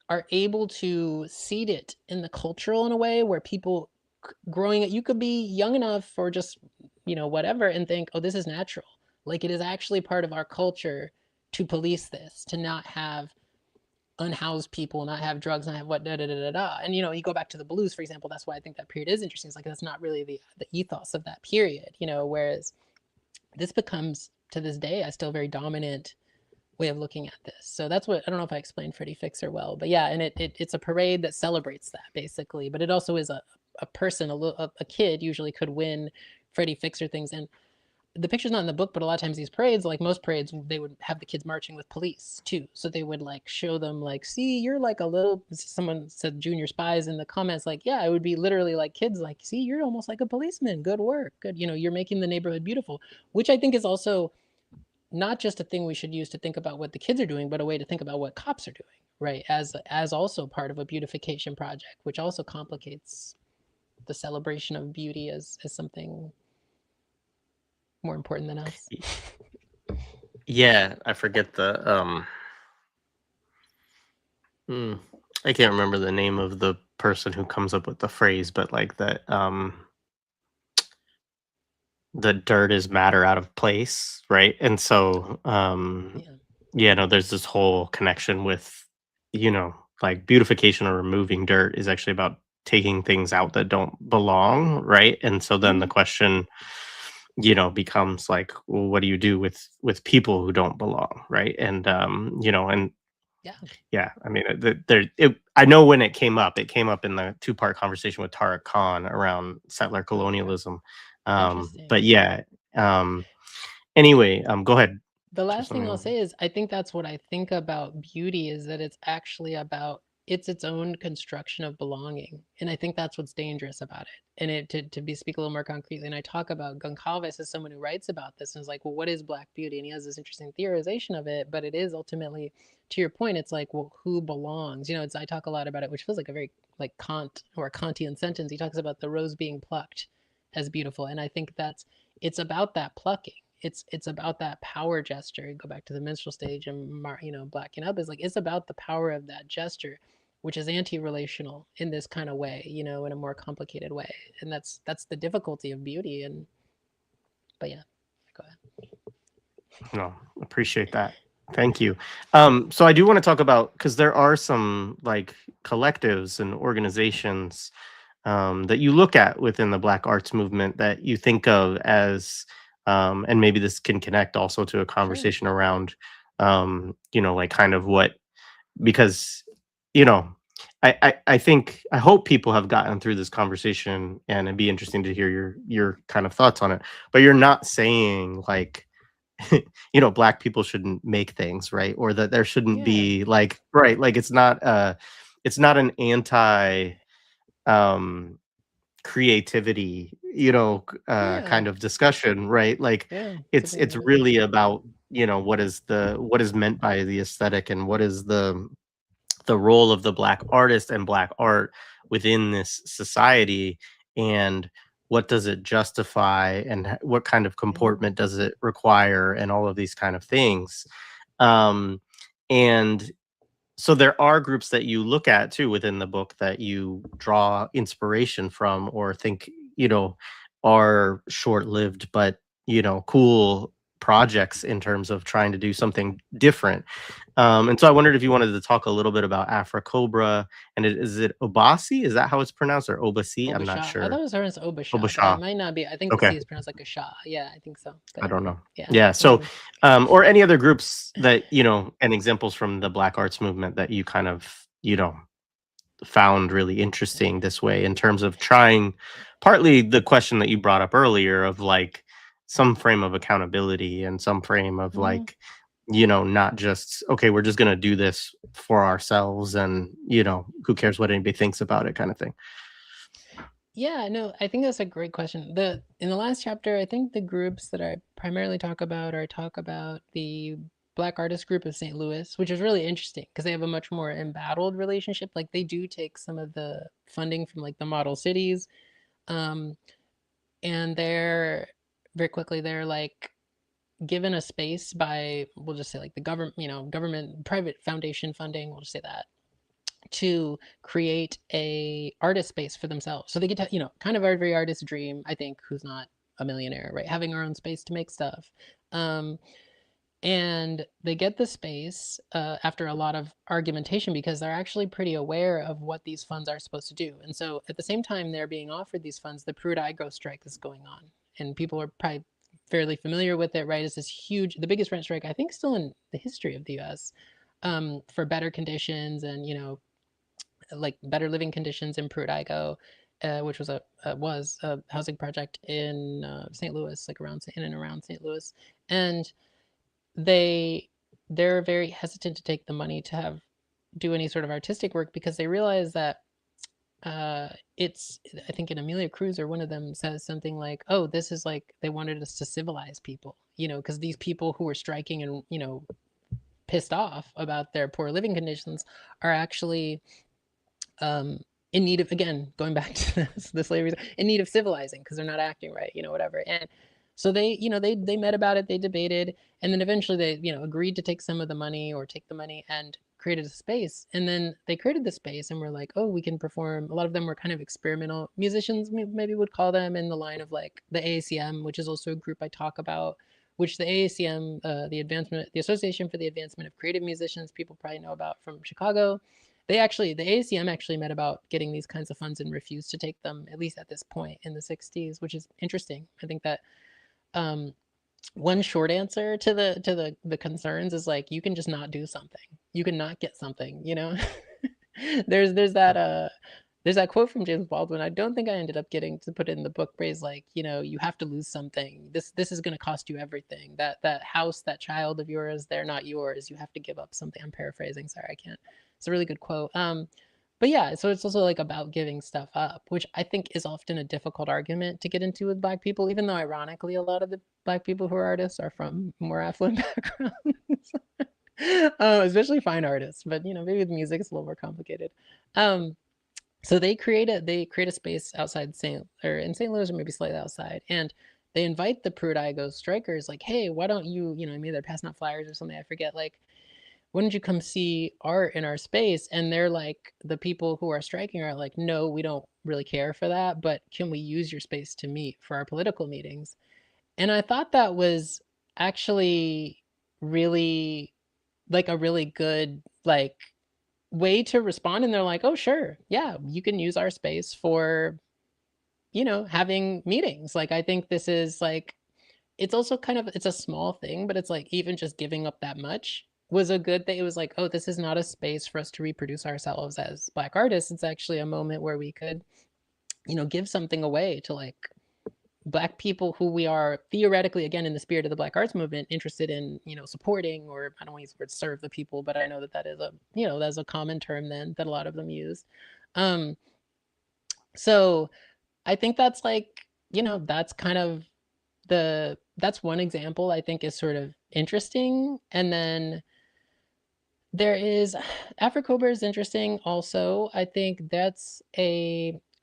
Speaker 2: are able to seed it in the cultural in a way where people growing it, you could be young enough or just, you know, whatever, and think, oh, this is natural. Like, it is actually part of our culture to police this, to not have unhoused people, not have drugs, not have what, da da da da da. And, you know, you go back to the blues, for example, that's why I think that period is interesting. It's like, that's not really the ethos of that period, you know, whereas this becomes, to this day, a still very dominant way of looking at this. So that's what, I don't know if I explained Freddie Fixer well, but yeah, and it's a parade that celebrates that, basically, but it also is a person, a kid usually could win Freddie Fixer things. And the picture's not in the book, but a lot of times these parades, like most parades, they would have the kids marching with police too. So they would like show them like, see, you're like a little, someone said junior spies in the comments, like, yeah, it would be literally like kids like, see, you're almost like a policeman. Good work. Good. You know, you're making the neighborhood beautiful, which I think is also not just a thing we should use to think about what the kids are doing, but a way to think about what cops are doing, right? As also part of a beautification project, which also complicates the celebration of beauty as something more important than us.
Speaker 1: Yeah, I forget the I can't remember the name of the person who comes up with the phrase, but like that the dirt is matter out of place, right? And so yeah, no, there's this whole connection with, you know, like beautification or removing dirt is actually about taking things out that don't belong, right? And so then the question, you know, becomes like, well, what do you do with people who don't belong, right? And you know, and yeah, I mean, I know when it came up in the two-part conversation with Tariq Khan around settler colonialism. But yeah, anyway, go ahead.
Speaker 2: The last thing I'll say is, I think that's what I think about beauty, is that it's actually about, it's its own construction of belonging. And I think that's what's dangerous about it. And speak a little more concretely, and I talk about Goncalves as someone who writes about this and is like, well, what is black beauty? And he has this interesting theorization of it, but it is ultimately, to your point, it's like, well, who belongs? You know, I talk a lot about it, which feels like a very like Kant or a Kantian sentence. He talks about the rose being plucked as beautiful. And I think it's about that plucking. It's about that power gesture. Go back to the minstrel stage and, you know, blacking up is like, it's about the power of that gesture, which is anti-relational in this kind of way, you know, in a more complicated way. And that's the difficulty of beauty. And but yeah, go ahead.
Speaker 1: No, appreciate that. Thank you. So I do want to talk about, because there are some like collectives and organizations that you look at within the Black arts movement that you think of as, and maybe this can connect also to a conversation around, you know, like kind of what, because, you know, I think I hope people have gotten through this conversation, and it'd be interesting to hear your kind of thoughts on it. But you're not saying like black people shouldn't make things, right? Or that there shouldn't
Speaker 2: Yeah,
Speaker 1: be like right, like it's not an anti um creativity,
Speaker 2: yeah,
Speaker 1: kind of discussion, right? Like
Speaker 2: yeah.
Speaker 1: it's
Speaker 2: Something.
Speaker 1: really about, what is meant by the aesthetic, and what is the role of the black artist and black art within this society, and what does it justify, and what kind of
Speaker 2: Yeah.
Speaker 1: comportment does it require, and all of these kind of things. um and so there are groups that you look at too within the book that you draw inspiration from, or think, you know, are short-lived but, cool projects in terms of trying to do something different. And so I wondered if you wanted to talk a little bit about Afra Cobra, and is it Obasi? Is that how it's pronounced, or Obasi? I'm not
Speaker 2: Obasha. I thought
Speaker 1: sure.
Speaker 2: it was pronounced Obasha, but it
Speaker 1: Obasha.
Speaker 2: might not be. I think the
Speaker 1: Okay.
Speaker 2: C is pronounced like a Sha. Yeah, I think so.
Speaker 1: I
Speaker 2: But
Speaker 1: don't know.
Speaker 2: yeah.
Speaker 1: Yeah. So, or any other groups that, and examples from the Black arts movement that you kind of, found really interesting this way, in terms of trying, partly the question that you brought up earlier of like some frame of accountability, and some frame of
Speaker 2: Mhm.
Speaker 1: like, not just, okay, we're just going to do this for ourselves, and, who cares what anybody thinks about it, kind of thing.
Speaker 2: Yeah, no, I think that's a great question. The In the last chapter, I think the groups that I primarily talk about the Black Artist Group of St. Louis, which is really interesting because they have a much more embattled relationship. Like they do take some of the funding from like the model cities, um, and they're very quickly they're like given a space by, we'll just say like the government, government private foundation funding, we'll just say that, to create a artist space for themselves. So they get to, kind of every artist's dream, I think, who's not a millionaire, right? Having our own space to make stuff. Um, and they get the space after a lot of argumentation because they're actually pretty aware of what these funds are supposed to do. And so at the same time they're being offered these funds, the Pruitt-Igoe strike is going on. And people are probably fairly familiar with it, right? It's this huge, the biggest rent strike, I think, still in the history of the US, for better conditions and, like better living conditions in Pruitt-Igoe, which was a housing project in St. Louis, like in and around St. Louis, and they they're very hesitant to take the money to have do any sort of artistic work because they realize that it's, I think in Amelia Cruz or one of them says something like, oh, this is like they wanted us to civilize people, because these people who were striking and pissed off about their poor living conditions are actually um, in need of, again, going back to the slavery, in need of civilizing because they're not acting right, whatever. And so they met about it, they debated, and then eventually they agreed to take some of the money or take the money and created a space. And then they created the space and were like, oh, we can perform. A lot of them were kind of experimental musicians, maybe would call them, in the line of like the AACM, which is also a group I talk about. Which the AACM, the Association for the Advancement of Creative Musicians, people probably know about from Chicago. The AACM actually met about getting these kinds of funds and refused to take them, at least at this point in the 60s, which is interesting. I think that um, one short answer to the concerns is like, you can just not do something. You can not get something, there's that there's that quote from James Baldwin. I don't think I ended up getting to put it in the book, phrase like, you have to lose something. This is going to cost you everything. That house, that child of yours, they're not yours. You have to give up something. I'm paraphrasing. Sorry, I can't. It's a really good quote. But yeah, so it's also like about giving stuff up, which I think is often a difficult argument to get into with Black people, even though ironically a lot of the Black people who are artists are from more affluent backgrounds, especially fine artists. But maybe with music it's a little more complicated. Um, so they create a space outside in St. Louis, or maybe slightly outside, and they invite the Pruitt-Igoe strikers, like, hey, why don't you, maybe they're passing out flyers or something, I forget, like, why don't you come see art in our space? And they're like, the people who are striking are like, no, we don't really care for that, but can we use your space to meet for our political meetings? And I thought that was actually really like a really good like way to respond. And they're like, oh sure, yeah, you can use our space for having meetings. Like, I think this is like, it's also kind of, it's a small thing, but it's like even just giving up that much was a good thing. It was like, oh, this is not a space for us to reproduce ourselves as Black artists. It's actually a moment where we could, give something away to like Black people who we are theoretically, again, in the spirit of the Black arts movement, interested in, supporting, or I don't want to use the word serve the people, but I know that is that's a common term then that a lot of them use. So I think that's like, that's kind of that's one example I think is sort of interesting. And then there is Afrocober is interesting also. I think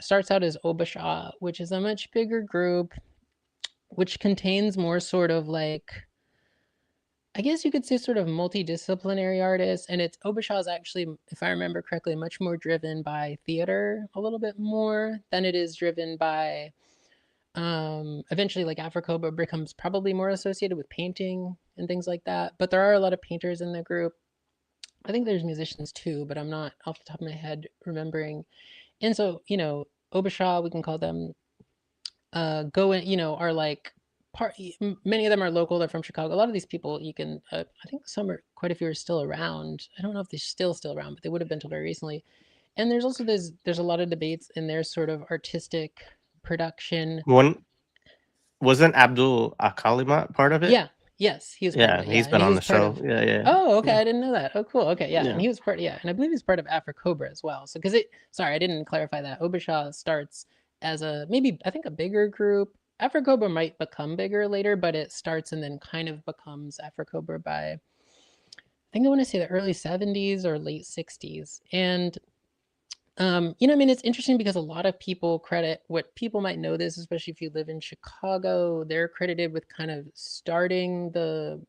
Speaker 2: starts out as Obasha, which is a much bigger group, which contains more sort of like, I guess you could say sort of multidisciplinary artists. And Obasha is actually, if I remember correctly, much more driven by theater a little bit more than it is driven by eventually like Afrocoba becomes probably more associated with painting and things like that. But there are a lot of painters in the group. I think there's musicians too, but I'm not off the top of my head remembering. And so, Obasha, we can call them are like many of them are local, they're from Chicago. A lot of these people you can I think quite a few are still around. I don't know if they're still around, but they would have been till very recently. And there's also there's a lot of debates in their sort of artistic production.
Speaker 1: Wasn't Abdul Akalimat part of it?
Speaker 2: Yeah. Yes, he was part of it.
Speaker 1: He's
Speaker 2: Yeah, and
Speaker 1: been
Speaker 2: he
Speaker 1: on
Speaker 2: was
Speaker 1: the
Speaker 2: part
Speaker 1: show.
Speaker 2: of.
Speaker 1: Yeah.
Speaker 2: Oh, okay.
Speaker 1: Yeah.
Speaker 2: I didn't know that. Oh, cool. Okay, yeah,
Speaker 1: Yeah.
Speaker 2: and he was part. Yeah, and I believe he's part of Afrocobra as well. So, sorry, I didn't clarify that. Obasha starts as maybe I think a bigger group. Afrocobra might become bigger later, but it starts and then kind of becomes Afrocobra by I think I want to say the early 70s or late 60s. And I mean, it's interesting because a lot of people credit what people might know this, especially if you live in Chicago, they're credited with kind of starting the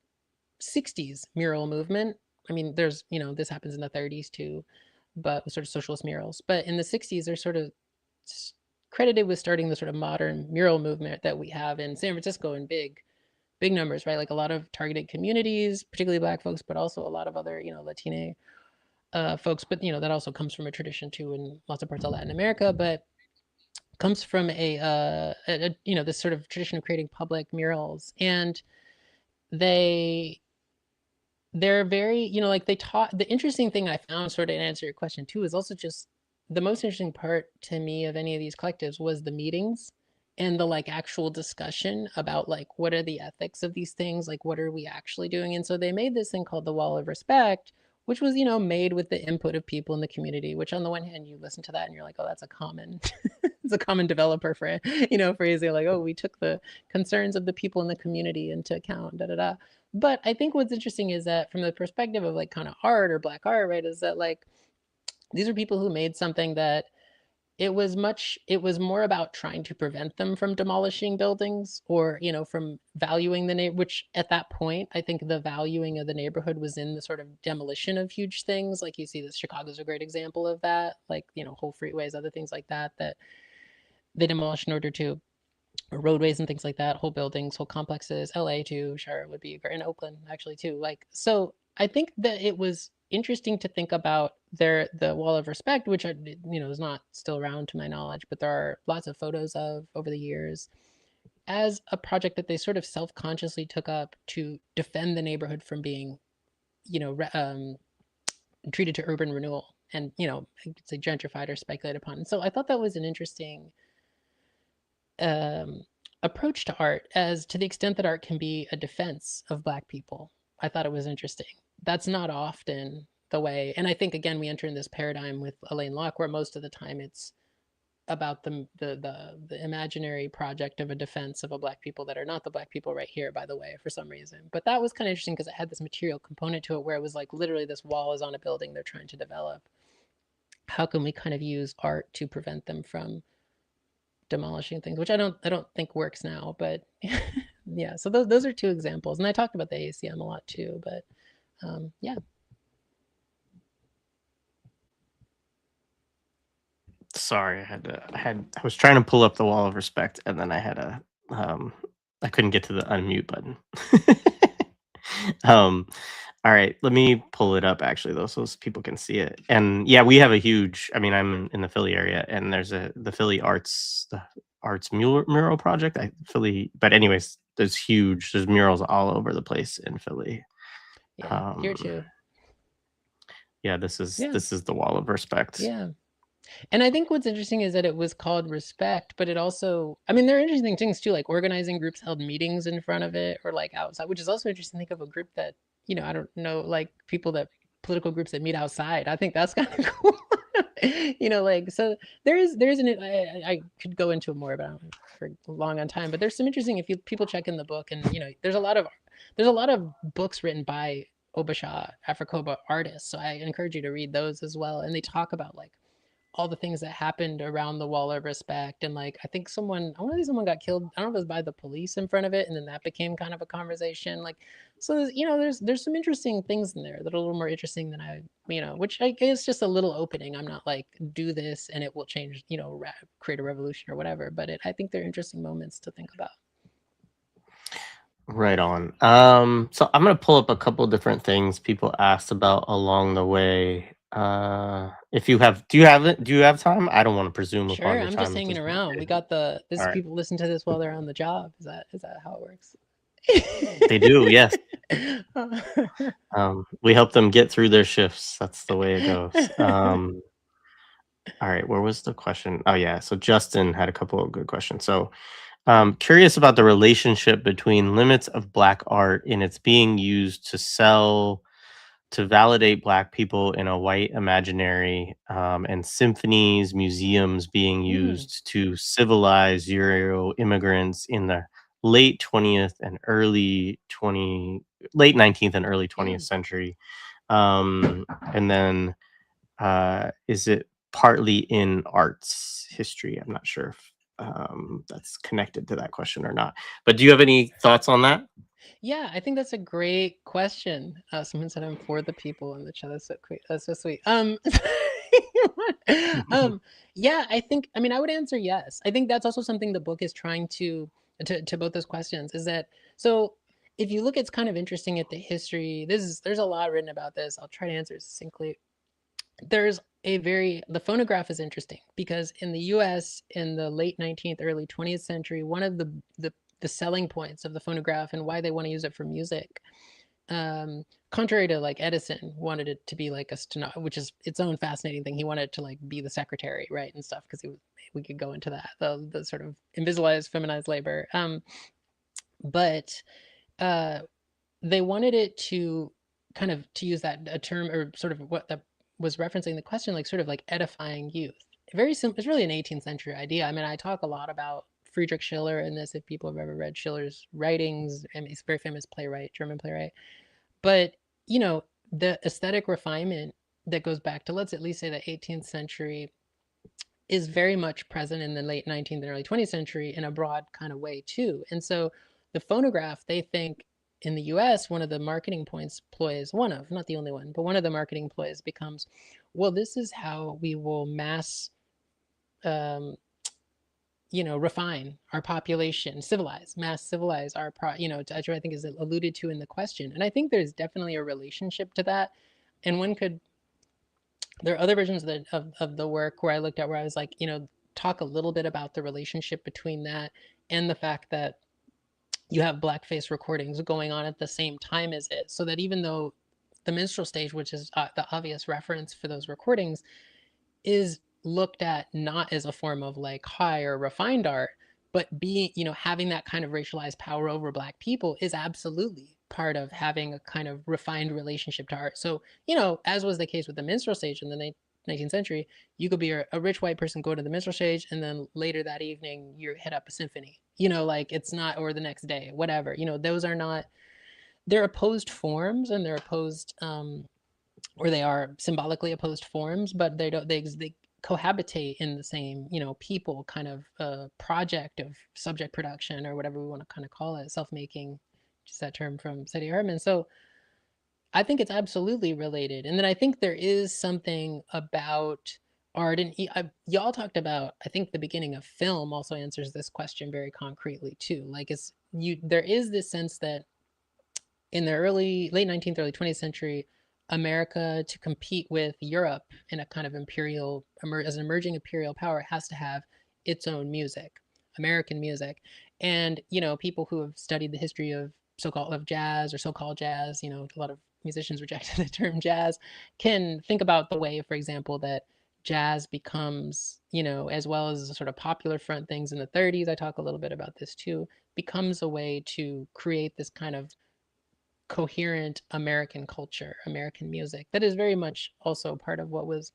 Speaker 2: 60s mural movement. I mean, there's, this happens in the 30s too, but with sort of socialist murals. But in the 60s, they're sort of credited with starting the sort of modern mural movement that we have in San Francisco in big numbers, right? Like a lot of targeted communities, particularly Black folks, but also a lot of other, Latine folks. But, that also comes from a tradition too in lots of parts of Latin America, but comes from this sort of tradition of creating public murals. And they're very, like they taught. The interesting thing I found, sort of to answer your question too, is also just the most interesting part to me of any of these collectives was the meetings and the like actual discussion about like what are the ethics of these things, like what are we actually doing. And so they made this thing called the Wall of Respect, which was, made with the input of people in the community, which on the one hand you listen to that and you're like, oh, that's a common it's a common developer for phrasing, like, oh, we took the concerns of the people in the community into account, da da da. But I think what's interesting is that from the perspective of like kind of art or Black art, right, is that like these are people who made something that it was more about trying to prevent them from demolishing buildings or, from valuing the neighborhood, which at that point, I think the valuing of the neighborhood was in the sort of demolition of huge things. Like you see this, Chicago's a great example of that, like, whole freeways, other things like that they demolish in order to or roadways and things like that, whole buildings, whole complexes. LA too, sure, would be great. And Oakland actually too. Like, so I think that it was interesting to think about the Wall of Respect, which is not still around to my knowledge, but there are lots of photos of over the years as a project that they sort of self-consciously took up to defend the neighborhood from being, treated to urban renewal and, I could say gentrified or speculated upon. And so I thought that was an interesting approach to art, as to the extent that art can be a defense of Black people. I thought it was interesting. That's not often the way. And I think, again, we enter in this paradigm with Alain Locke, where most of the time it's about the imaginary project of a defense of a Black people that are not the Black people right here, by the way, for some reason. But that was kind of interesting because it had this material component to it where it was like literally this wall is on a building they're trying to develop. How can we kind of use art to prevent them from demolishing things, which I don't think works now, but yeah. So those are two examples, and I talked about the ACM a lot too. But yeah.
Speaker 1: Sorry, I was trying to pull up the Wall of Respect, and then I couldn't get to the unmute button. um, all right, let me pull it up actually though, so people can see it. And yeah, we have a huge. I mean, I'm in the Philly area, and there's the Philly Arts mural project. But anyways, there's murals all over the place in Philly.
Speaker 2: Yeah, here
Speaker 1: Um,
Speaker 2: too.
Speaker 1: yeah, this is
Speaker 2: Yeah,
Speaker 1: this is the wall of respect.
Speaker 2: yeah. And I think what's interesting is that it was called respect, but it also, I mean, there are interesting things too, like organizing groups held meetings in front of it or like outside, which is also interesting to think of a group that, I don't know, like people that, political groups that meet outside. I think that's kind of cool. Like, so there's I could go into it more about it for long on time, but there's some interesting, if you people check in the book, and, there's a lot of books written by Obasha, Africoba artists. So I encourage you to read those as well. And they talk about like all the things that happened around the wall of respect, and like I want to say someone got killed, I don't know if it was by the police in front of it, and then that became kind of a conversation, like, so there's some interesting things in there that are a little more interesting than which I guess just a little opening. I'm not like, do this and it will change, create a revolution or whatever, but I think they're interesting moments to think about.
Speaker 1: Right on. So I'm gonna pull up a couple different things people asked about along the way. If you have, do you have it? Do you have time? I don't want to presume
Speaker 2: Sure,
Speaker 1: upon your
Speaker 2: I'm just
Speaker 1: time at
Speaker 2: hanging
Speaker 1: this point.
Speaker 2: around. We got
Speaker 1: All
Speaker 2: this
Speaker 1: right,
Speaker 2: people listen to this while they're on the job. Is that how it works?
Speaker 1: they do. Yes. We help them get through their shifts. That's the way it goes. All right, where was the question? Oh yeah, so Justin had a couple of good questions. So, curious about the relationship between limits of black art in its being used to sell, to validate black people in a white imaginary, and symphonies, museums being
Speaker 2: Hmm.
Speaker 1: used to civilize Euro immigrants in the late 20th and early 20 late 19th and early
Speaker 2: Yeah.
Speaker 1: 20th century. Um, and then is it partly in arts history? I'm not sure if that's connected to that question or not. But do you have any thoughts on that?
Speaker 2: Yeah, I think that's a great question. Someone said I'm for the people in the chat. That's so quick. That's so sweet. Um, yeah, I think. I mean, I would answer yes. I think that's also something the book is trying to both those questions. Is that so? If you look, it's kind of interesting at the history. There's a lot written about this. I'll try to answer succinctly. The phonograph is interesting because in the US in the late 19th, early 20th century, one of the selling points of the phonograph and why they want to use it for music, contrary to like Edison wanted it to be like a which is its own fascinating thing. He wanted to like be the secretary, right, and stuff, because we could go into that, the sort of invisibilized feminized labor. But uh they wanted it to kind of, to use that a term, or sort of what that was referencing the question, like sort of like edifying youth. Very simple. It's really an 18th century idea. I mean, I talk a lot about Friedrich Schiller in this, if people have ever read Schiller's writings. I mean, he's a very famous playwright, German playwright. But, the aesthetic refinement that goes back to, let's at least say, the 18th century is very much present in the late 19th and early 20th century in a broad kind of way too. And so the phonograph, they think in the US, one of the marketing points ploys, one of, not the only one, but one of the marketing ploys becomes, well, this is how we will um, refine our population, mass civilize our, which I think is alluded to in the question. And I think there's definitely a relationship to that. And one could, there are other versions of the work where I looked at where I was like, talk a little bit about the relationship between that and the fact that you have blackface recordings going on at the same time as it. So that even though the minstrel stage, which is the obvious reference for those recordings, is looked at not as a form of like high or refined art, but being, having that kind of racialized power over black people is absolutely part of having a kind of refined relationship to art. So, as was the case with the minstrel stage in the 19th century, you could be a rich white person, go to the minstrel stage, and then later that evening you hit up a symphony. Like it's not, or the next day, whatever. Those are not, they're opposed forms, and they're opposed or they are symbolically opposed forms, but they cohabitate in the same, people kind of project of subject production, or whatever we want to kind of call it, self-making, just that term from Sadie Hartman. So I think it's absolutely related. And then I think there is something about art, and y'all talked about, I think the beginning of film also answers this question very concretely too. Like there is this sense that in the late 19th, early 20th century, America, to compete with Europe in a kind of as an emerging imperial power, has to have its own music, American music. And, people who have studied the history of so-called of jazz, or so-called jazz, a lot of musicians rejected the term jazz, can think about the way, for example, that jazz becomes, as well as the sort of popular front things in the 30s, I talk a little bit about this too, becomes a way to create this kind of coherent American culture, American music that is very much also part of what was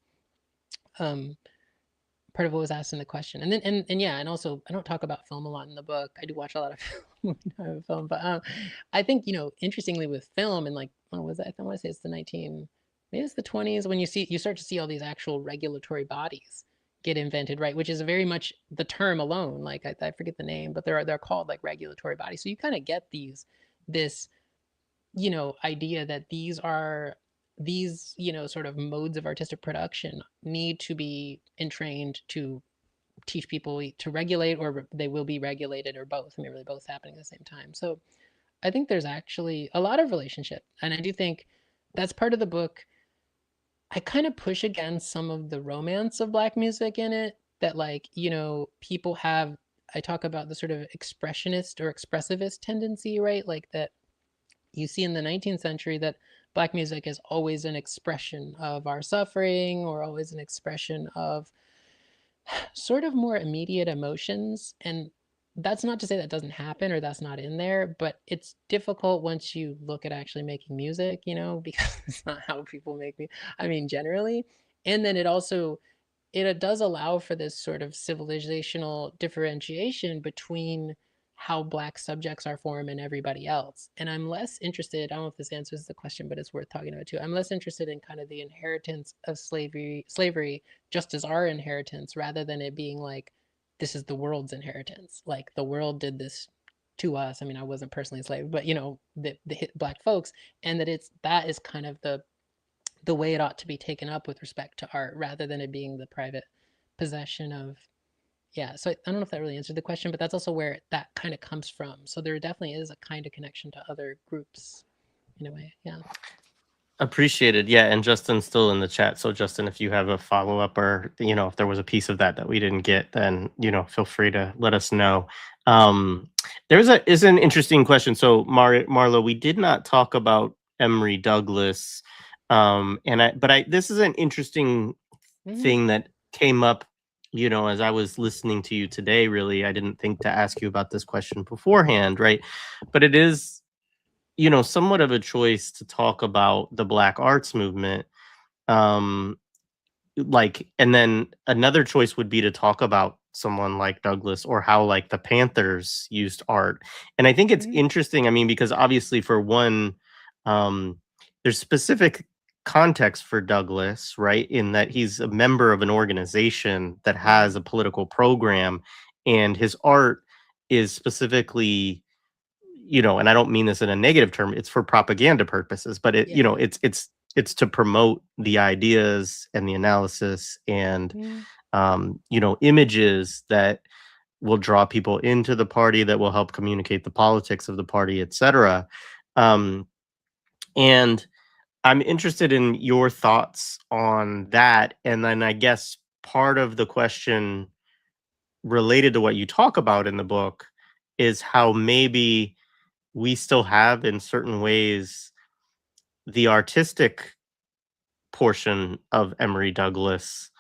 Speaker 2: um, asked in the question. And then and yeah, and also I don't talk about film a lot in the book. I do watch a lot of film, but I think interestingly with film and like when was that? I want to say it's maybe it's the 20s when you start to see all these actual regulatory bodies get invented, right? Which is very much the term alone. Like I forget the name, but they're called like regulatory bodies. So you kind of get this idea that these sort of modes of artistic production need to be entrained to teach people to regulate, or they will be regulated, or both. I mean, really both happening at the same time. So I think there's actually a lot of relationship, and I do think that's part of the book. I kind of push against some of the romance of Black music in it, that like people have. I talk about the sort of expressionist or expressivist tendency, right? Like that you see in the 19th century, that Black music is always an expression of our suffering, or always an expression of sort of more immediate emotions. And that's not to say that doesn't happen or that's not in there, but it's difficult once you look at actually making music, because it's not how people make music. I mean, generally. And then it does allow for this sort of civilizational differentiation between how Black subjects are formed and everybody else. And I'm less interested, I don't know if this answers the question, but it's worth talking about too. I'm less interested in kind of the inheritance of slavery just as our inheritance, rather than it being like, this is the world's inheritance. Like the world did this to us. I mean, I wasn't personally enslaved, but the Black folks, and that is kind of the way it ought to be taken up with respect to art, rather than it being the private possession of. Yeah, so I don't know if that really answered the question, but that's also where that kind of comes from. So there definitely is a kind of connection to other groups in a way. Yeah.
Speaker 1: Appreciated. Yeah, and Justin's still in the chat. So Justin, if you have a follow-up, or if there was a piece of that we didn't get, then feel free to let us know. Is an interesting question. So Marlo, we did not talk about Emory Douglas. This is an interesting thing that came up, as I was listening to you today. Really, I didn't think to ask you about this question beforehand, right? But it is somewhat of a choice to talk about the Black arts movement. And then another choice would be to talk about someone like Douglass, or how like the Panthers used art. And I think it's interesting. I mean, because obviously for one, there's specific context for Douglass, right? In that he's a member of an organization that has a political program, and his art is specifically, and I don't mean this in a negative term, it's for propaganda purposes, but it's to promote the ideas and the analysis and images that will draw people into the party, that will help communicate the politics of the party, etc. And I'm interested in your thoughts on that. And then I guess part of the question related to what you talk about in the book is how maybe we still have, in certain ways, the artistic portion of Emory Douglass,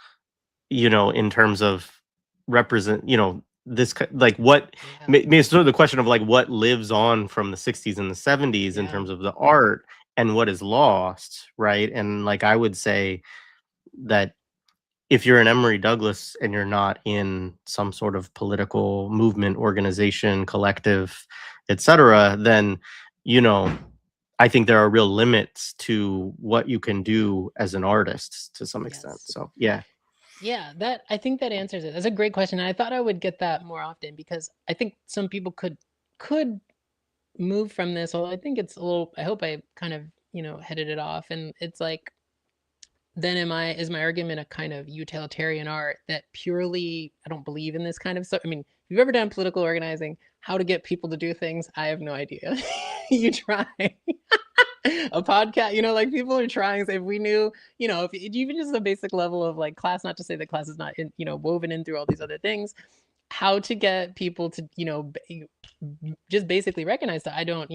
Speaker 1: in terms of represent, this like what maybe it's sort of the question of like what lives on from the 60s and the 70s in terms of the art, and what is lost, right? And like I would say that if you're an Emory Douglass and you're not in some sort of political movement, organization, collective, etc., then I think there are real limits to what you can do as an artist to some extent. So yeah.
Speaker 2: Yeah, I think that answers it. That's a great question. And I thought I would get that more often, because I think some people could move from this. Although I think it's a little, I hope I kind of, headed it off. And it's like, then is my argument a kind of utilitarian art that purely, I don't believe in this kind of stuff. I mean, if you've ever done political organizing, how to get people to do things, I have no idea. You try. A podcast, like people are trying. So if we knew, if even just the basic level of like class, not to say that class is not in, woven in through all these other things, how to get people to, just basically recognize that I don't,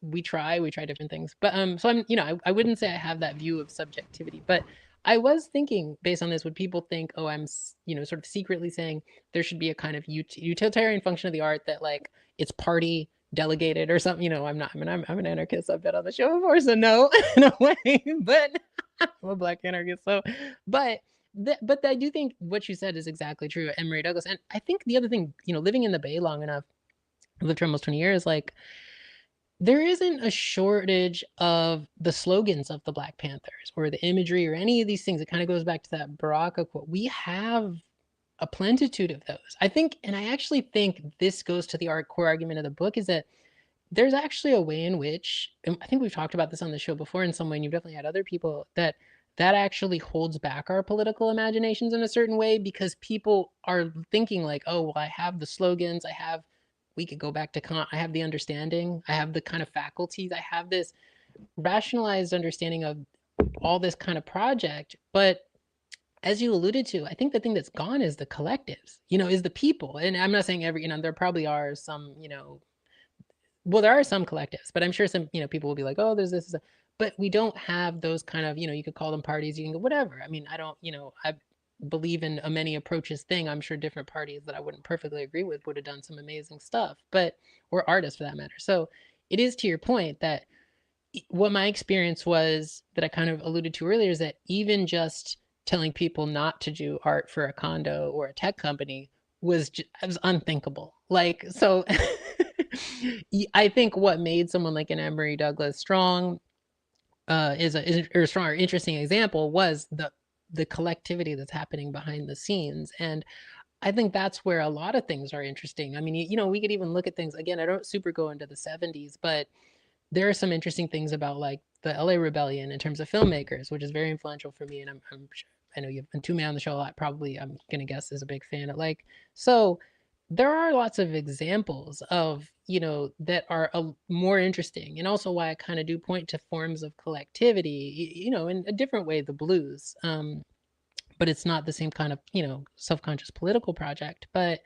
Speaker 2: we try different things. But so I'm, I wouldn't say I have that view of subjectivity, but I was thinking based on this, would people think, oh, I'm, sort of secretly saying there should be a kind of utilitarian function of the art that like it's party delegated or something? I'm not, I'm an anarchist. I've been on the show before, so no, no way. But I'm a black anarchist. So, but but I do think what you said is exactly true, Emory Douglas. And I think the other thing, living in the Bay long enough, I lived for almost 20 years, like there isn't a shortage of the slogans of the Black Panthers or the imagery or any of these things. It kind of goes back to that Baraka quote. We have a plentitude of those. I think, and I actually think this goes to the core argument of the book, is that there's actually a way in which, and I think we've talked about this on the show before in some way, and you've definitely had other people, that actually holds back our political imaginations in a certain way, because people are thinking like, oh, well, I have the slogans, we could go back to Kant, I have the understanding, I have the kind of faculties, I have this rationalized understanding of all this kind of project. But as you alluded to, I think the thing that's gone is the collectives, is the people. And I'm not saying there probably are some, well, there are some collectives, but I'm sure some, people will be like, oh, there's this, but we don't have those kind of, you could call them parties, you can go whatever. I mean, I don't, I believe in a many approaches thing. I'm sure different parties that I wouldn't perfectly agree with would have done some amazing stuff, or artists for that matter. So it is to your point that what my experience was, that I kind of alluded to earlier, is that even just telling people not to do art for a condo or a tech company was unthinkable. Like, so I think what made someone like an Emory Douglas strong, is a strong or interesting example, was the collectivity that's happening behind the scenes. And I think that's where a lot of things are interesting. I mean, we could even look at things, again, I don't super go into the 70s, but there are some interesting things about like the LA Rebellion in terms of filmmakers, which is very influential for me. And I'm sure, I know you've been two-man on the show a lot, probably, I'm going to guess, is a big fan of, like, so there are lots of examples of, that are more interesting. And also why I kind of do point to forms of collectivity, in a different way, the blues. But it's not the same kind of, self-conscious political project. But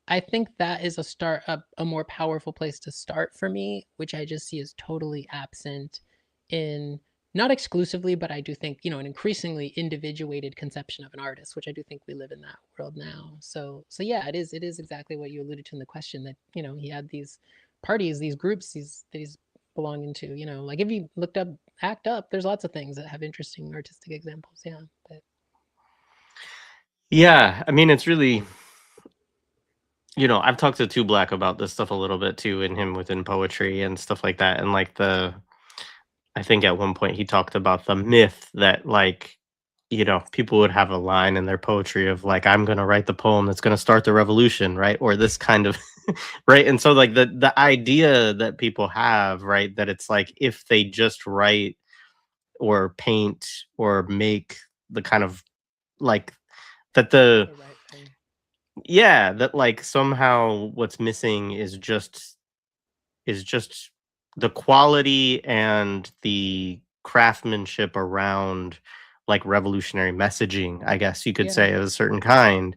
Speaker 2: I think that is a more powerful place to start for me, which I just see as totally absent in, not exclusively, but I do think, an increasingly individuated conception of an artist, which I do think we live in that world now. So yeah, it is exactly what you alluded to in the question, that, he had these parties, these groups, that he's belonging to, like if you looked up ACT UP, there's lots of things that have interesting artistic examples. Yeah. But
Speaker 1: Yeah, I mean, it's really, I've talked to Two Black about this stuff a little bit too, and him within poetry and stuff like that. And like I think at one point he talked about the myth that like, people would have a line in their poetry of like, I'm going to write the poem that's going to start the revolution, right? Or this kind of, right? And so like the idea that people have, right, that it's like if they just write or paint or make the kind of like that
Speaker 2: the right thing.
Speaker 1: yeah, that like somehow what's missing is just the quality and the craftsmanship around like revolutionary messaging, I guess you could
Speaker 2: Yeah.
Speaker 1: say, of a certain kind,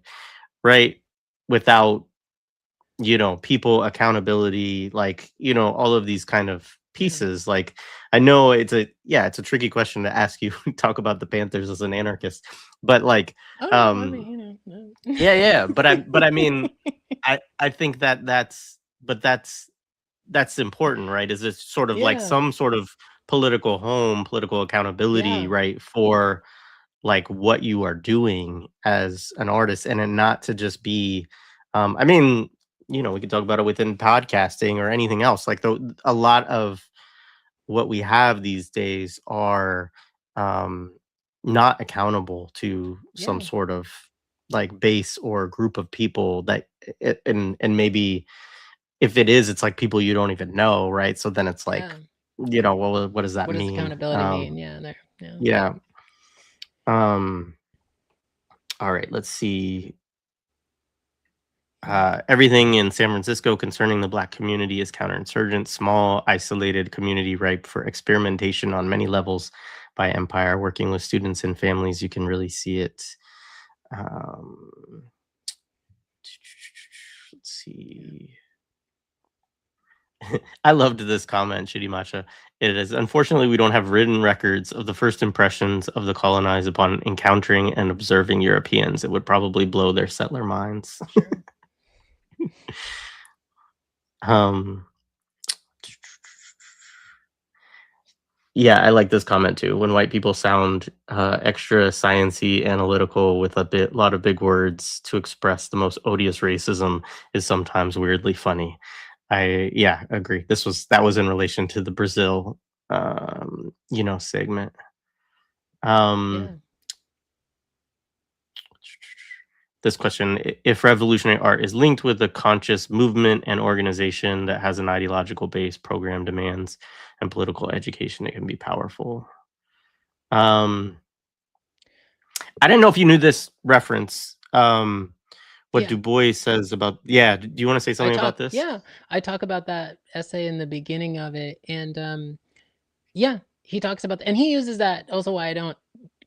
Speaker 1: right? Without, people accountability, like, all of these kind of
Speaker 2: Yeah.
Speaker 1: pieces. Like, I know it's a tricky question to ask you talk about the Panthers as an anarchist, but like,
Speaker 2: Oh no, I
Speaker 1: um,
Speaker 2: mean,
Speaker 1: yeah, yeah, but I
Speaker 2: no.
Speaker 1: mean, I think that's important, right? Is it's sort of like
Speaker 2: Yeah.
Speaker 1: some sort of political accountability,
Speaker 2: Yeah.
Speaker 1: right? For like what you are doing as an artist, and then not to just be, I mean, we could talk about it within podcasting or anything else. Like a lot of what we have these days are um, not accountable to some
Speaker 2: Yeah.
Speaker 1: sort of like base or group of people that and maybe if it is, it's like people you don't even know, right? So then it's like,
Speaker 2: Yeah.
Speaker 1: well, what does that
Speaker 2: What does
Speaker 1: mean?
Speaker 2: accountability mean? Yeah, there. Yeah.
Speaker 1: Yeah. Um, all right, let's see. Everything in San Francisco concerning the Black community is counterinsurgent, small, isolated community ripe for experimentation on many levels by empire. Working with students and families, you can really see it. Um, let's see. I loved this comment, Shitty Matcha. It is, unfortunately, we don't have written records of the first impressions of the colonized upon encountering and observing Europeans. It would probably blow their settler minds.
Speaker 2: Sure.
Speaker 1: um, yeah, I like this comment too. When white people sound extra sciency, analytical with a lot of big words to express the most odious racism is sometimes weirdly funny. I agree. That was in relation to the Brazil segment.
Speaker 2: Yeah.
Speaker 1: This question: if revolutionary art is linked with a conscious movement and organization that has an ideological base, program demands, and political education, it can be powerful. I didn't know if you knew this reference. What
Speaker 2: Yeah.
Speaker 1: Du Bois says about, yeah. Do you want to say something about this?
Speaker 2: Yeah, I talk about that essay in the beginning of it, and yeah, he talks about, and he uses that also why I don't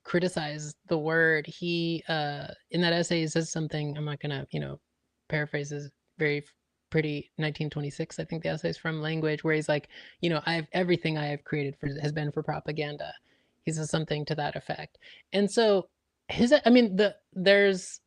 Speaker 2: criticize the word. He in that essay he says something, I'm not gonna, paraphrase his very pretty 1926, I think the essay's from, language, where he's like, everything I have created has been for propaganda. He says something to that effect. And so there's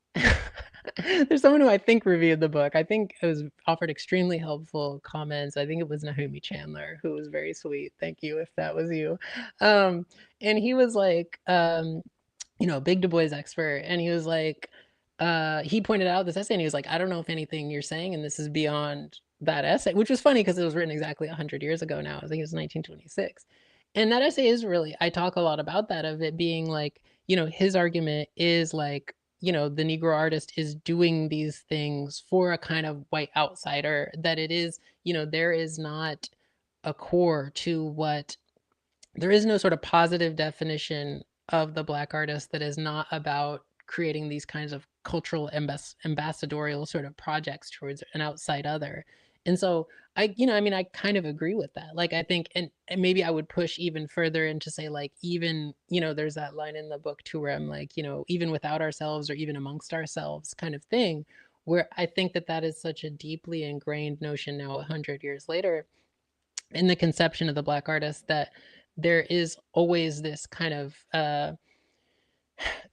Speaker 2: there's someone who I think reviewed the book. I think it was offered extremely helpful comments. I think it was Naomi Chandler, who was very sweet. Thank you if that was you. And he was like, big Du Bois expert. And he was like, he pointed out this essay and he was like, I don't know if anything you're saying, and this is beyond that essay, which was funny because it was written exactly 100 years ago now. I think it was 1926. And that essay is really, I talk a lot about that, of it being like, his argument is like, the Negro artist is doing these things for a kind of white outsider, that it is, there is not a core to what, there is no sort of positive definition of the Black artist that is not about creating these kinds of cultural ambassadorial sort of projects towards an outside other. And so I kind of agree with that. Like, I think, and maybe I would push even further into say, like, even, there's that line in the book too, where I'm like, even without ourselves or even amongst ourselves kind of thing, where I think that is such a deeply ingrained notion now 100 years later in the conception of the Black artist, that there is always this kind of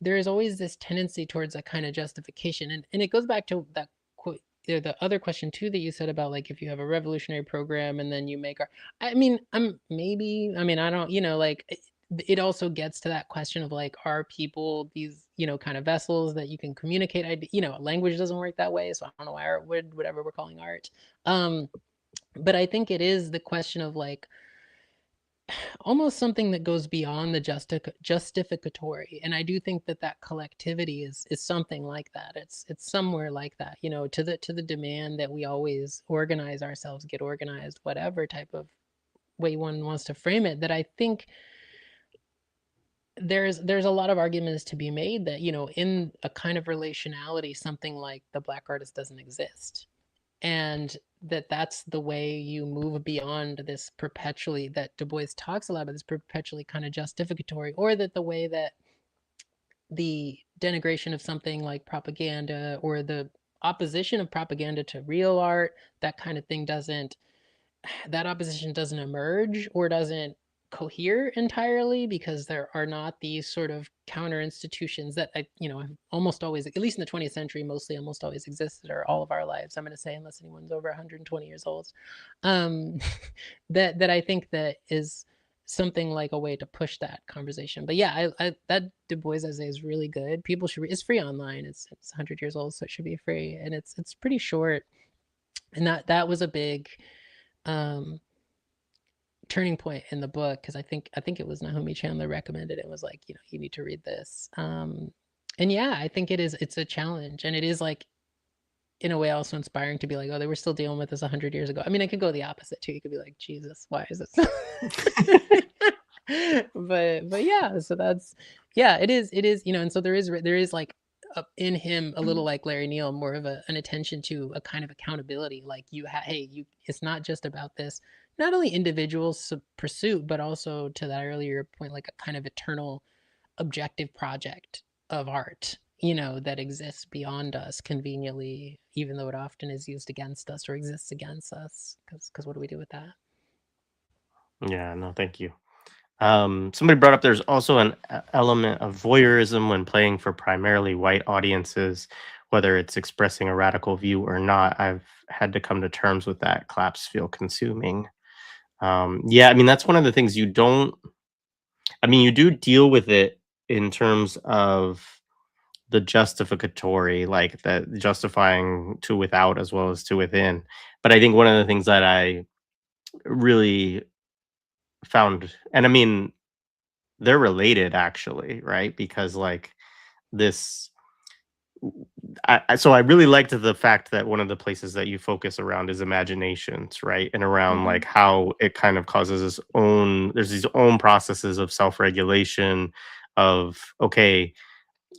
Speaker 2: there is always this tendency towards a kind of justification, and it goes back to that quote, the other question too that you said about, like, if you have a revolutionary program and then you make art. I mean, I don't, like, it also gets to that question of, like, are people these, kind of vessels that you can communicate? Language doesn't work that way, so I don't know why art would, whatever we're calling art. But I think it is the question of, like, almost something that goes beyond the justificatory, and I do think that collectivity is something like that. It's somewhere like that, to the demand that we always organize ourselves, get organized, whatever type of way one wants to frame it. That I think there's a lot of arguments to be made that, in a kind of relationality, something like the Black artist doesn't exist, and that's the way you move beyond this perpetually, that Du Bois talks a lot about, this perpetually kind of justificatory, or that the way that the denigration of something like propaganda, or the opposition of propaganda to real art, that kind of thing that opposition doesn't emerge or doesn't cohere entirely, because there are not these sort of counter institutions that have almost always, at least in the 20th century, mostly almost always existed, or all of our lives, I'm going to say, unless anyone's over 120 years old. That I think that is something like a way to push that conversation. But yeah, I that Du Bois essay is really good. People should it's free online. It's 100 years old, so it should be free, and it's pretty short. And that was a big turning point in the book, because I think it was Naomi Chandler recommended it, was like, you need to read this. And yeah, I think it's a challenge, and it is, like, in a way also inspiring to be like, oh, they were still dealing with this 100 years ago. I mean, it could go the opposite too. You could be like, Jesus, why is it but yeah, so that's, yeah, it is, and so there is like, in him a little like Larry Neal, more of an attention to a kind of accountability, like, it's not just about this, not only individual pursuit, but also, to that earlier point, like a kind of eternal objective project of art, that exists beyond us conveniently, even though it often is used against us or exists against us. Because what do we do with that?
Speaker 1: Yeah, no, thank you. Somebody brought up there's also an element of voyeurism when playing for primarily white audiences, whether it's expressing a radical view or not. I've had to come to terms with that. Claps feel consuming. Yeah, I mean, that's one of the things you don't, I mean, you do deal with it in terms of the justificatory, like that justifying to without as well as to within. But I think one of the things that I really found, and I mean, they're related actually, right? Because like this so I really liked the fact that one of the places that you focus around is imaginations, right? And around
Speaker 2: Mm-hmm.
Speaker 1: like how it kind of causes its own, there's these own processes of self-regulation of okay,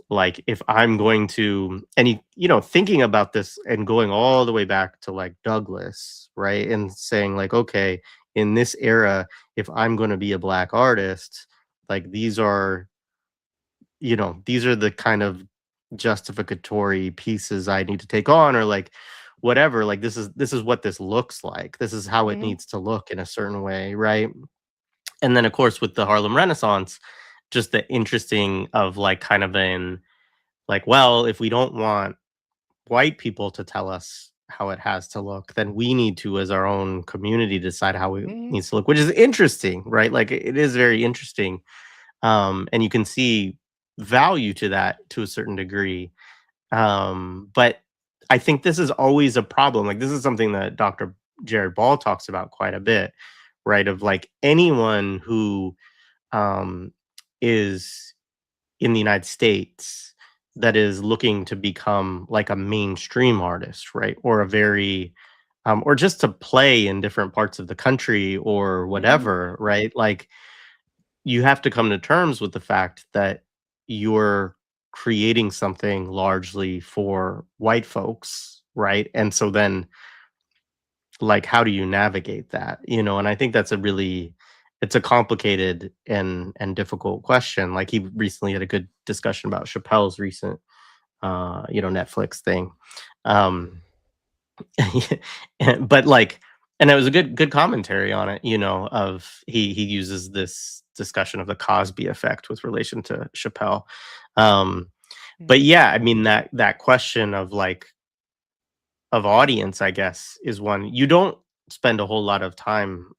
Speaker 1: like if I'm going to, and thinking about this and going all the way back to like Douglas, right? And saying like, okay, in this era, if I'm going to be a black artist, like these are the kind of justificatory pieces I need to take on, or like whatever, like this is what this looks like. This is how it
Speaker 2: Mm-hmm.
Speaker 1: needs to look in a certain way, right? And then of course with the Harlem Renaissance, just the interesting of like kind of in like, well, if we don't want white people to tell us how it has to look, then we need to, as our own community, decide how it
Speaker 2: Mm-hmm.
Speaker 1: needs to look, which is interesting, right? Like it is very interesting. And you can see value to that to a certain degree. But I think this is always a problem. Like this is something that Dr. Jared Ball talks about quite a bit, right? Of like anyone who um, is in the United States that is looking to become like a mainstream artist, right? Or a very or just to play in different parts of the country or
Speaker 2: Mm-hmm.
Speaker 1: whatever, right? Like you have to come to terms with the fact that you're creating something largely for white folks, right? And so then like how do you navigate that? And I think that's a really, it's a complicated and difficult question. Like he recently had a good discussion about Chappelle's recent Netflix thing. Um but like, and it was a good commentary on it, of he uses this discussion of the Cosby effect with relation to Chappelle. Um, but
Speaker 2: Mm-hmm.
Speaker 1: yeah, I mean that question of like of audience, I guess, is one you don't spend a whole lot of time,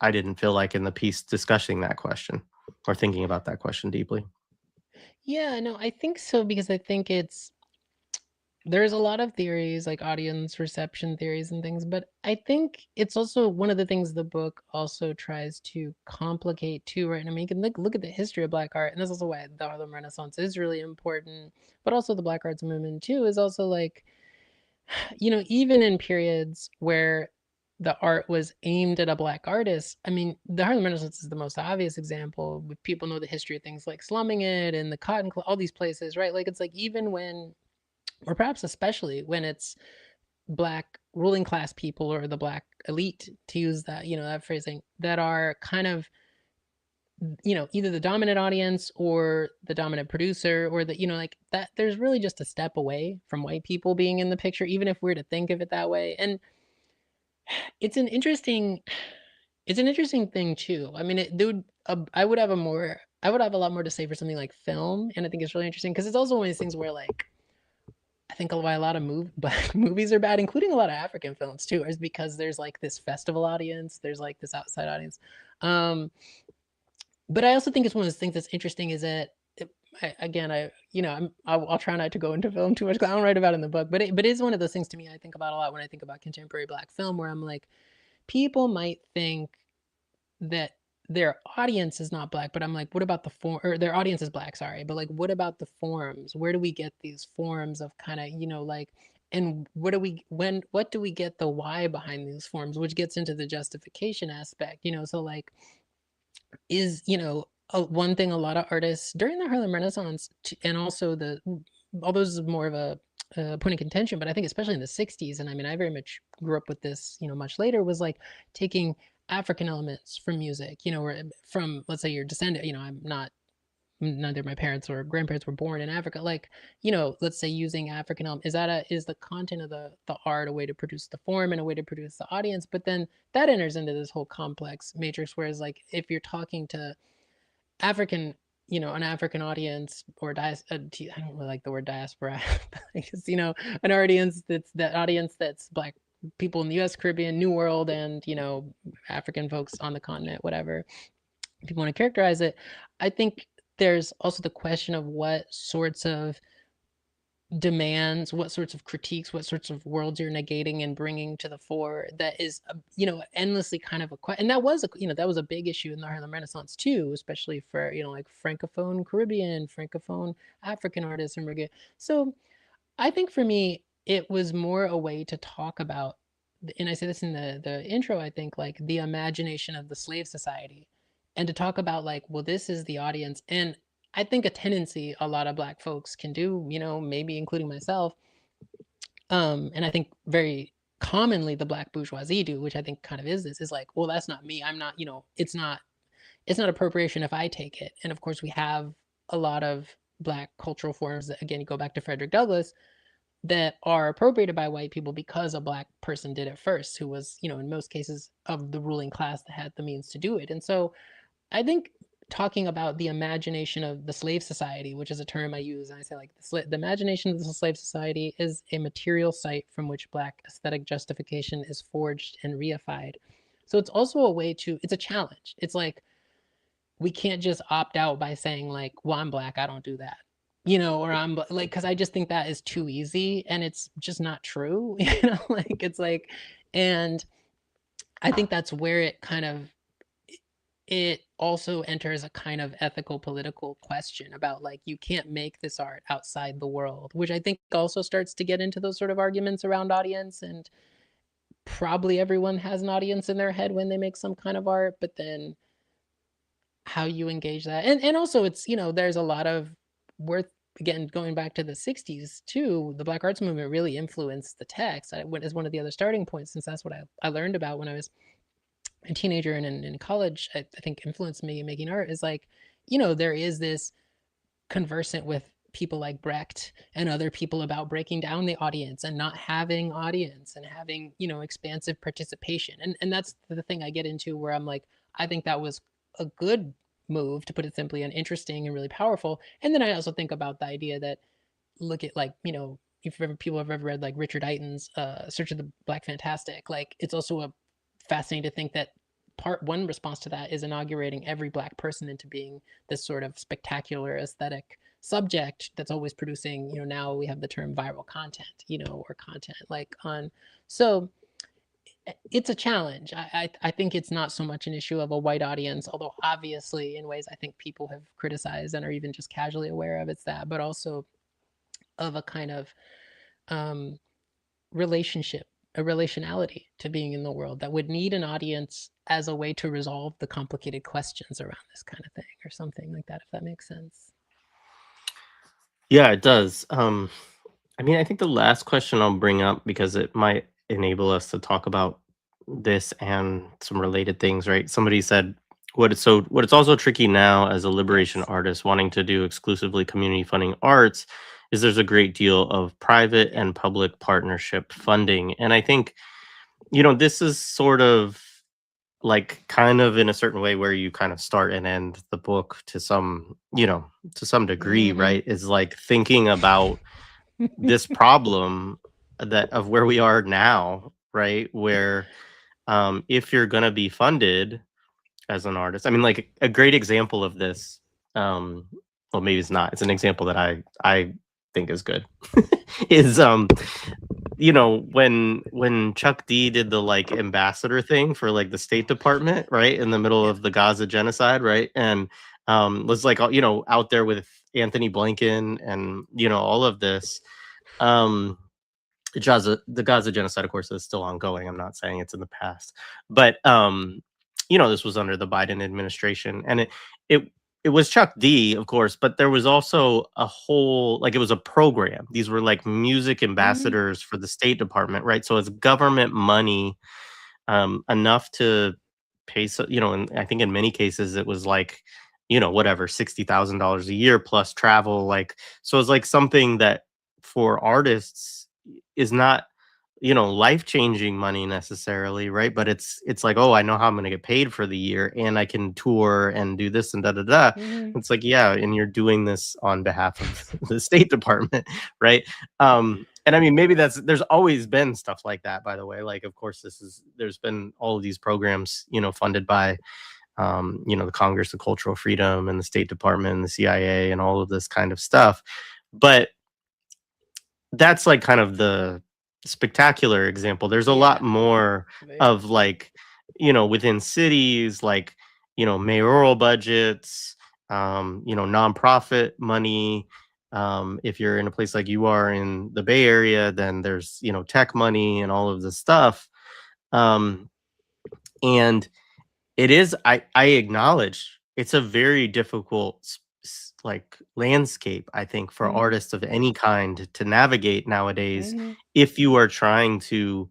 Speaker 1: I didn't feel like in the piece discussing that question or thinking about that question deeply.
Speaker 2: Yeah, no, I think so because I think there's a lot of theories like audience reception theories and things, but I think it's also one of the things the book also tries to complicate too, right? I mean, you can look at the history of Black art, and that's also why the Harlem Renaissance is really important, but also the Black arts movement too is also like, even in periods where the art was aimed at a Black artist, I mean, the Harlem Renaissance is the most obvious example. People know the history of things like slumming it and the Cotton Club, all these places, right? Like, it's like even when, or perhaps especially when it's Black ruling class people or the Black elite, to use that, that phrasing, that are kind of, either the dominant audience or the dominant producer or the, like that, there's really just a step away from white people being in the picture, even if we're to think of it that way. And it's an interesting, it's an interesting thing too. I mean, dude, I would have a lot more to say for something like film, and I think it's really interesting because it's also one of these things where like I think why a lot of black movies are bad, including a lot of African films too, is because there's like this festival audience, there's like this outside audience. Um, but I also think it's one of those things that's interesting is that again, I'll try not to go into film too much. 'Cause I don't write about it in the book, but it's one of those things to me I think about a lot when I think about contemporary Black film, where I'm like, people might think that their audience is not Black, but I'm like, what about the form, or their audience is Black, sorry, but like, what about the forms? Where do we get these forms of kind of, like, and what do we get the why behind these forms, which gets into the justification aspect, so like, is, one thing a lot of artists during the Harlem Renaissance, and also although this is more of a point of contention, but I think especially in the 60s, and I mean, I very much grew up with this, much later, was like taking African elements from music, where from, let's say, your descendant, I'm not neither my parents or grandparents were born in Africa. Like, let's say using African is the content of the art a way to produce the form and a way to produce the audience? But then that enters into this whole complex matrix. Whereas, like, if you're talking to African, an African audience or I don't really like the word diaspora, because an audience that's Black people in the U.S., Caribbean, New World, and African folks on the continent, whatever, if you want to characterize it. I think there's also the question of what sorts of demands, what sorts of critiques, what sorts of worlds you're negating and bringing to the fore. That is, endlessly kind of and that was a big issue in the Harlem Renaissance too, especially for like Francophone Caribbean, Francophone African artists and reggae. So I think for me, it was more a way to talk about, and I say this in the intro, I think, like, the imagination of the slave society, and to talk about, like, well, this is the audience. And I think a tendency a lot of Black folks can do, maybe including myself, and I think very commonly the Black bourgeoisie do, which I think kind of is like, well, that's not me. I'm not, it's not appropriation if I take it. And of course, we have a lot of Black cultural forms that, again, you go back to Frederick Douglass, that are appropriated by white people because a Black person did it first, who was, in most cases, of the ruling class that had the means to do it. And so I think talking about the imagination of the slave society, which is a term I use, and I say, like, the imagination of the slave society is a material site from which Black aesthetic justification is forged and reified. So it's also a way it's a challenge. It's like, we can't just opt out by saying, like, well, I'm Black, I don't do that, or I'm like, because I just think that is too easy, and it's just not true. Like, it's like, and I think that's where it also enters a kind of ethical political question about, like, you can't make this art outside the world, which I think also starts to get into those sort of arguments around audience. And probably everyone has an audience in their head when they make some kind of art, but then how you engage that. And also, it's, there's a lot of worth, again, going back to the 60s too, the Black arts movement really influenced the text. I went as one of the other starting points, since that's what I learned about when I was a teenager and in college. I think influenced me in making art, is like, there is this conversant with people like Brecht and other people about breaking down the audience and not having audience and having, expansive participation. And that's the thing I get into, where I'm like, I think that was a good move, to put it simply, and interesting and really powerful. And then I also think about the idea that, look at, like, if people have ever read, like, Richard Eiton's Search of the Black Fantastic, like, it's also a fascinating to think that part one response to that is inaugurating every Black person into being this sort of spectacular aesthetic subject that's always producing, now we have the term viral content, or content like on. So it's a challenge. I think it's not so much an issue of a white audience, although obviously in ways I think people have criticized and are even just casually aware of, it's that, but also of a kind of relationship, a relationality to being in the world that would need an audience as a way to resolve the complicated questions around this kind of thing, or something like that, if that makes sense.
Speaker 1: Yeah, it does. I mean, I think the last question I'll bring up, because it might enable us to talk about this and some related things, right? Somebody said, what it's also tricky now as a liberation
Speaker 2: Yes.
Speaker 1: artist wanting to do exclusively community funding arts is there's a great deal of private and public partnership funding. And I think, this is sort of like kind of in a certain way where you kind of start and end the book to some, to some degree,
Speaker 2: Mm-hmm.
Speaker 1: right? Is like thinking about this problem that of where we are now, right? Where if you're gonna be funded as an artist, I mean, like a great example of this, um, well, maybe it's not. It's an example that I think is good. Is when Chuck D did the like ambassador thing for like the State Department, right, in the middle
Speaker 2: Yeah.
Speaker 1: of the Gaza genocide, right, and was like out there with Anthony Blinken and all of this. Um, the Gaza genocide, of course, is still ongoing. I'm not saying it's in the past, but this was under the Biden administration, and it it was Chuck D, of course, but there was also a whole like it was a program. These were like music
Speaker 2: Mm-hmm.
Speaker 1: ambassadors for the State Department, right? So it's government money, enough to pay. So and I think in many cases it was like whatever, $60,000 a year plus travel. Like, so it's like something that for artists is not, life-changing money necessarily, right? But it's like, oh, I know how I'm gonna get paid for the year, and I can tour and do this and da da da.
Speaker 2: Hmm.
Speaker 1: It's like, yeah, and you're doing this on behalf of the State Department, right? And I mean, maybe there's always been stuff like that, by the way. Like, of course, there's been all of these programs, funded by the Congress of Cultural Freedom and the State Department and the CIA and all of this kind of stuff. But that's like kind of the spectacular example. There's a lot
Speaker 2: Yeah.
Speaker 1: more
Speaker 2: Yeah.
Speaker 1: of like, within cities, like, mayoral budgets, nonprofit money. If you're in a place like you are in the Bay Area, then there's, tech money and all of this stuff. Um, and it is, I acknowledge it's a very difficult like landscape, I think, for
Speaker 2: Hmm.
Speaker 1: artists of any kind to navigate nowadays
Speaker 2: Hmm.
Speaker 1: if you are trying to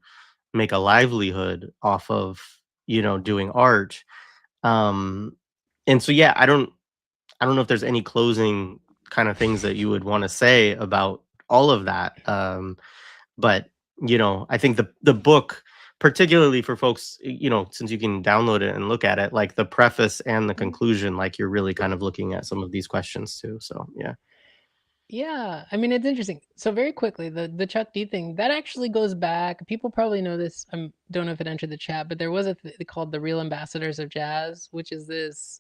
Speaker 1: make a livelihood off of, doing art. Um and so yeah, I don't know if there's any closing kind of things that you would want to say about all of that. But I think the book, particularly for folks, since you can download it and look at it, like the preface and the conclusion, like you're really kind of looking at some of these questions too. So yeah.
Speaker 2: Yeah, I mean, it's interesting. So very quickly, the Chuck D thing that actually goes back. People probably know this. I don't know if it entered the chat, but there was a called the Real Ambassadors of Jazz, which is this.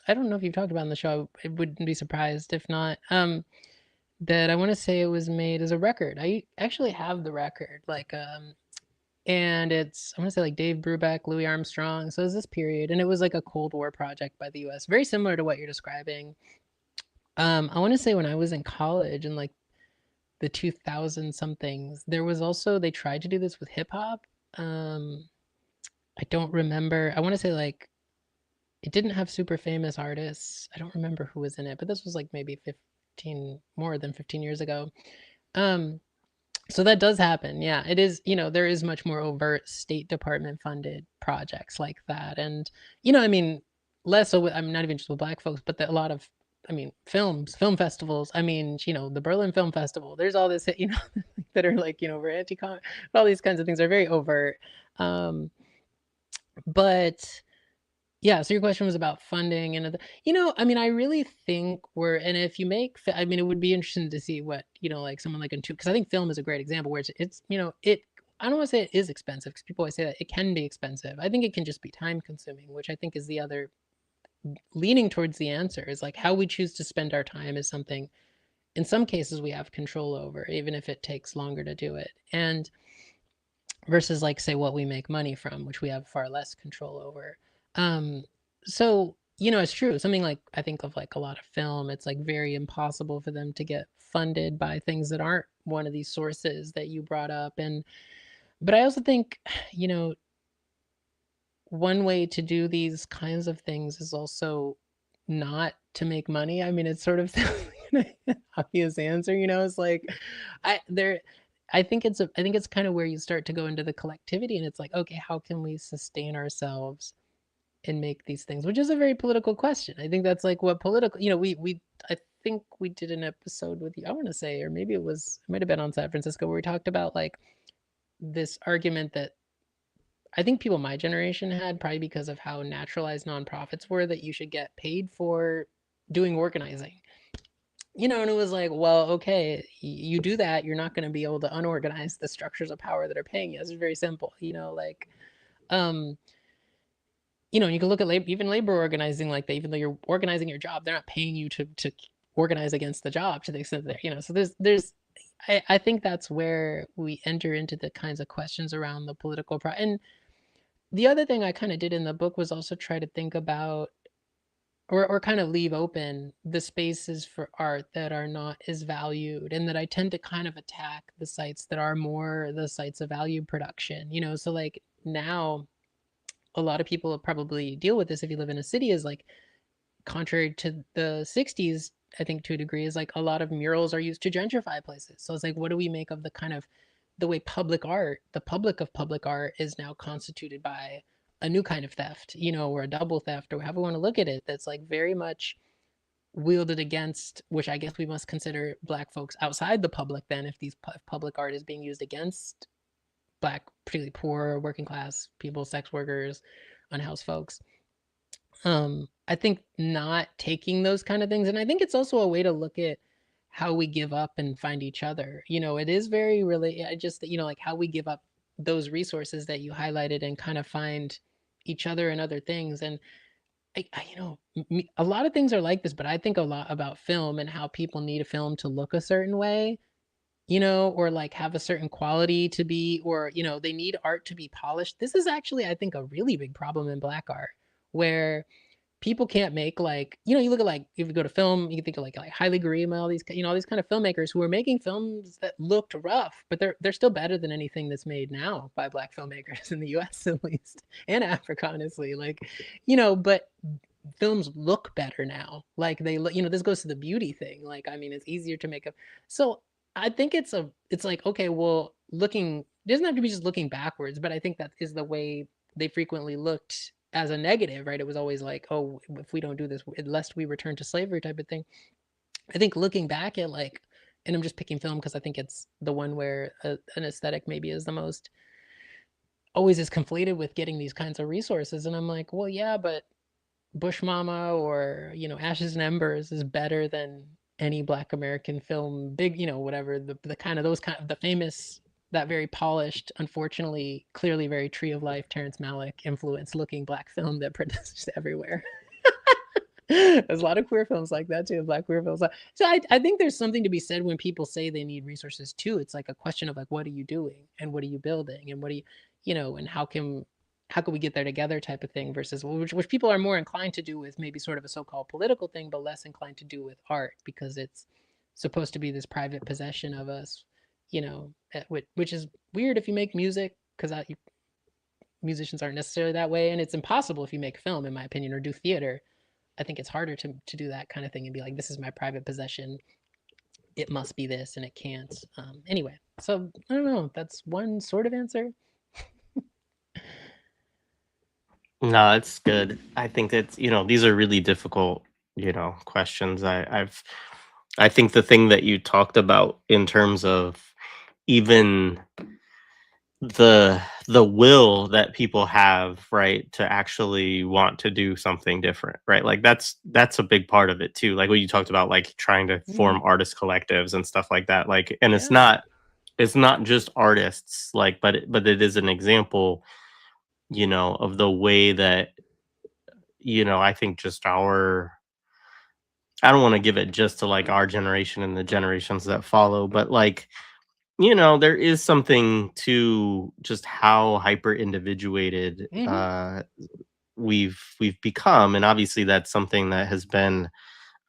Speaker 2: I don't know if you've talked about it on the show. I wouldn't be surprised if not. That I want to say it was made as a record. I actually have the record, like, and it's I want to say like Dave Brubeck, Louis Armstrong. So it was this period, and it was like a Cold War project by the U.S. Very similar to what you're describing. I want to say when I was in college in like the 2000 somethings, there was also they tried to do this with hip hop. Um, I don't remember. I want to say like it didn't have super famous artists. I don't remember who was in it, but this was like maybe 15 more than 15 years ago. Um, so that does happen. Yeah, it is, there is much more overt State Department funded projects like that. And, I mean, less so with, I'm not even just with black folks, but a lot of, I mean, film festivals. I mean, the Berlin Film Festival, there's all this, that are like, for anti-con, all these kinds of things are very overt. Um, but yeah, so your question was about funding and I mean, I really think and if you make, I mean, it would be interesting to see what, like someone like because I think film is a great example where it's I don't want to say it is expensive because people always say that it can be expensive. I think it can just be time consuming, which I think is the other leaning towards the answer is like how we choose to spend our time is something in some cases we have control over, even if it takes longer to do it. And versus like say what we make money from, which we have far less control over. So it's true. Something like I think of like a lot of film, it's like very impossible for them to get funded by things that aren't one of these sources that you brought up. And but I also think, you know, one way to do these kinds of things is also not to make money. I mean, it's sort of an obvious answer, it's like I there I think it's kind of where you start to go into the collectivity and it's like, okay, how can we sustain ourselves and make these things, which is a very political question. I think that's like what political, we I think we did an episode with you, I want to say, or maybe it might have been on San Francisco, where we talked about like this argument that I think people my generation had, probably because of how naturalized nonprofits were, that you should get paid for doing organizing. And it was like, well, okay, you do that, you're not going to be able to unorganize the structures of power that are paying you. It's very simple, like, um, and you can look at even labor organizing like that. Even though you're organizing your job, they're not paying you to organize against the job to the extent that So I think that's where we enter into the kinds of questions around the political and the other thing I kind of did in the book was also try to think about or kind of leave open the spaces for art that are not as valued, and that I tend to kind of attack the sites that are more the sites of value production. So like now a lot of people probably deal with this if you live in a city, is like contrary to the 60s, I think to a degree, is like a lot of murals are used to gentrify places. So it's like, what do we make of the kind of the way public art, the public of public art, is now constituted by a new kind of theft, or a double theft, or however we want to look at it, that's like very much wielded against, which I guess we must consider Black folks outside the public then, if these public art is being used against Black, particularly poor, working class people, sex workers, unhoused folks. I think not taking those kind of things, and I think it's also a way to look at how we give up and find each other. It is very really, I just, like how we give up those resources that you highlighted and kind of find each other and other things. And a lot of things are like this, but I think a lot about film and how people need a film to look a certain way, or like have a certain quality to be, or, they need art to be polished. This is actually, I think, a really big problem in Black art, where people can't make, like, you look at, like, if you go to film, you can think of like Haile Gerima, all these, all these kind of filmmakers who are making films that looked rough, but they're still better than anything that's made now by Black filmmakers in the US at least, and Africa, honestly. Like, but films look better now. Like they look, this goes to the beauty thing. Like, I mean, it's easier to make a, so I think it's like, okay, well, it doesn't have to be just looking backwards, but I think that is the way they frequently looked as a negative, right? It was always like, oh, if we don't do this, lest we return to slavery type of thing. I think looking back at, like, and I'm just picking film because I think it's the one where an aesthetic maybe is the most, always is conflated with getting these kinds of resources. And I'm like, well, yeah, but Bush Mama or, Ashes and Embers is better than any Black American film, big, whatever, the kind of, those kind of, the famous, that very polished, unfortunately, clearly very Tree of Life, Terrence Malick influence looking Black film that produced everywhere. There's a lot of queer films like that too, Black queer films. So I think there's something to be said when people say they need resources too. It's like a question of, like, what are you doing and what are you building and what do you, and how can we get there together type of thing, versus which people are more inclined to do with maybe sort of a so-called political thing, but less inclined to do with art because it's supposed to be this private possession of us, which is weird if you make music, because musicians aren't necessarily that way, and it's impossible if you make film, in my opinion, or do theater. I think it's harder to do that kind of thing and be like, this is my private possession. It must be this, and it can't. Anyway, so I don't know. That's one sort of answer.
Speaker 1: No, it's good. I think that, these are really difficult, questions. I think the thing that you talked about in terms of even the will that people have, right, to actually want to do something different, right? Like that's a big part of it too. Like what you talked about, like trying to form artist collectives and stuff like that. Like, and
Speaker 2: Yeah.
Speaker 1: it's not just artists, like, but it is an example, of the way that, I think just I don't want to give it just to like our generation and the generations that follow, but like, there is something to just how hyper individuated
Speaker 2: Mm-hmm.
Speaker 1: we've become, and obviously that's something that has been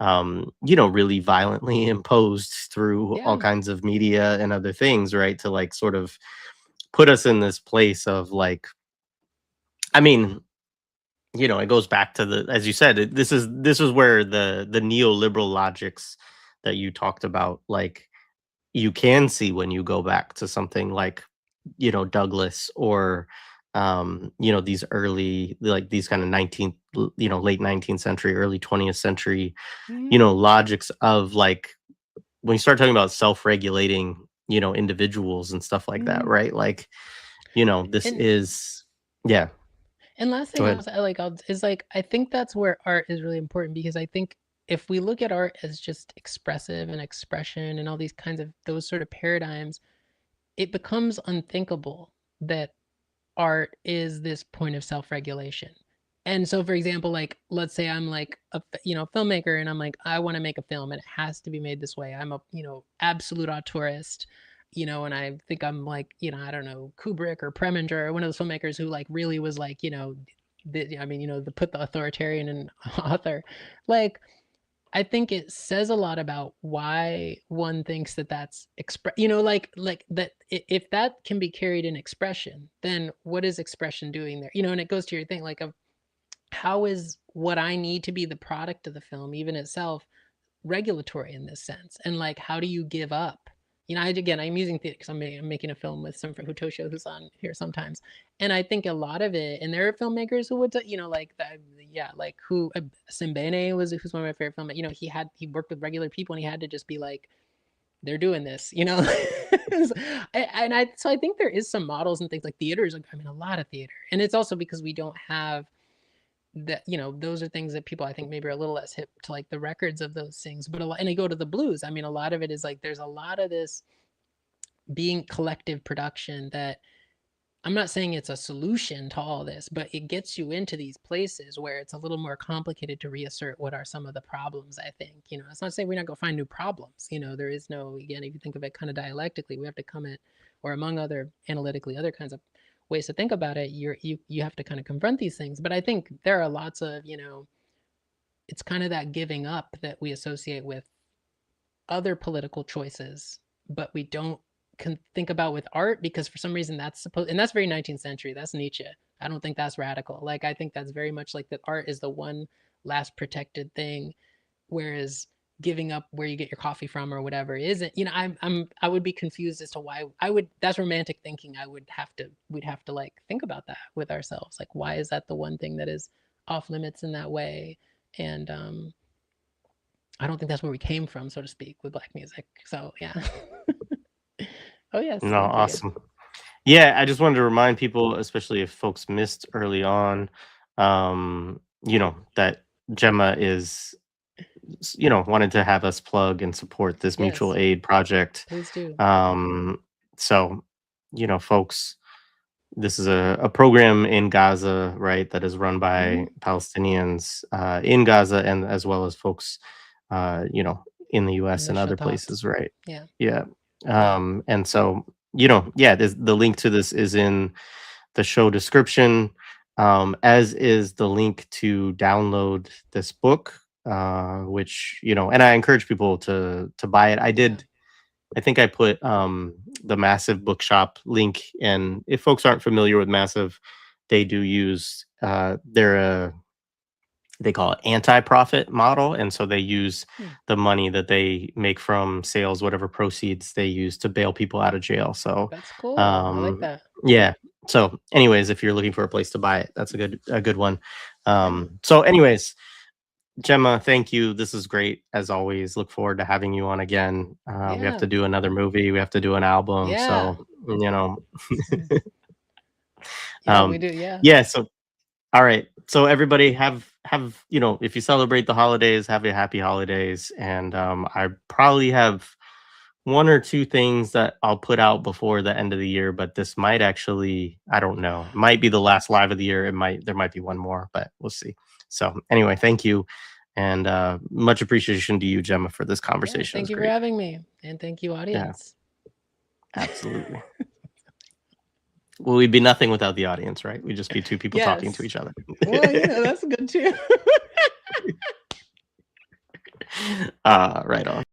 Speaker 1: really violently imposed through all
Speaker 2: Yeah.
Speaker 1: kinds of media and other things, right? To like sort of put us in this place of like, I mean, it goes back to the, as you said, this is where the neoliberal logics that you talked about, like, you can see when you go back to something like, Douglas, or these early, like these kind of 19th, late 19th century, early 20th century,
Speaker 2: Mm-hmm.
Speaker 1: logics of like, when you start talking about self-regulating, individuals and stuff like that,
Speaker 2: Mm-hmm.
Speaker 1: right? Like, this
Speaker 2: And
Speaker 1: is, yeah,
Speaker 2: last
Speaker 1: go
Speaker 2: thing
Speaker 1: ahead.
Speaker 2: is like, I think that's where art is really important, because I think if we look at art as just expressive and expression and all these kinds of those sort of paradigms, it becomes unthinkable that art is this point of self-regulation. And so, for example, like, let's say I'm like a filmmaker, and I'm like, I want to make a film and it has to be made this way. I'm a absolute auteurist, and I think I'm like, I don't know, Kubrick or Preminger or one of those filmmakers who like really was like, I mean, the put the authoritarian in author. Like, I think it says a lot about why one thinks that that's like that. If that can be carried in expression, then what is expression doing there? And it goes to your thing, like, of how is what I need to be the product of the film, even itself, regulatory in this sense? And like, how do you give up, you know, I'm using theater because I'm making a film with some Hutosho who's on here sometimes, and I think a lot of it, and there are filmmakers who would, you know, like like who Simbene who's one of my favorite filmmakers. You know, he worked with regular people, and he had to just be like, they're doing this, you know. So I think there is some models and things like theaters. I mean, a lot of theater, and it's also because we don't have that, you know, those are things that people I think maybe are a little less hip to, like the records of those things. But and they go to the blues. I mean, a lot of it is like there's a lot of this being collective production that I'm not saying it's a solution to all this, but it gets you into these places where it's a little more complicated to reassert what are some of the problems, I think. You know, it's not saying we're not going to find new problems. You know, there is no, again, if you think of it kind of dialectically, we have to come at, or among other analytically, other kinds of ways to think about it, you have to kind of confront these things. But I think there are lots of, you know, it's kind of that giving up that we associate with other political choices, but we don't can think about with art, because for some reason that's supposed, and that's very 19th century, that's Nietzsche. I don't think that's radical. Like, I think that's very much like that art is the one last protected thing, whereas giving up where you get your coffee from or whatever isn't, you know. I would be confused as to why I would, that's romantic thinking. We'd have to like think about that with ourselves, like why is that the one thing that is off limits in that way. And I don't think that's where we came from, so to speak, with Black music. So yeah. Oh yes,
Speaker 1: No,
Speaker 2: thank you.
Speaker 1: awesome. Yeah, I just wanted to remind people, especially if folks missed early on, you know, that Gemma is, you know, wanted to have us plug and support this mutual
Speaker 2: Yes,
Speaker 1: aid project.
Speaker 2: please do.
Speaker 1: So, you know, folks, this is a program in Gaza, right, that is run by Palestinians in Gaza, and as well as folks, you know, in the
Speaker 2: In
Speaker 1: US
Speaker 2: the
Speaker 1: and other
Speaker 2: Shatat.
Speaker 1: places, right?
Speaker 2: Yeah.
Speaker 1: Yeah. And so, you know, yeah, the link to this is in the show description, as is the link to download this book, which, you know, and I encourage people to buy it. I think I put the Massive Bookshop link, and if folks aren't familiar with Massive, they do use they call it anti-profit model, and so they use the money that they make from sales, whatever proceeds they use, to bail people out of jail. So
Speaker 2: That's cool. I like that.
Speaker 1: yeah. So anyways, if you're looking for a place to buy it, that's a good one.
Speaker 2: Yeah.
Speaker 1: So anyways, Gemma, thank you. This is great as always. Look forward to having you on again. We have
Speaker 2: Yeah.
Speaker 1: to do another movie. We have to do an album.
Speaker 2: Yeah.
Speaker 1: So, you know,
Speaker 2: Yeah, we do. Yeah.
Speaker 1: yeah. So, all right. So everybody have, you know, if you celebrate the holidays, have a happy holidays. And I probably have one or two things that I'll put out before the end of the year, but this might actually, I don't know, it might be the last live of the year. There might be one more, but we'll see. So anyway, thank you. And much appreciation to you, Gemma, for this
Speaker 2: Yeah,
Speaker 1: conversation. It
Speaker 2: thank
Speaker 1: was
Speaker 2: you for
Speaker 1: great.
Speaker 2: having me. And thank you,
Speaker 1: Yeah,
Speaker 2: audience.
Speaker 1: absolutely. Well, we'd be nothing without the audience, right? We'd just be two people talking to
Speaker 2: Yes.
Speaker 1: each other.
Speaker 2: Well, you know, that's good too.
Speaker 1: Right on.